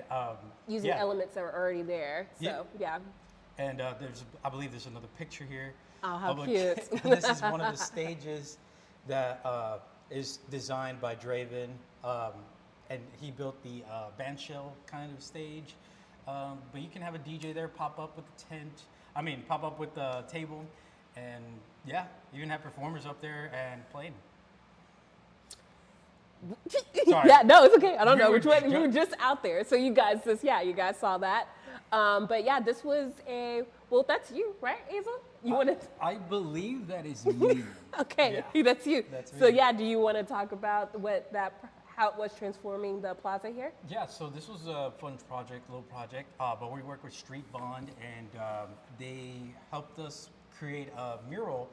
using elements that were already there. So yeah. And I believe there's another picture here. Oh, how cute! This is one of the stages that is designed by Draven, and he built the bandshell kind of stage. But you can have a DJ there, pop up with the tent. Pop up with the table, and yeah, you can have performers up there and playing. Sorry. Yeah, no, it's okay. I don't know which one. We were just out there, so you guys saw that. But yeah, this was well, that's you, right, Hazel? You want to? I believe that is me. Okay, yeah. That's you. That's me. So yeah, do you want to talk about how it was transforming the plaza here? Yeah, so this was a fun project, little project, but we worked with Street Bond, and they helped us create a mural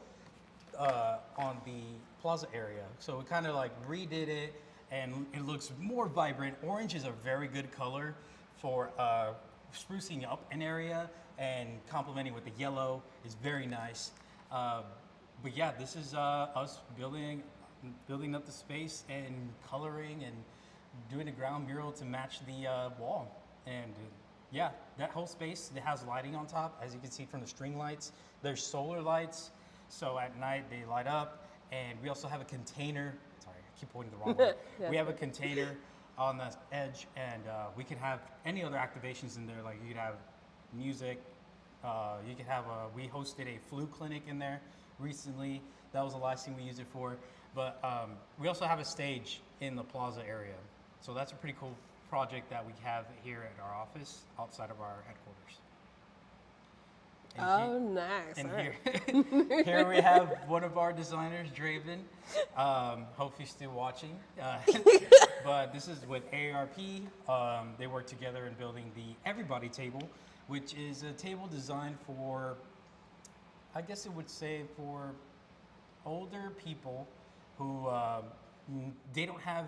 on the plaza area. So we kind of like redid it, and it looks more vibrant. Orange is a very good color for sprucing up an area, and complementing with the yellow is very nice. But yeah, this is us building up the space and coloring and doing a ground mural to match the wall. And yeah, that whole space, it has lighting on top, as you can see from the string lights. There's solar lights, so at night they light up. And we also have a container. Sorry, I keep pointing the wrong way. We have a container on the edge, and we could have any other activations in there. Like you could have music. You could have we hosted a flu clinic in there recently. That was the last thing we used it for. But we also have a stage in the plaza area. So that's a pretty cool project that we have here at our office outside of our headquarters. Oh, nice. And All right. here we have one of our designers, Draven. Hope he's still watching. But this is with AARP. They work together in building the Everybody Table, which is a table designed for, I guess it would say, for older people who they don't have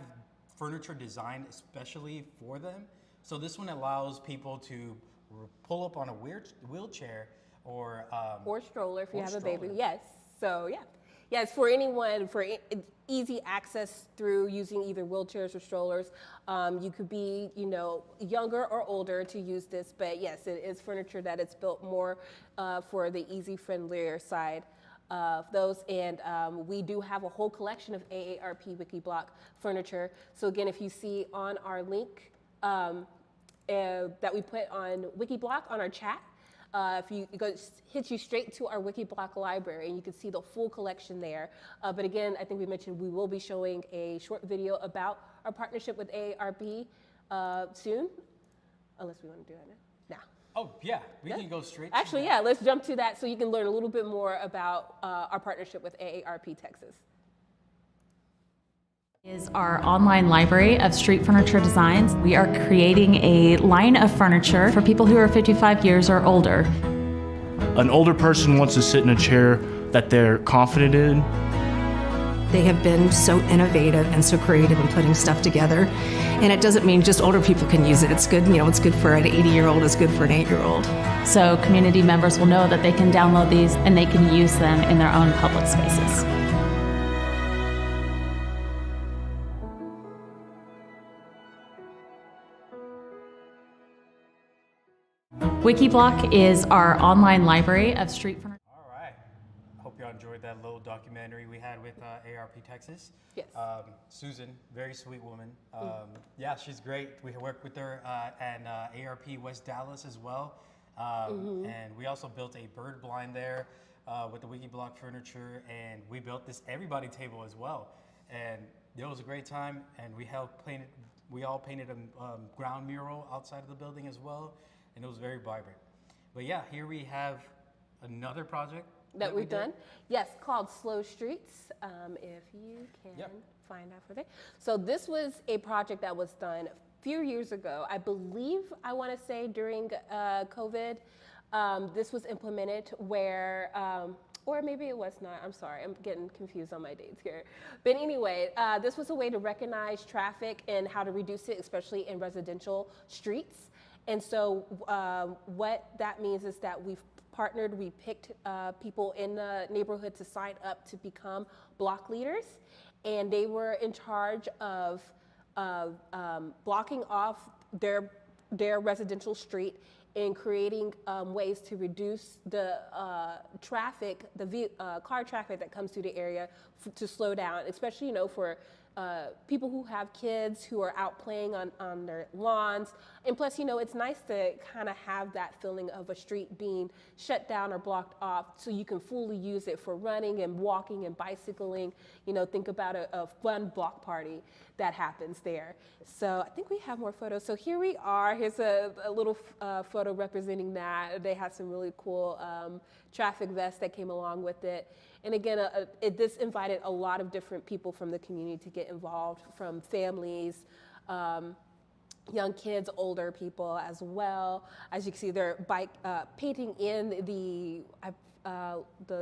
furniture designed especially for them. So this one allows people to pull up on a wheelchair or stroller if you have a stroller. baby. Yes. So yeah. Yes, for anyone, for easy access through using either wheelchairs or strollers. You could be, younger or older to use this, but yes, it is furniture that it's built more for the easy, friendlier side of those. And we do have a whole collection of AARP Wikiblock furniture. So again, if you see on our link that we put on Wikiblock on our chat, if you go, hits you straight to our Wikiblock library, and you can see the full collection there. But again, I think we mentioned we will be showing a short video about our partnership with AARP soon, unless we want to do that now. Oh yeah, we can go straight. Actually, yeah, let's jump to that so you can learn a little bit more about our partnership with AARP Texas. Is our online library of street furniture designs. We are creating a line of furniture for people who are 55 years or older. An older person wants to sit in a chair that they're confident in. They have been so innovative and so creative in putting stuff together. And it doesn't mean just older people can use it. It's good, it's good for an 80-year-old, it's good for an 8-year-old. So community members will know that they can download these and they can use them in their own public spaces. Wikiblock is our online library of street furniture. All right. Hope y'all enjoyed that little documentary we had with AARP Texas. Yes. Susan, very sweet woman. Yeah, she's great. We worked with her at AARP West Dallas as well. And we also built a bird blind there with the Wikiblock furniture, and we built this Everybody Table as well. And it was a great time, and we all painted a ground mural outside of the building as well. And it was very vibrant. But yeah, here we have another project that we've done. Yes, called Slow Streets, if you can find out for that. So this was a project that was done a few years ago. I believe, I want to say during COVID, this was implemented where, or maybe it was not, I'm sorry, I'm getting confused on my dates here. But anyway, this was a way to recognize traffic and how to reduce it, especially in residential streets. And so what that means is that we picked people in the neighborhood to sign up to become block leaders, and they were in charge of blocking off their residential street and creating ways to reduce the traffic, the car traffic that comes through the area to slow down, especially, for people who have kids who are out playing on their lawns. And plus, it's nice to kind of have that feeling of a street being shut down or blocked off so you can fully use it for running and walking and bicycling. Think about a fun block party that happens there. So I think we have more photos. So here we are. Here's a little photo representing that. They had some really cool traffic vests that came along with it. And again, this invited a lot of different people from the community to get involved, from families, young kids, older people as well. As you can see, they're painting in the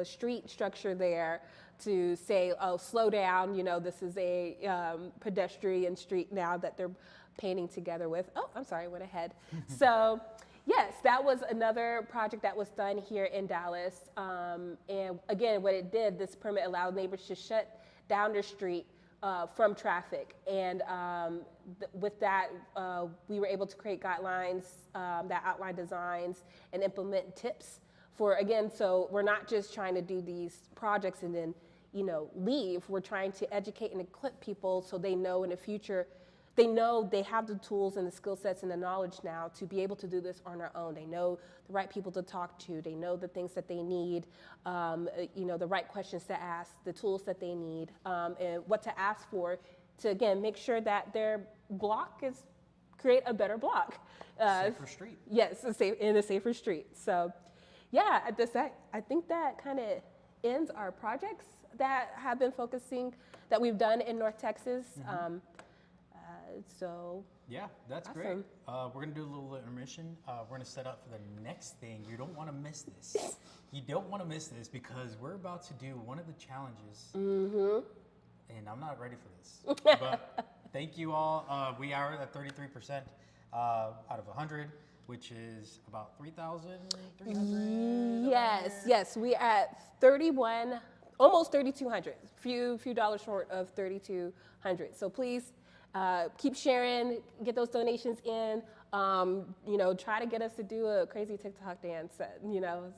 street structure there to say, oh, slow down, this is a pedestrian street now that they're painting together with. Oh, I'm sorry, I went ahead. So. Yes, that was another project that was done here in Dallas. And again, what it did, this permit allowed neighbors to shut down their street from traffic. And with that, we were able to create guidelines that outline designs and implement tips for, again, so we're not just trying to do these projects and then, leave. We're trying to educate and equip people so they know in the future. They know they have the tools and the skill sets and the knowledge now to be able to do this on their own. They know the right people to talk to. They know the things that they need, the right questions to ask, the tools that they need, and what to ask for to, again, make sure that their block create a better block. Safer street. Yes, in a safer street. So, yeah, I think that kind of ends our projects that have been focusing, that we've done in North Texas. So yeah, that's awesome. Great. We're gonna do a little intermission. We're gonna set up for the next thing. You don't want to miss this. You don't want to miss this because we're about to do one of the challenges. And I'm not ready for this. But thank you all. We are at 33% out of 100, which is about 3,300. Yes, we at 31, almost 3,200. Few dollars short of 3,200. So please keep sharing, get those donations in. Try to get us to do a crazy TikTok dance.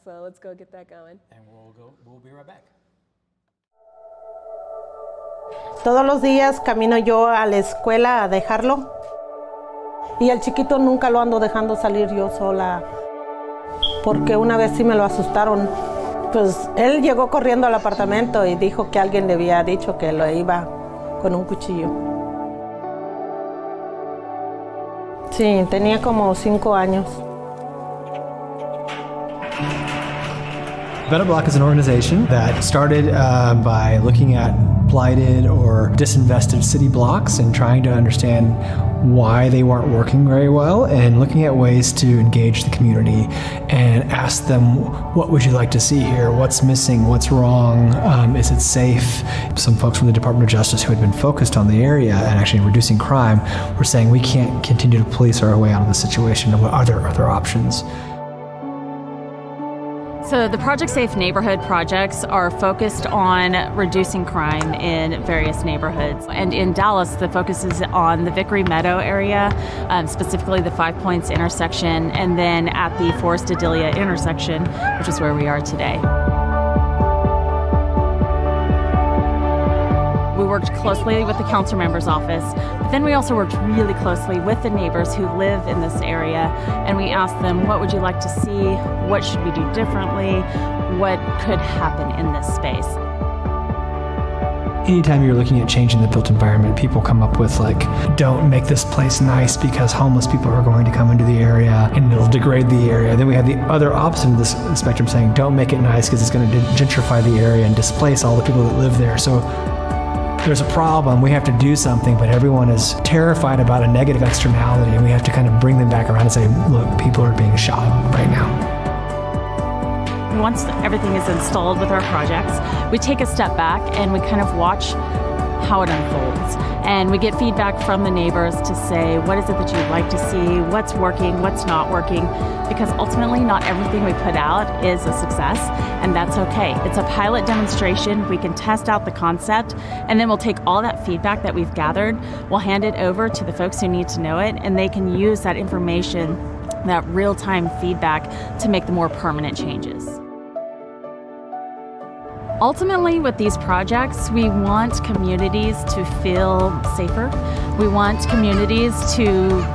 So let's go get that going. And we'll be right back. Todos los días camino yo a la escuela a dejarlo y al chiquito nunca lo ando dejando salir yo sola porque una vez sí me lo asustaron. Pues él llegó corriendo al apartamento y dijo que alguien le había dicho que lo iba con un cuchillo. Sí, tenía como 5 años. Better Block is an organization that started by looking at blighted or disinvested city blocks and trying to understand why they weren't working very well and looking at ways to engage the community and ask them, what would you like to see here? What's missing? What's wrong? Is it safe? Some folks from the Department of Justice who had been focused on the area and actually reducing crime were saying we can't continue to police our way out of the situation. What are there other options? So the Project Safe Neighborhood projects are focused on reducing crime in various neighborhoods. And in Dallas, the focus is on the Vickery Meadow area, specifically the 5 Points intersection, and then at the Forest Adelia intersection, which is where we are today. We worked closely with the council member's office, but then we also worked really closely with the neighbors who live in this area, and we asked them, what would you like to see? What should we do differently? What could happen in this space? Anytime you're looking at changing the built environment, people come up with like, don't make this place nice because homeless people are going to come into the area and it'll degrade the area. Then we have the other opposite of this spectrum saying, don't make it nice because it's going to gentrify the area and displace all the people that live there. So there's a problem, we have to do something, but everyone is terrified about a negative externality, and we have to kind of bring them back around and say, look, people are being shot right now. Once everything is installed with our projects, we take a step back and we kind of watch how it unfolds. And we get feedback from the neighbors to say, what is it that you'd like to see? What's working? What's not working? Because ultimately, not everything we put out is a success, and that's okay. It's a pilot demonstration. We can test out the concept, and then we'll take all that feedback that we've gathered, we'll hand it over to the folks who need to know it, and they can use that information, that real-time feedback, to make the more permanent changes. Ultimately, with these projects, we want communities to feel safer. We want communities to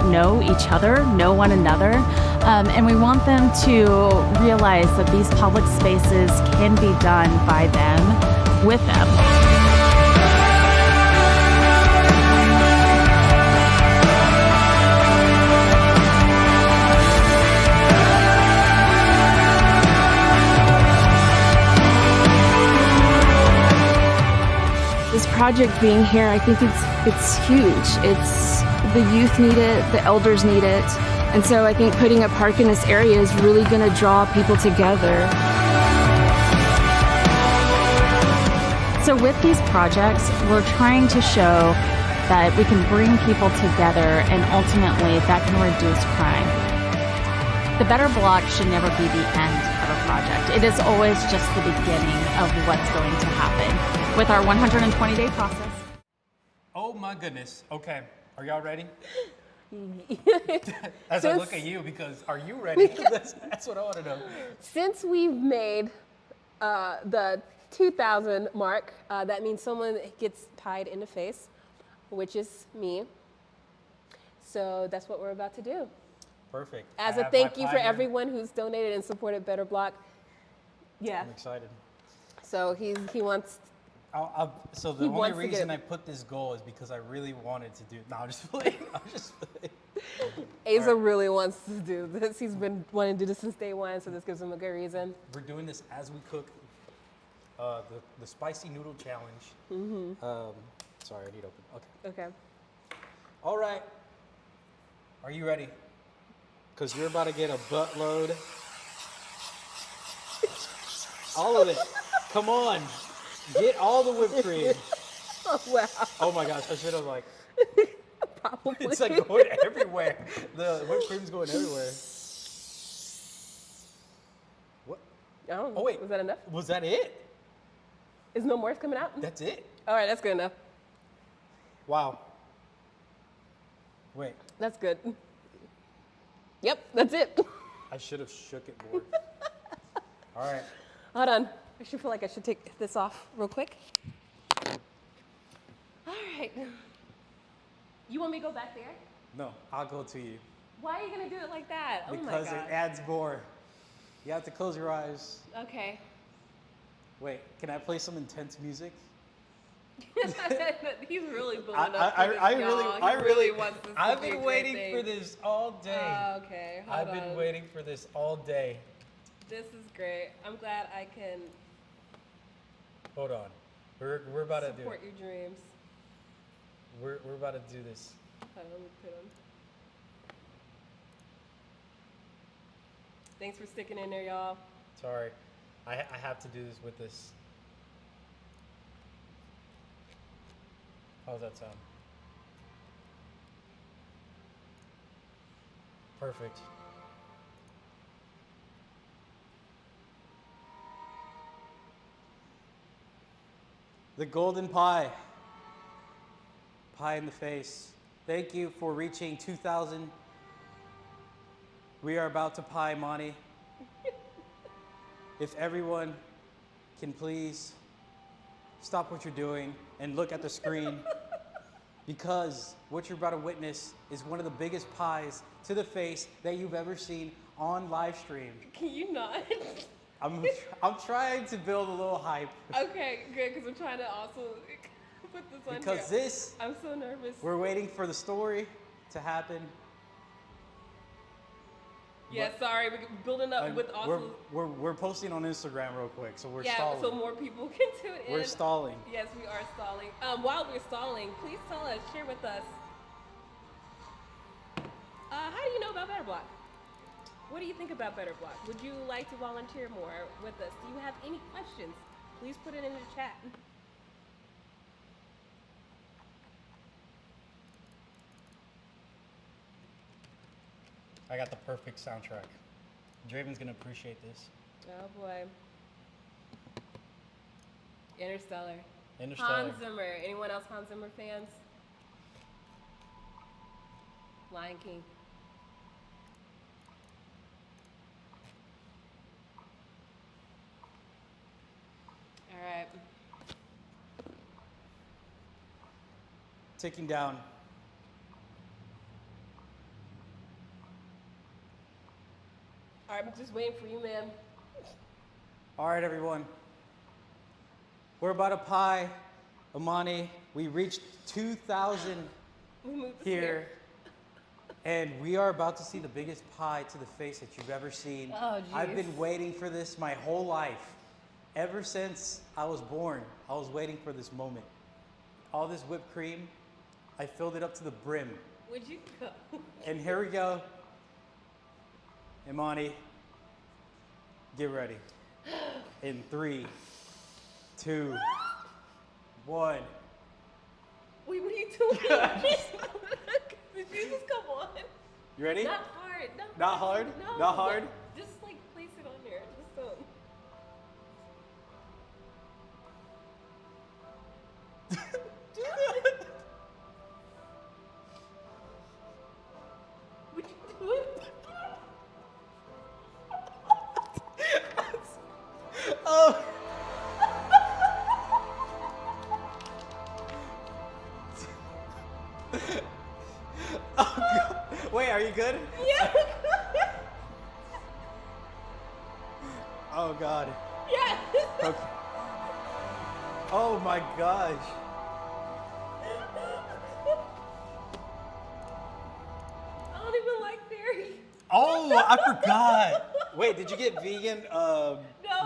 know each other, know one another, and we want them to realize that these public spaces can be done by them, with them. This project being here, I think it's huge. The youth need it, the elders need it, and so I think putting a park in this area is really going to draw people together. So with these projects, we're trying to show that we can bring people together, and ultimately that can reduce crime. The Better Block should never be the end of a project. It is always just the beginning of what's going to happen with our 120-day process. Oh my goodness. Okay, are y'all ready? As I look at you, because are you ready? That's what I want to know. Since we've made the 2,000 mark, that means someone gets pied in the face, which is me. So that's what we're about to do. Perfect. As a thank you for everyone who's donated and supported Better Block. Yeah. I'm excited. So he wants. So the only reason I put this goal is because I really wanted to do. No, I'm just playing. I'm just playing. Asa really wants to do this. He's been wanting to do this since day one, so this gives him a good reason. We're doing this as we cook the spicy noodle challenge. Sorry, I need to open. Okay. Okay. All right. Are you ready? Because you're about to get a buttload. All of it. Come on. Get all the whipped cream. Oh, wow. Oh my gosh, I should have Probably. it's like going everywhere. The whipped cream's going everywhere. What? I don't know. Oh wait. Was that enough? Was that it? Is no more coming out? That's it? All right, that's good enough. Wow. Wait, That's good. Yep, that's it. I should have shook it more. All right. Hold on. I should feel like I should take this off real quick. All right. You want me to go back there? No, I'll go to you. Why are you gonna do it like that? Oh my Because God. it adds more. You have to close your eyes. Okay. Wait, can I play some intense music? He's really building I up for this, y'all. He really wants this to I've be a been great waiting thing. for this all day. Okay, I've hold been on. waiting for this all day. This is great. I'm glad I can Hold on. We're about to do support it. your dreams. We're about to do this. Hold on, let me put on. Thanks for sticking in there, y'all. Sorry. I have to do this with this. How's that sound? Perfect. The golden pie. Pie in the face. Thank you for reaching 2,000. We are about to pie Monty. If everyone can please stop what you're doing and look at the screen, because what you're about to witness is one of the biggest pies to the face that you've ever seen on Livestream. Can you not? I'm trying to build a little hype. Okay, good, because I'm trying to also put this on Because here. this, I'm so nervous. we're waiting for the story to happen. Yeah, sorry, we're building up with also. We're posting on Instagram real quick, so we're Yeah, stalling. so more people can tune in. We're stalling. Yes, we are stalling. While we're stalling, please tell us, share with us. How do you know about Better Block? What do you think about Better Block? Would you like to volunteer more with us? Do you have any questions? Please put it in the chat. I got the perfect soundtrack. Draven's gonna appreciate this. Oh boy. Interstellar. Interstellar. Hans Zimmer. Anyone else Hans Zimmer fans? Lion King. All right. Ticking down. All right, I'm just waiting for you, man. All right, everyone. We're about to pie Amani. We reached 2,000 We moved this here. And we are about to see the biggest pie to the face that you've ever seen. Oh, I've jeez. been waiting for this my whole life. Ever since I was born, I was waiting for this moment. All this whipped cream, I filled it up to the brim. Would you go? And here we go. Imani, get ready. In 3, 2, 1. Wait, what are you doing? Jesus, come on. You ready? Not hard. Not hard? No. Not hard? Just like place it on there. Just don't. What you doing? Oh! Oh, God. Wait, are you good? Yeah. Oh, God. Yeah. Okay. Oh, my gosh. Oh, I forgot. Wait, did you get vegan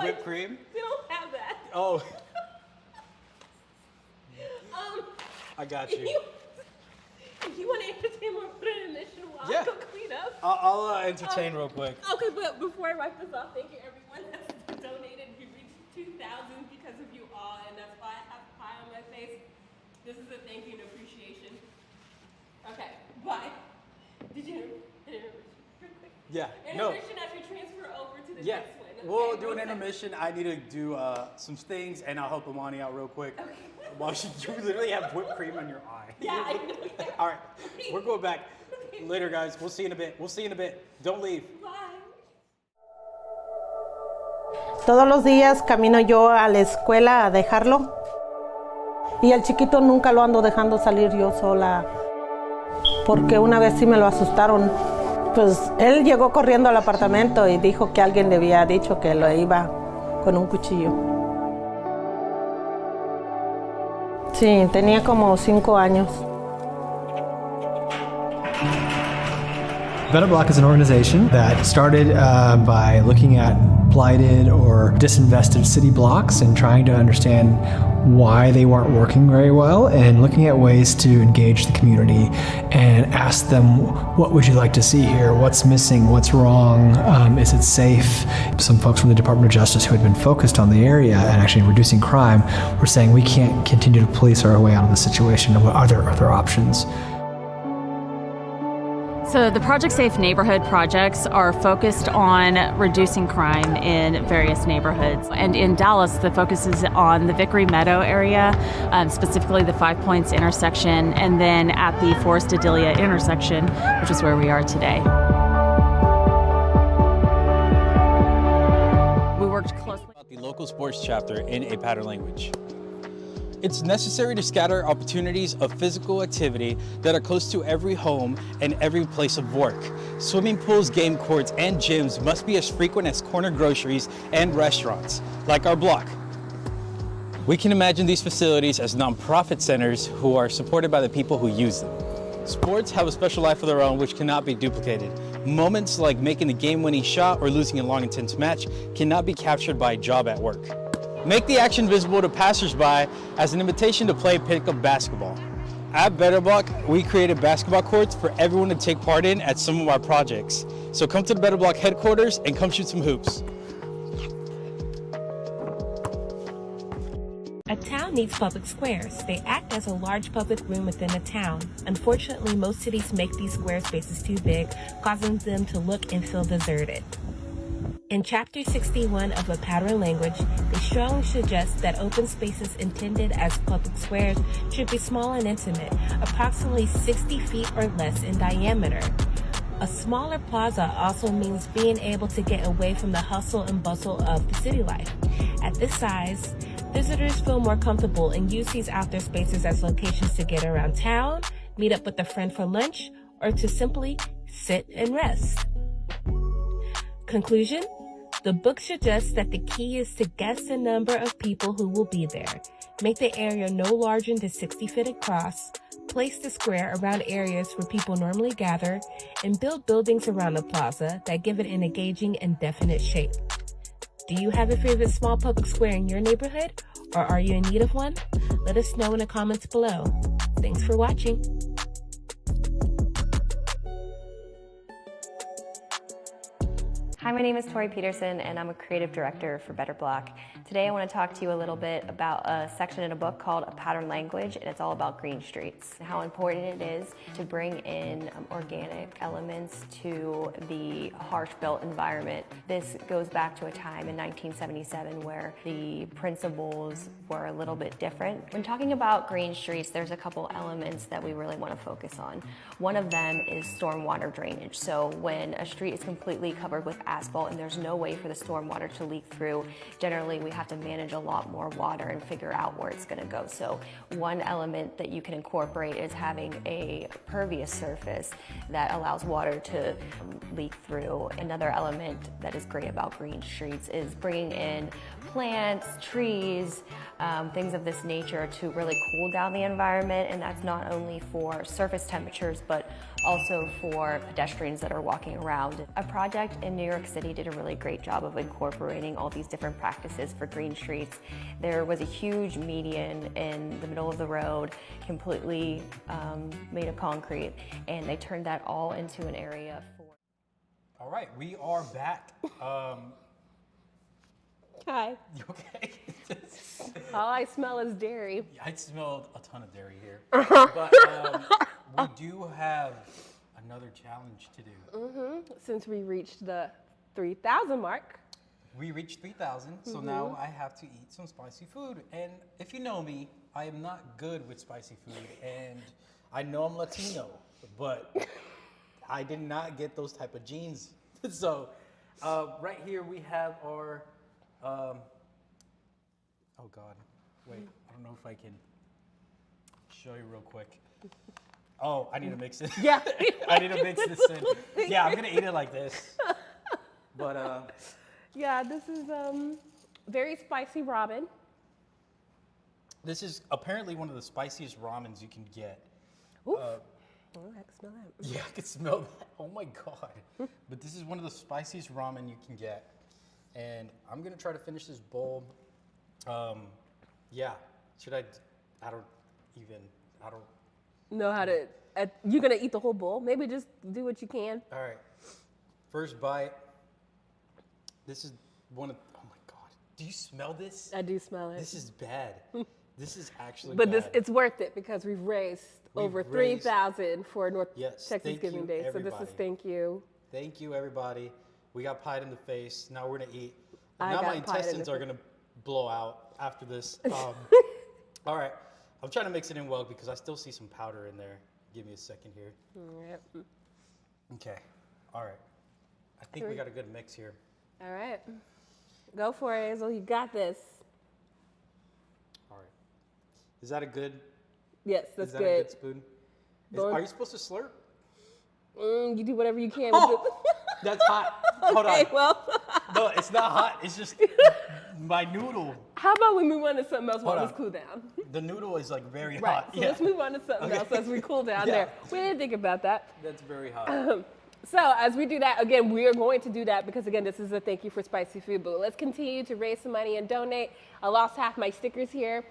whipped cream? We don't have that. Oh. I got you. If you want to entertain more, put an admission while I go clean up. I'll entertain real quick. Okay, but before I wrap this off, thank you everyone that's donated. We reached 2,000 because of you all, and that's why I have pie on my face. This is a thank you and appreciation. Okay, bye. Did you Yeah, intermission as we transfer over to the next one. Okay, we'll do an intermission. I need to do some things, and I'll help Imani out real quick. Okay. While you literally have whipped cream on your eye. Yeah, I know. Yeah. All right, we're going back. Later, guys. We'll see you in a bit. Don't leave. Bye. Todos los días camino yo a la escuela a dejarlo. Y al chiquito nunca lo ando dejando salir yo sola. Porque una vez sí me lo asustaron. Pues él llegó corriendo al apartamento y dijo que alguien le había dicho que lo iba con un cuchillo. Sí, tenía como 5 años. Better Block is an organization that started by looking at blighted or disinvested city blocks and trying to understand why they weren't working very well and looking at ways to engage the community and ask them, what would you like to see here? What's missing? What's wrong? Is it safe? Some folks from the Department of Justice who had been focused on the area and actually reducing crime were saying we can't continue to police our way out of the situation. What are there other options? So the Project Safe Neighborhood projects are focused on reducing crime in various neighborhoods. And in Dallas, the focus is on the Vickery Meadow area, specifically the 5 Points intersection, and then at the Forest Adelia intersection, which is where we are today. We worked closely with the local sports chapter in a pattern language. It's necessary to scatter opportunities of physical activity that are close to every home and every place of work. Swimming pools, game courts, and gyms must be as frequent as corner groceries and restaurants, like our block. We can imagine these facilities as nonprofit centers who are supported by the people who use them. Sports have a special life of their own which cannot be duplicated. Moments like making the game-winning shot or losing a long, intense match cannot be captured by a job at work. Make the action visible to passersby as an invitation to play pickup basketball. At Better Block, we created basketball courts for everyone to take part in at some of our projects. So come to the Better Block headquarters and come shoot some hoops. A town needs public squares. They act as a large public room within a town. Unfortunately, most cities make these square spaces too big, causing them to look and feel deserted. In Chapter 61 of A Pattern Language, they strongly suggest that open spaces intended as public squares should be small and intimate, approximately 60 feet or less in diameter. A smaller plaza also means being able to get away from the hustle and bustle of the city life. At this size, visitors feel more comfortable and use these outdoor spaces as locations to get around town, meet up with a friend for lunch, or to simply sit and rest. Conclusion? The book suggests that the key is to guess the number of people who will be there, make the area no larger than 60 feet across, place the square around areas where people normally gather, and build buildings around the plaza that give it an engaging and definite shape. Do you have a favorite small public square in your neighborhood, or are you in need of one? Let us know in the comments below. Thanks for watching. Hi, my name is Tori Peterson, and I'm a creative director for Better Block. Today I want to talk to you a little bit about a section in a book called A Pattern Language, and it's all about green streets and how important it is to bring in organic elements to the harsh built environment. This goes back to a time in 1977 where the principles were a little bit different. When talking about green streets, there's a couple elements that we really want to focus on. One of them is stormwater drainage. So when a street is completely covered with asphalt and there's no way for the stormwater to leak through, generally we have to manage a lot more water and figure out where it's going to go. So one element that you can incorporate is having a pervious surface that allows water to leak through. Another element that is great about green streets is bringing in plants, trees, things of this nature to really cool down the environment, and that's not only for surface temperatures but also for pedestrians that are walking around. A project in New York City did a really great job of incorporating all these different practices for green streets. There was a huge median in the middle of the road, completely made of concrete, and they turned that all into an area for... All right, we are back. Hi. You okay? All I smell is dairy. I smelled a ton of dairy here. But we do have another challenge to do. Since we reached the 3,000 mark. We reached 3,000, so now I have to eat some spicy food. And if you know me, I am not good with spicy food, and I know I'm Latino, but I did not get those type of genes. So right here we have our, oh God, wait, I don't know if I can show you real quick. Oh, I need to mix it. Yeah. I need to mix this in. Yeah, I'm gonna eat it like this. But Yeah, this is very spicy ramen. this is apparently one of the spiciest ramens you can get. Oof. Oh, I can smell that. Yeah, I can smell that. Oh my God. But this is one of the spiciest ramen you can get. And I'm gonna try to finish this bowl. Yeah, should I don't Know how to, you're gonna eat the whole bowl? Maybe just do what you can. All right, first bite. This is one of, oh my God. Do you smell this? I do smell it. This is bad. This is actually But bad. it's worth it because we've raised over 3,000 for North Yes, Texas thank Giving you, Day. So this everybody. is thank you. Thank you, everybody. We got pied in the face. Now we're gonna eat. I Now got my pied in the intestines are face. gonna blow out after this. All right, I'm trying to mix it in well because I still see some powder in there. Give me a second here. Yep. Okay, all right. I think we got a good mix here. All right. Go for it, Hazel. You got this. All right. Is that a good? Yes, that's Is that good. a good spoon? Don't- Are you supposed to slurp? You do whatever you can. Oh, that's hot. Hold Okay, on. well, No, it's not hot. It's just my noodle. how about we move on to something else while Hold this on. cool down? The noodle is like very Right. hot. So let's move on to something else as we cool down Yeah. there. We didn't think about that. That's very hot. So as we do that, again, we are going to do that because, again, this is a thank you for spicy food. But let's continue to raise some money and donate. I lost half my stickers here.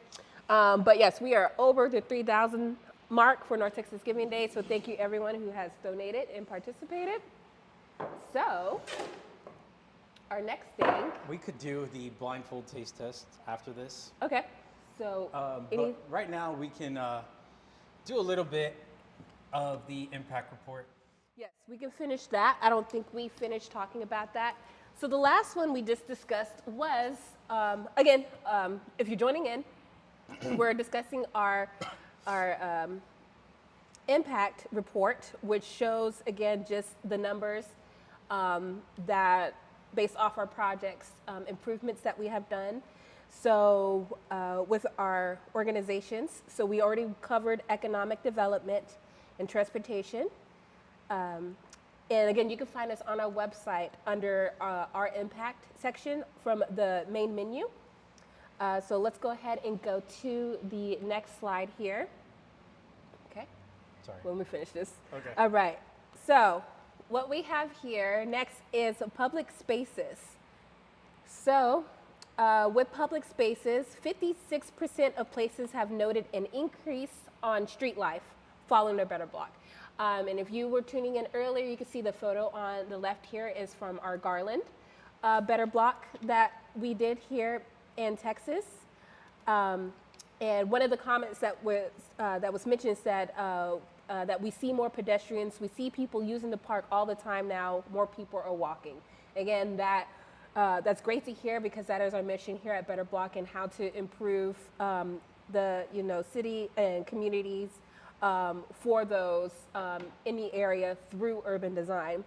But yes, we are over the 3,000 mark for North Texas Giving Day. So thank you, everyone who has donated and participated. So our next thing. We could do the blindfold taste test after this. Okay. So But right now we can do a little bit of the impact report. yes, we can finish that. I don't think we finished talking about that. So the last one we just discussed was, again, if you're joining in, we're discussing our impact report, which shows, again, just the numbers that based off our projects, improvements that we have done. So with our organizations, so we already covered economic development and transportation. And again, you can find us on our website under our impact section from the main menu. So let's go ahead and go to the next slide here. Okay. Sorry. When we finish this. Okay. All right. So what we have here next is public spaces. So with public spaces, 56% of places have noted an increase on street life following their Better Block. And if you were tuning in earlier, you can see the photo on the left here is from our Garland Better Block that we did here in Texas. And one of the comments that was mentioned said that we see more pedestrians, we see people using the park all the time now, more people are walking. Again, that's great to hear because that is our mission here at Better Block and how to improve the city and communities for those in the area through urban design.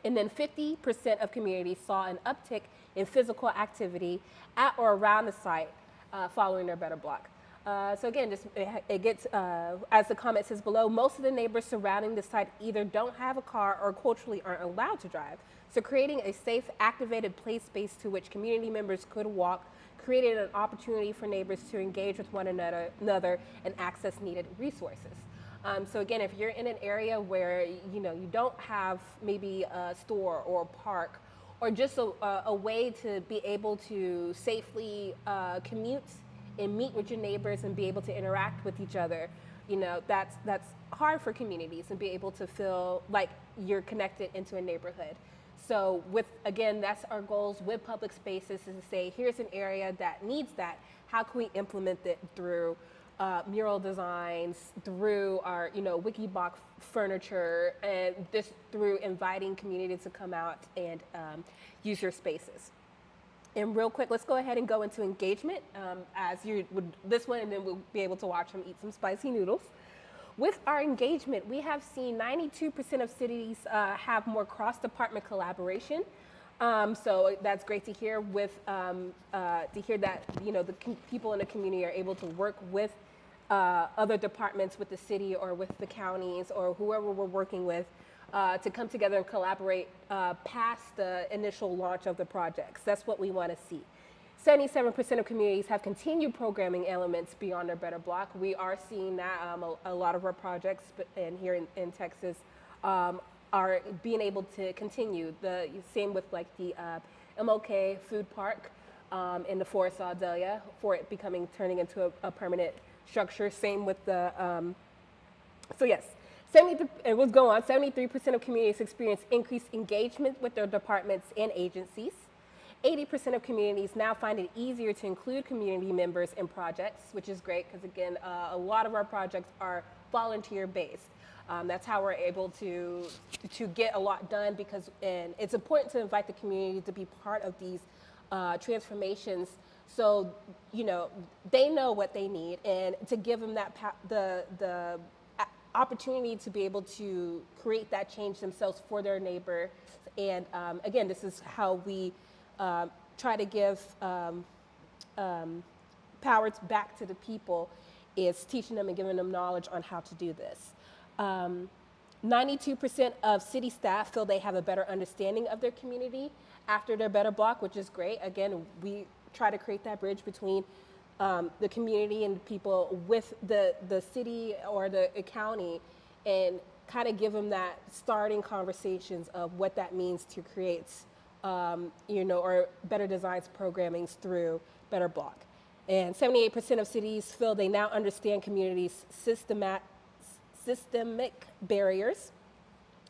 And then 50% of communities saw an uptick in physical activity at or around the site following their Better Block. So again, it gets, as the comment says below, most of the neighbors surrounding the site either don't have a car or culturally aren't allowed to drive. So creating a safe, activated play space to which community members could walk created an opportunity for neighbors to engage with one another and access needed resources. So again, if you're in an area where you don't have maybe a store or a park, or just a way to be able to safely commute and meet with your neighbors and be able to interact with each other, that's hard for communities, and be able to feel like you're connected into a neighborhood. So again, that's our goals with public spaces, is to say, here's an area that needs that. How can we implement it through mural designs, through our Wikiblock furniture, and this through inviting community to come out and use your spaces. And real quick, let's go ahead and go into engagement as you would this one, and then we'll be able to watch them eat some spicy noodles. With our engagement, we have seen 92% of cities have more cross-department collaboration. So that's great to hear. To hear that the people in the community are able to work with other departments, with the city or with the counties or whoever we're working with, to come together and collaborate past the initial launch of the projects. That's what we want to see. 77% of communities have continued programming elements beyond their Better Block. We are seeing that a lot of our projects, and here in Texas, are being able to continue. The same with like the MLK Food Park in the Forest Audelia, for it turning into a permanent structure. Same with the, so yes, 73% of communities experience increased engagement with their departments and agencies. 80% of communities now find it easier to include community members in projects, which is great, because again, a lot of our projects are volunteer-based. That's how we're able to get a lot done, and it's important to invite the community to be part of these transformations, so they know what they need, and to give them the opportunity to be able to create that change themselves for their neighbor. And again, this is how we try to give power back to the people, is teaching them and giving them knowledge on how to do this. 92% of city staff feel they have a better understanding of their community after their Better Block, which is great. Again, we try to create that bridge between the community and people with the city or the county, and kind of give them that starting conversations of what that means to create or better designs programming through Better Block. And 78% of cities feel they now understand communities' systemic barriers,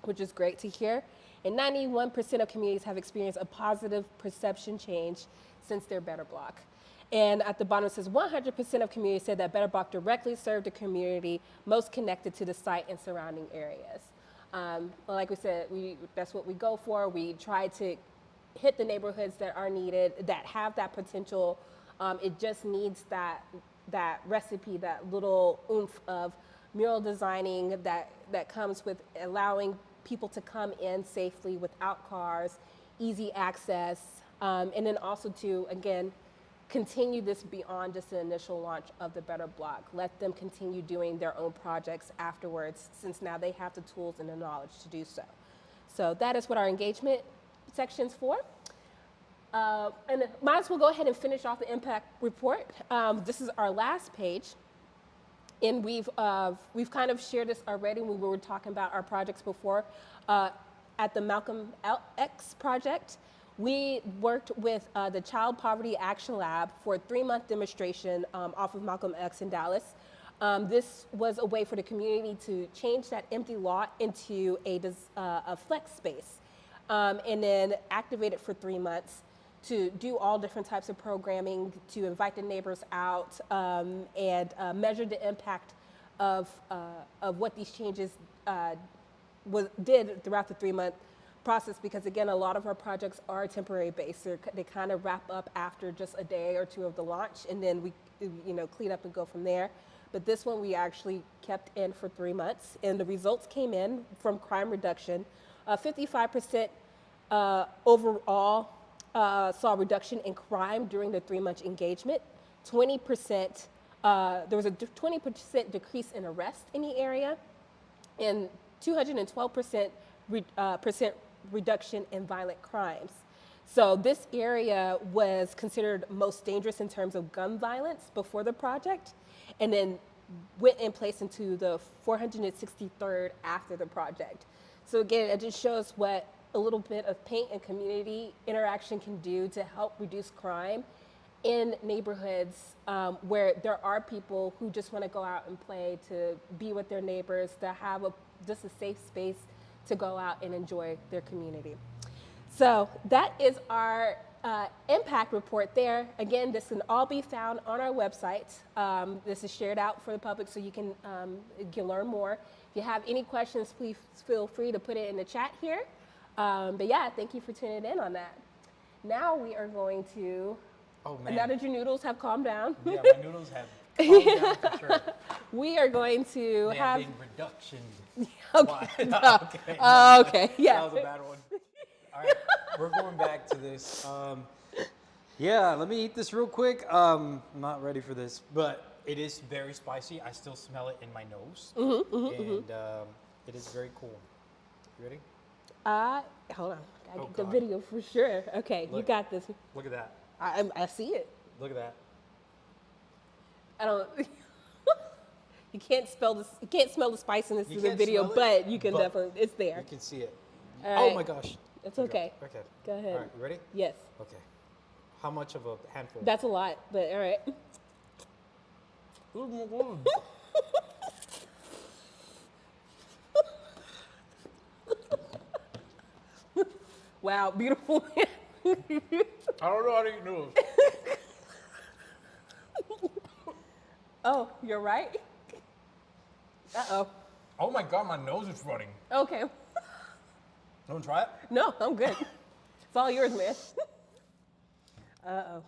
which is great to hear. And 91% of communities have experienced a positive perception change since their Better Block. And at the bottom it says 100% of communities said that Better Block directly served the community most connected to the site and surrounding areas. Like we said, that's what we go for. We try to hit the neighborhoods that are needed, that have that potential. It just needs that recipe, that little oomph of mural designing that comes with allowing people to come in safely without cars, easy access, and then also to, again, continue this beyond just the initial launch of the Better Block. Let them continue doing their own projects afterwards, since now they have the tools and the knowledge to do so. So that is what our engagement section's for. And might as well go ahead and finish off the impact report. This is our last page. And we've kind of shared this already when we were talking about our projects before. At the Malcolm X project, we worked with the Child Poverty Action Lab for a 3-month demonstration off of Malcolm X in Dallas. This was a way for the community to change that empty lot into a flex space, and then activate it for 3 months to do all different types of programming, to invite the neighbors out, and measure the impact of what these changes did throughout the 3-month process. Because again, a lot of our projects are temporary based. They kind of wrap up after just a day or two of the launch, and then we clean up and go from there. But this one we actually kept in for 3 months, and the results came in from crime reduction. 55% overall saw a reduction in crime during the 3-month engagement. 20%, there was a 20% decrease in arrests in the area, and 212% reduction in violent crimes. So this area was considered most dangerous in terms of gun violence before the project, and then went in place into the 463rd after the project. So again, it just shows what a little bit of paint and community interaction can do to help reduce crime in neighborhoods where there are people who just want to go out and play, to be with their neighbors, to have just a safe space to go out and enjoy their community. So that is our impact report there. Again, this can all be found on our website. This is shared out for the public so you can learn more. If you have any questions, please feel free to put it in the chat here. But yeah, thank you for tuning in on that. Now we are going to, now that your noodles have calmed down. Yeah, my noodles have calmed down for sure. We are going to They have. being reduction. Okay. Okay. Okay, yeah. That was a bad one. All right, we're going back to this. Yeah, let me eat this real quick. I'm not ready for this, but it is very spicy. I still smell it in my nose. And it is very cool. You ready? Hold on. Gotta get the video for sure. Okay, you got this. Look at that. I see it. Look at that. I don't. You can't smell this. You can't smell the spiciness You in the can't video, smell but it, you can but definitely. It's there. You can see it. All Oh right. my gosh. It's okay. Okay. Go ahead. All right, you ready? Yes. Okay. How much of a handful? That's a lot, but all right. Oh my God. Wow, beautiful. I don't know how to eat noodles. Oh, you're right. Uh-oh. Oh my God, my nose is running. Okay. You want to try it? No, I'm good. It's all yours, man. Uh-oh.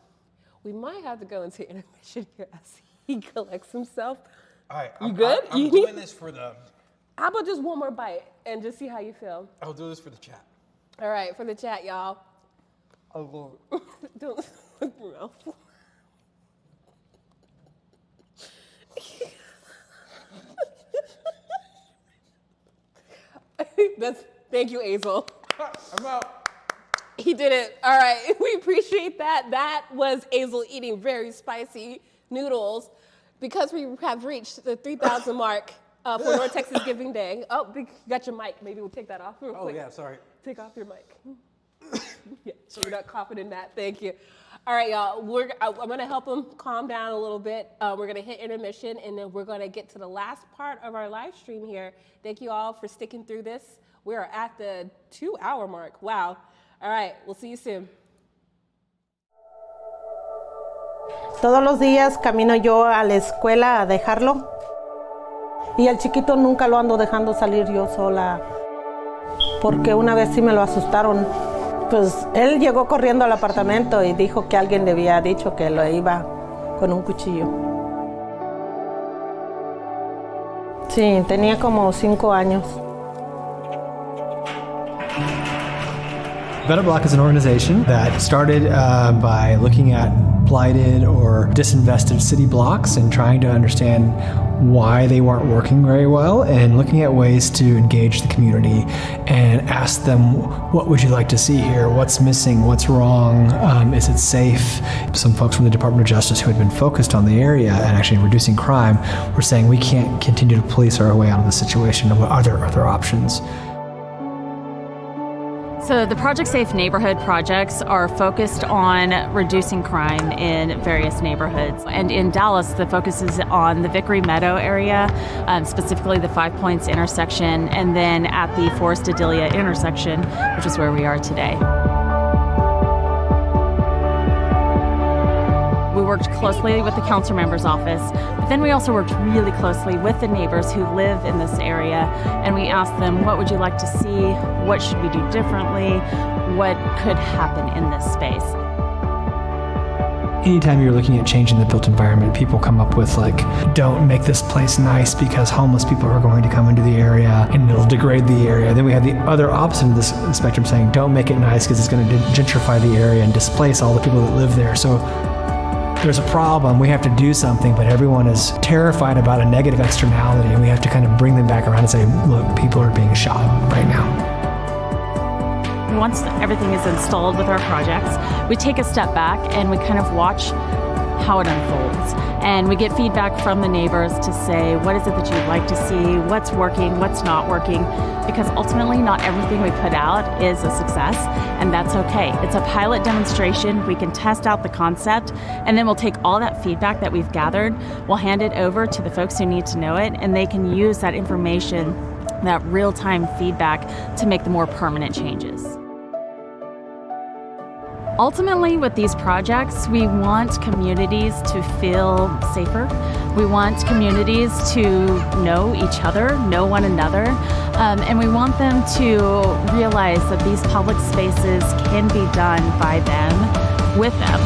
We might have to go into intermission here as he collects himself. All right. You good? I'm doing this for the... How about just one more bite and just see how you feel? I'll do this for the chat. All right, for the chat, y'all. Oh, Don't look your mouth. Thank you, Azel. I'm out. He did it. All right, we appreciate that. That was Azel eating very spicy noodles because we have reached the 3,000 mark for North Texas Giving Day. Oh, you got your mic. Maybe we'll take that off real quick. Yeah, sorry. Take off your mic. Yeah, so you're not coughing in that. Thank you. All right, y'all. I'm going to help him calm down a little bit. We're going to hit intermission, and then we're going to get to the last part of our live stream here. Thank you all for sticking through this. We are at the 2-hour mark. Wow. All right, we'll see you soon. Todos los días camino yo a la escuela a dejarlo. Y al chiquito nunca lo ando dejando salir yo sola. Porque una vez sí me lo asustaron. Pues él llegó corriendo al apartamento y dijo que alguien le había dicho que lo iba con un cuchillo. Sí, tenía como 5 años. Better Block is an organization that started by looking at blighted or disinvested city blocks and trying to understand why they weren't working very well and looking at ways to engage the community and ask them, what would you like to see here? What's missing? What's wrong? Is it safe? Some folks from the Department of Justice who had been focused on the area and actually reducing crime were saying we can't continue to police our way out of the situation. What are there other options? So the Project Safe neighborhood projects are focused on reducing crime in various neighborhoods. And in Dallas, the focus is on the Vickery Meadow area, specifically the 5 Points intersection, and then at the Forest Adelia intersection, which is where we are today. We worked closely with the council member's office, but then we also worked really closely with the neighbors who live in this area, and we asked them, what would you like to see? What should we do differently? What could happen in this space? Anytime you're looking at changing the built environment, people come up with like, don't make this place nice because homeless people are going to come into the area and it'll degrade the area. Then we have the other opposite of this spectrum saying, don't make it nice because it's going to gentrify the area and displace all the people that live there. So there's a problem, we have to do something, but everyone is terrified about a negative externality, and we have to kind of bring them back around and say, look, people are being shot right now. Once everything is installed with our projects, we take a step back and we kind of watch how it unfolds. And we get feedback from the neighbors to say, what is it that you'd like to see? What's working? What's not working? Because ultimately, not everything we put out is a success, and that's okay. It's a pilot demonstration. We can test out the concept, and then we'll take all that feedback that we've gathered, we'll hand it over to the folks who need to know it, and they can use that information, that real-time feedback, to make the more permanent changes. Ultimately, with these projects, we want communities to feel safer. We want communities to know each other, know one another, and we want them to realize that these public spaces can be done by them, with them.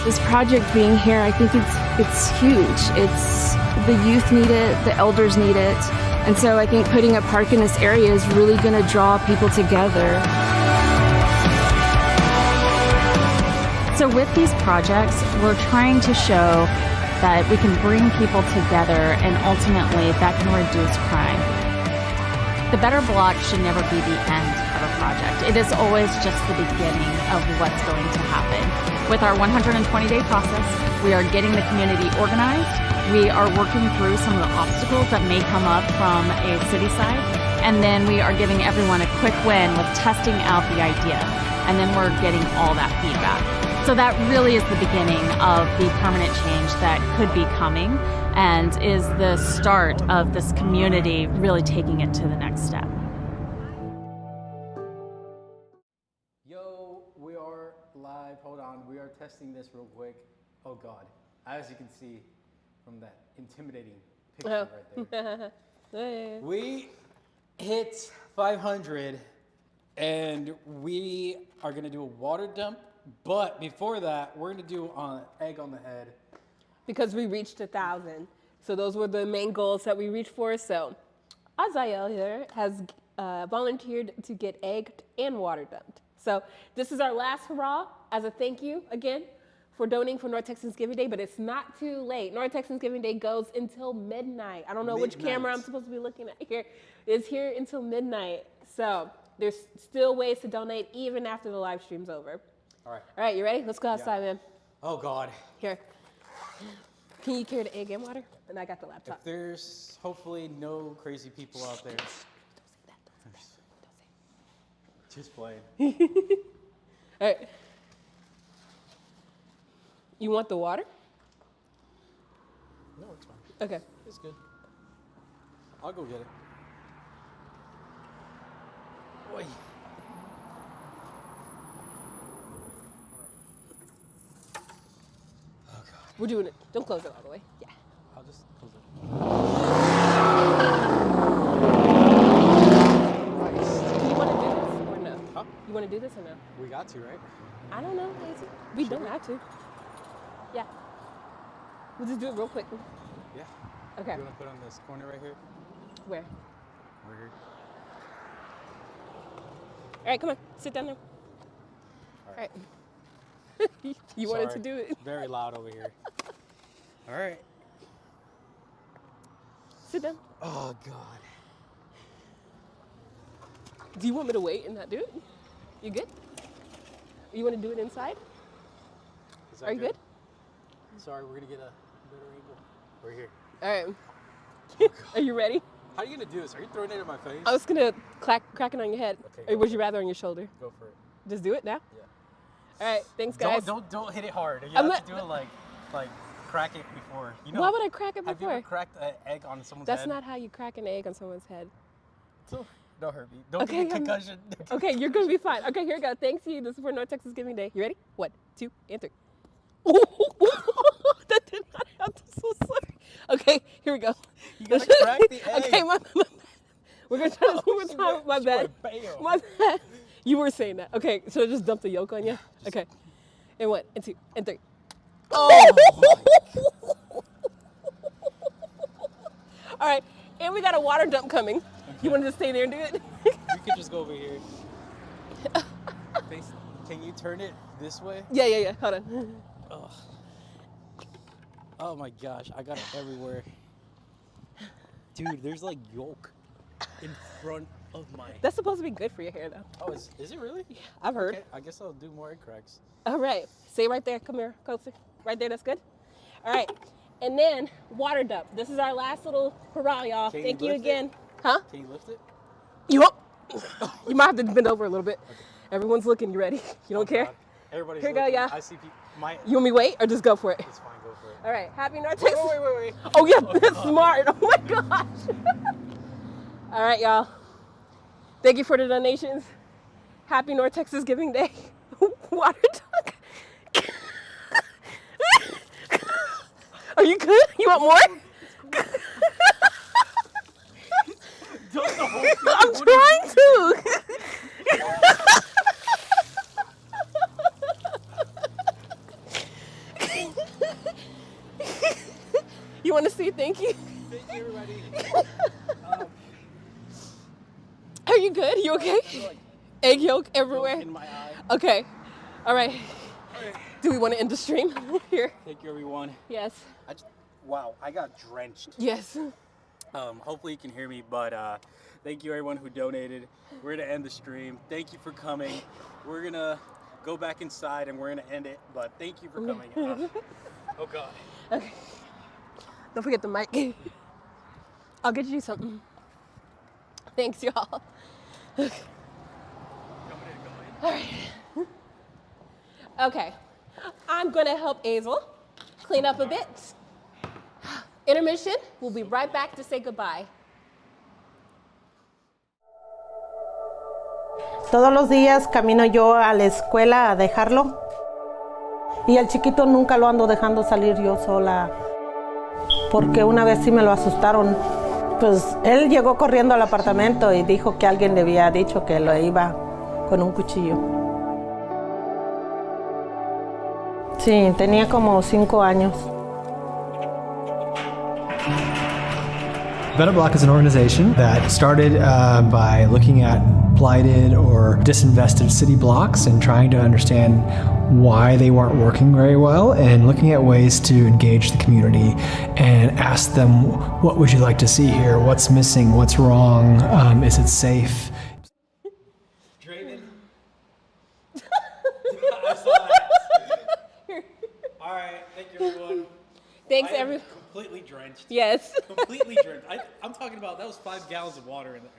This project being here, I think it's huge. It's the youth need it, the elders need it, and so I think putting a park in this area is really going to draw people together. So with these projects, we're trying to show that we can bring people together, and ultimately that can reduce crime. The Better Block should never be the end of a project. It is always just the beginning of what's going to happen. With our 120-day process, we are getting the community organized. We are working through some of the obstacles that may come up from a city side, and then we are giving everyone a quick win with testing out the idea, and then we're getting all that feedback. So that really is the beginning of the permanent change that could be coming, and is the start of this community really taking it to the next step. Yo, we are live. Hold on, we are testing this real quick. Oh God, as you can see from that intimidating picture right there. We hit 500 and we are gonna do a water dump, but before that, we're gonna do an egg on the head. Because we reached 1,000. So those were the main goals that we reached for. So Azael here has volunteered to get egged and water dumped. So this is our last hurrah as a thank you again for donating for North Texas Giving Day, but it's not too late. North Texas Giving Day goes until midnight. I don't know which camera I'm supposed to be looking at here. It's here until midnight. So there's still ways to donate even after the live stream's over. All right. All right, you ready? Let's go outside, man. Oh God. Here. Can you carry the egg and water? And I got the laptop. If there's hopefully no crazy people out there. Just playing. All right. You want the water? No, it's fine. Okay. It's good. I'll go get it. Oi. Oh God. We're doing it. Don't close it all the way. Yeah. I'll just close it. Do you want to do this or no? Huh? You want to do this or no? We got to, right? I don't know, Daisy. We don't have to. Yeah. We'll just do it real quick. Yeah. Okay. You want to put on this corner right here? Where? Right here. All right, come on. Sit down there. All right. You wanted to do it. Very loud over here. All right. Sit down. Oh God. Do you want me to wait and not do it? You good? You want to do it inside? Are you good? Sorry, we're gonna get a better angle. We're here. All right. Are you ready? How are you gonna do this? Are you throwing it in my face? I was gonna crack it on your head. Okay, Or would you rather on your shoulder? Go for it. Just do it now? Yeah. All right, thanks guys. Don't hit it hard. You I'm have not- to do it like crack it before. You know. Why would I crack it Have you before? ever cracked an egg on someone's That's head? not how you crack an egg on someone's head. So, don't hurt me. Don't Okay, get a concussion. Okay, you're gonna be fine. Okay, here we go. Thanks you. This is for North Texas Giving Day. You ready? 1, 2, and 3. That did not happen. I'm so sorry. Okay, here we go. You gotta crack the egg. Okay, my bad. We're gonna try this one more time. My bad. Bam. My bad. You were saying that. Okay, should I just dump the yolk on you? Okay. And 1, and 2, and 3. Oh. All right, and we got a water dump coming. Okay. You want to just stay there and do it? You could just go over here. Can you turn it this way? Yeah. Hold on. Ugh. Oh my gosh, I got it everywhere. Dude, there's like yolk in front of my... That's supposed to be good for your hair, though. Oh, is it really? Yeah, I've heard. Okay, I guess I'll do more egg cracks. All right. Stay right there. Come here, closer. Right there. That's good. All right. And then water dump. This is our last little hurrah, y'all. Thank you again. Huh? Can you lift it? You up? You might have to bend over a little bit. Okay. Everyone's looking. You ready? You don't care? God. Everybody's Here looking. Go, yeah. I see people. You want me to wait or just go for it? It's fine. Go for it. All right. Happy North Texas. Wait. Oh, yeah. That's smart. Oh, my gosh. All right, y'all. Thank you for the donations. Happy North Texas Giving Day. Water dunk. Are you good? You want more? I'm trying to. You want to see? Thank you. Thank you, everybody. Are you good? You okay? Egg yolk everywhere? In my eye. Okay. All right. Do we want to end the stream here? Thank you, everyone. Yes. Wow, I got drenched. Yes. Hopefully you can hear me, but thank you everyone who donated. We're gonna end the stream. Thank you for coming. We're gonna go back inside and we're gonna end it, but thank you for coming. Oh God. Okay. Don't forget the mic. I'll get you something. Thanks, y'all. Okay. All right. Okay. I'm gonna help Azel clean up a bit. Intermission. We'll be right back to say goodbye. Todos los días camino yo a la escuela a dejarlo. Y al chiquito nunca lo ando dejando salir yo sola. Porque una vez sí me lo asustaron. Pues él llegó corriendo al apartamento y dijo que alguien le había dicho que lo iba con un cuchillo. Sí, tenía como 5 años. Better Block is an organization that started by looking at blighted or disinvested city blocks and trying to understand why they weren't working very well and looking at ways to engage the community and ask them, what would you like to see here? What's missing? What's wrong? Is it safe? Draven. I saw that. All right, thank you everyone. Thanks everyone. Completely drenched. Yes. Completely drenched. I'm talking about, that was 5 gallons of water in there.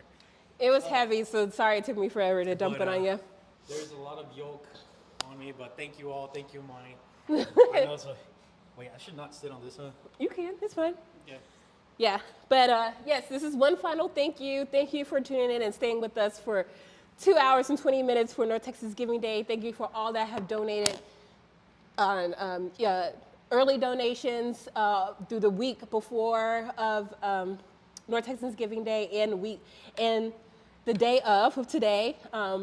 It was heavy, so sorry it took me forever to dump it on you. There's a lot of yolk on me, but thank you all. Thank you, Monty. I know it's wait, I should not sit on this, huh? You can. It's fine. Yeah. Yeah, but yes, this is one final thank you. Thank you for tuning in and staying with us for 2 hours and 20 minutes for North Texas Giving Day. Thank you for all that have donated on early donations through the week before of North Texas Giving Day and the day of today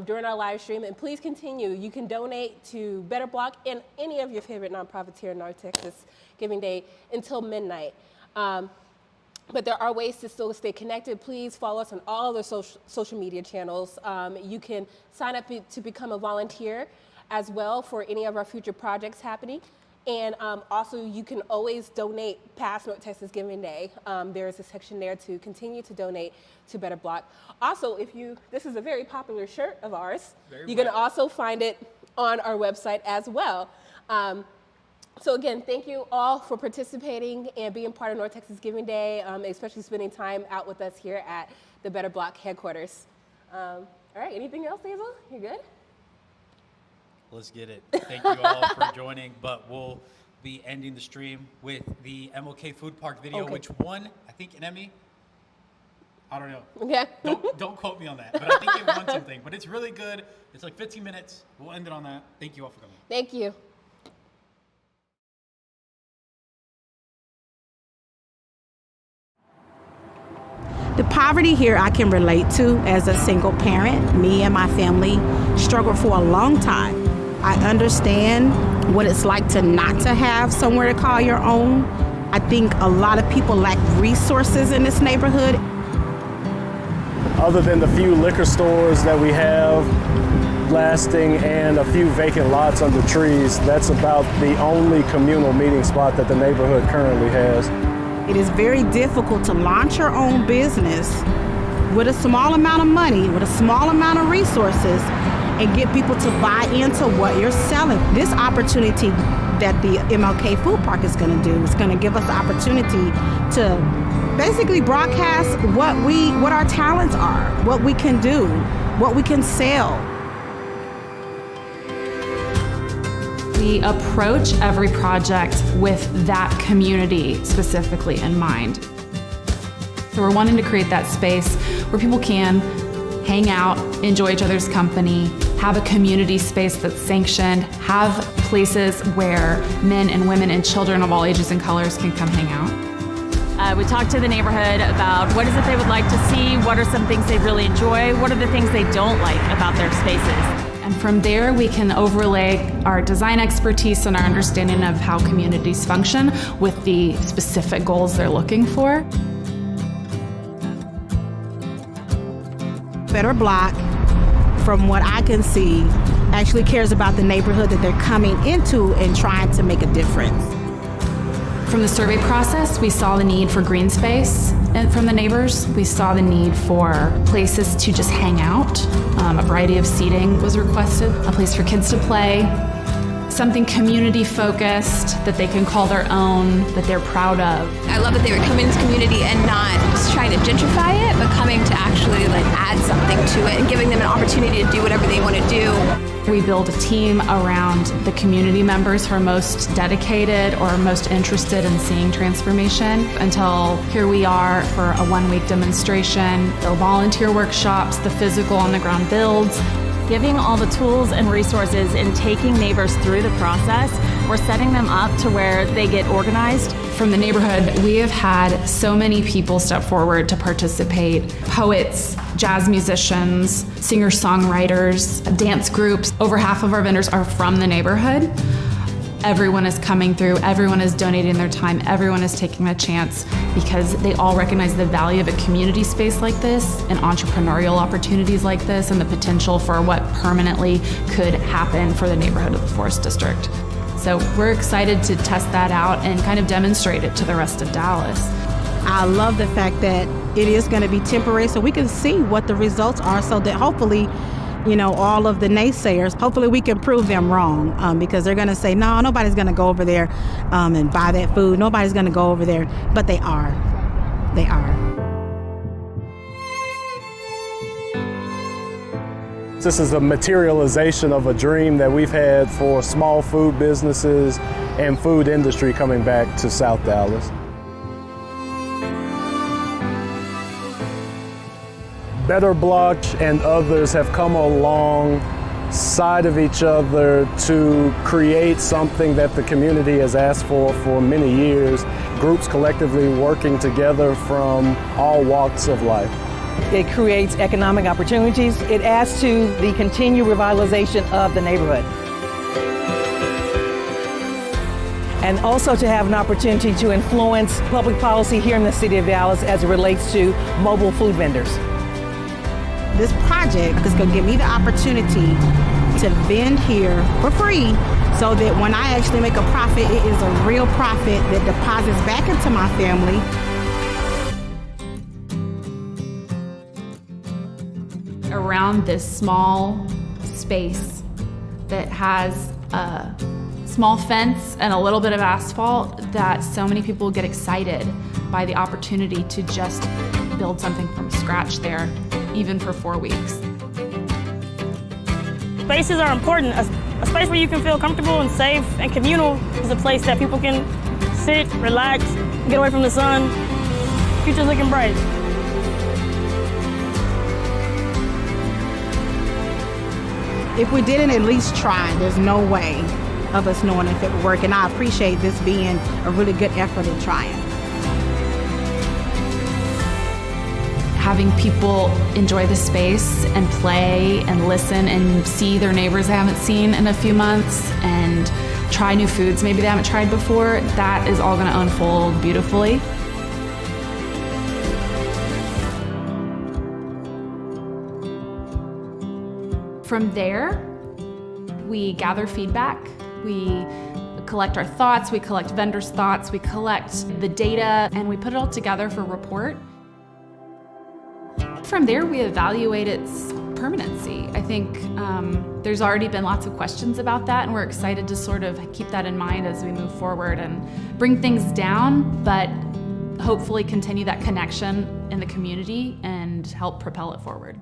during our live stream. And please continue. You can donate to Better Block and any of your favorite nonprofits here in North Texas Giving Day until midnight. But there are ways to still stay connected. Please follow us on all the social media channels. You can sign up to become a volunteer as well for any of our future projects happening. And also, you can always donate past North Texas Giving Day. There is a section there to continue to donate to Better Block. Also, this is a very popular shirt of ours. You can also find it on our website as well. So again, thank you all for participating and being part of North Texas Giving Day, especially spending time out with us here at the Better Block headquarters. All right, anything else, Hazel? You good? Let's get it. Thank you all for joining, but we'll be ending the stream with the MLK Food Park video, which won, I think, an Emmy. I don't know. Okay. Don't quote me on that, but I think it won something. But it's really good. It's like 15 minutes. We'll end it on that. Thank you all for coming. Thank you. The poverty here I can relate to as a single parent. Me and my family struggled for a long time. I understand what it's like to not to have somewhere to call your own. I think a lot of people lack resources in this neighborhood. Other than the few liquor stores that we have, lasting and a few vacant lots under trees. That's about the only communal meeting spot that the neighborhood currently has. It is very difficult to launch your own business with a small amount of money, with a small amount of resources, and get people to buy into what you're selling. This opportunity that the MLK Food Park is going to do is going to give us the opportunity to basically broadcast what our talents are, what we can do, what we can sell. We approach every project with that community specifically in mind. So we're wanting to create that space where people can hang out, enjoy each other's company, have a community space that's sanctioned, have places where men and women and children of all ages and colors can come hang out. We talked to the neighborhood about what is it they would like to see, what are some things they really enjoy, what are the things they don't like about their spaces. And from there, we can overlay our design expertise and our understanding of how communities function with the specific goals they're looking for. Better Block, from what I can see, actually cares about the neighborhood that they're coming into and trying to make a difference. From the survey process, we saw the need for green space, and from the neighbors, we saw the need for places to just hang out. A variety of seating was requested, a place for kids to play, something community focused that they can call their own, that they're proud of. I love that they would come into the community and not just trying to gentrify it, but coming to actually add something to it and giving them an opportunity to do whatever they want to do. We build a team around the community members who are most dedicated or most interested in seeing transformation until here we are for a one-week demonstration, the volunteer workshops, the physical on-the-ground builds. Giving all the tools and resources and taking neighbors through the process, we're setting them up to where they get organized. From the neighborhood, we have had so many people step forward to participate. Poets, jazz musicians, singer-songwriters, dance groups. Over half of our vendors are from the neighborhood. Everyone is coming through, everyone is donating their time, everyone is taking a chance because they all recognize the value of a community space like this and entrepreneurial opportunities like this and the potential for what permanently could happen for the neighborhood of the Forest District. So we're excited to test that out and kind of demonstrate it to the rest of Dallas. I love the fact that it is going to be temporary so we can see what the results are so that hopefully, all of the naysayers, hopefully we can prove them wrong because they're going to say, no, nobody's going to go over there and buy that food. Nobody's going to go over there. But they are. They are. This is a materialization of a dream that we've had for small food businesses and food industry coming back to South Dallas. Better Block and others have come alongside of each other to create something that the community has asked for many years. Groups collectively working together from all walks of life. It creates economic opportunities. It adds to the continued revitalization of the neighborhood. And also to have an opportunity to influence public policy here in the city of Dallas as it relates to mobile food vendors. This project is going to give me the opportunity to vend here for free so that when I actually make a profit, it is a real profit that deposits back into my family. Around this small space that has a small fence and a little bit of asphalt, that so many people get excited by the opportunity to just build something from scratch there, even for 4 weeks. Spaces are important. A space where you can feel comfortable and safe and communal is a place that people can sit, relax, get away from the sun. Future's looking bright. If we didn't at least try, there's no way of us knowing if it would work, and I appreciate this being a really good effort in trying. Having people enjoy the space and play and listen and see their neighbors they haven't seen in a few months and try new foods maybe they haven't tried before, that is all going to unfold beautifully. From there, we gather feedback, we collect our thoughts, we collect vendors' thoughts, we collect the data, and we put it all together for a report. From there, we evaluate its permanency. I think there's already been lots of questions about that, and we're excited to sort of keep that in mind as we move forward and bring things down, but hopefully continue that connection in the community and help propel it forward.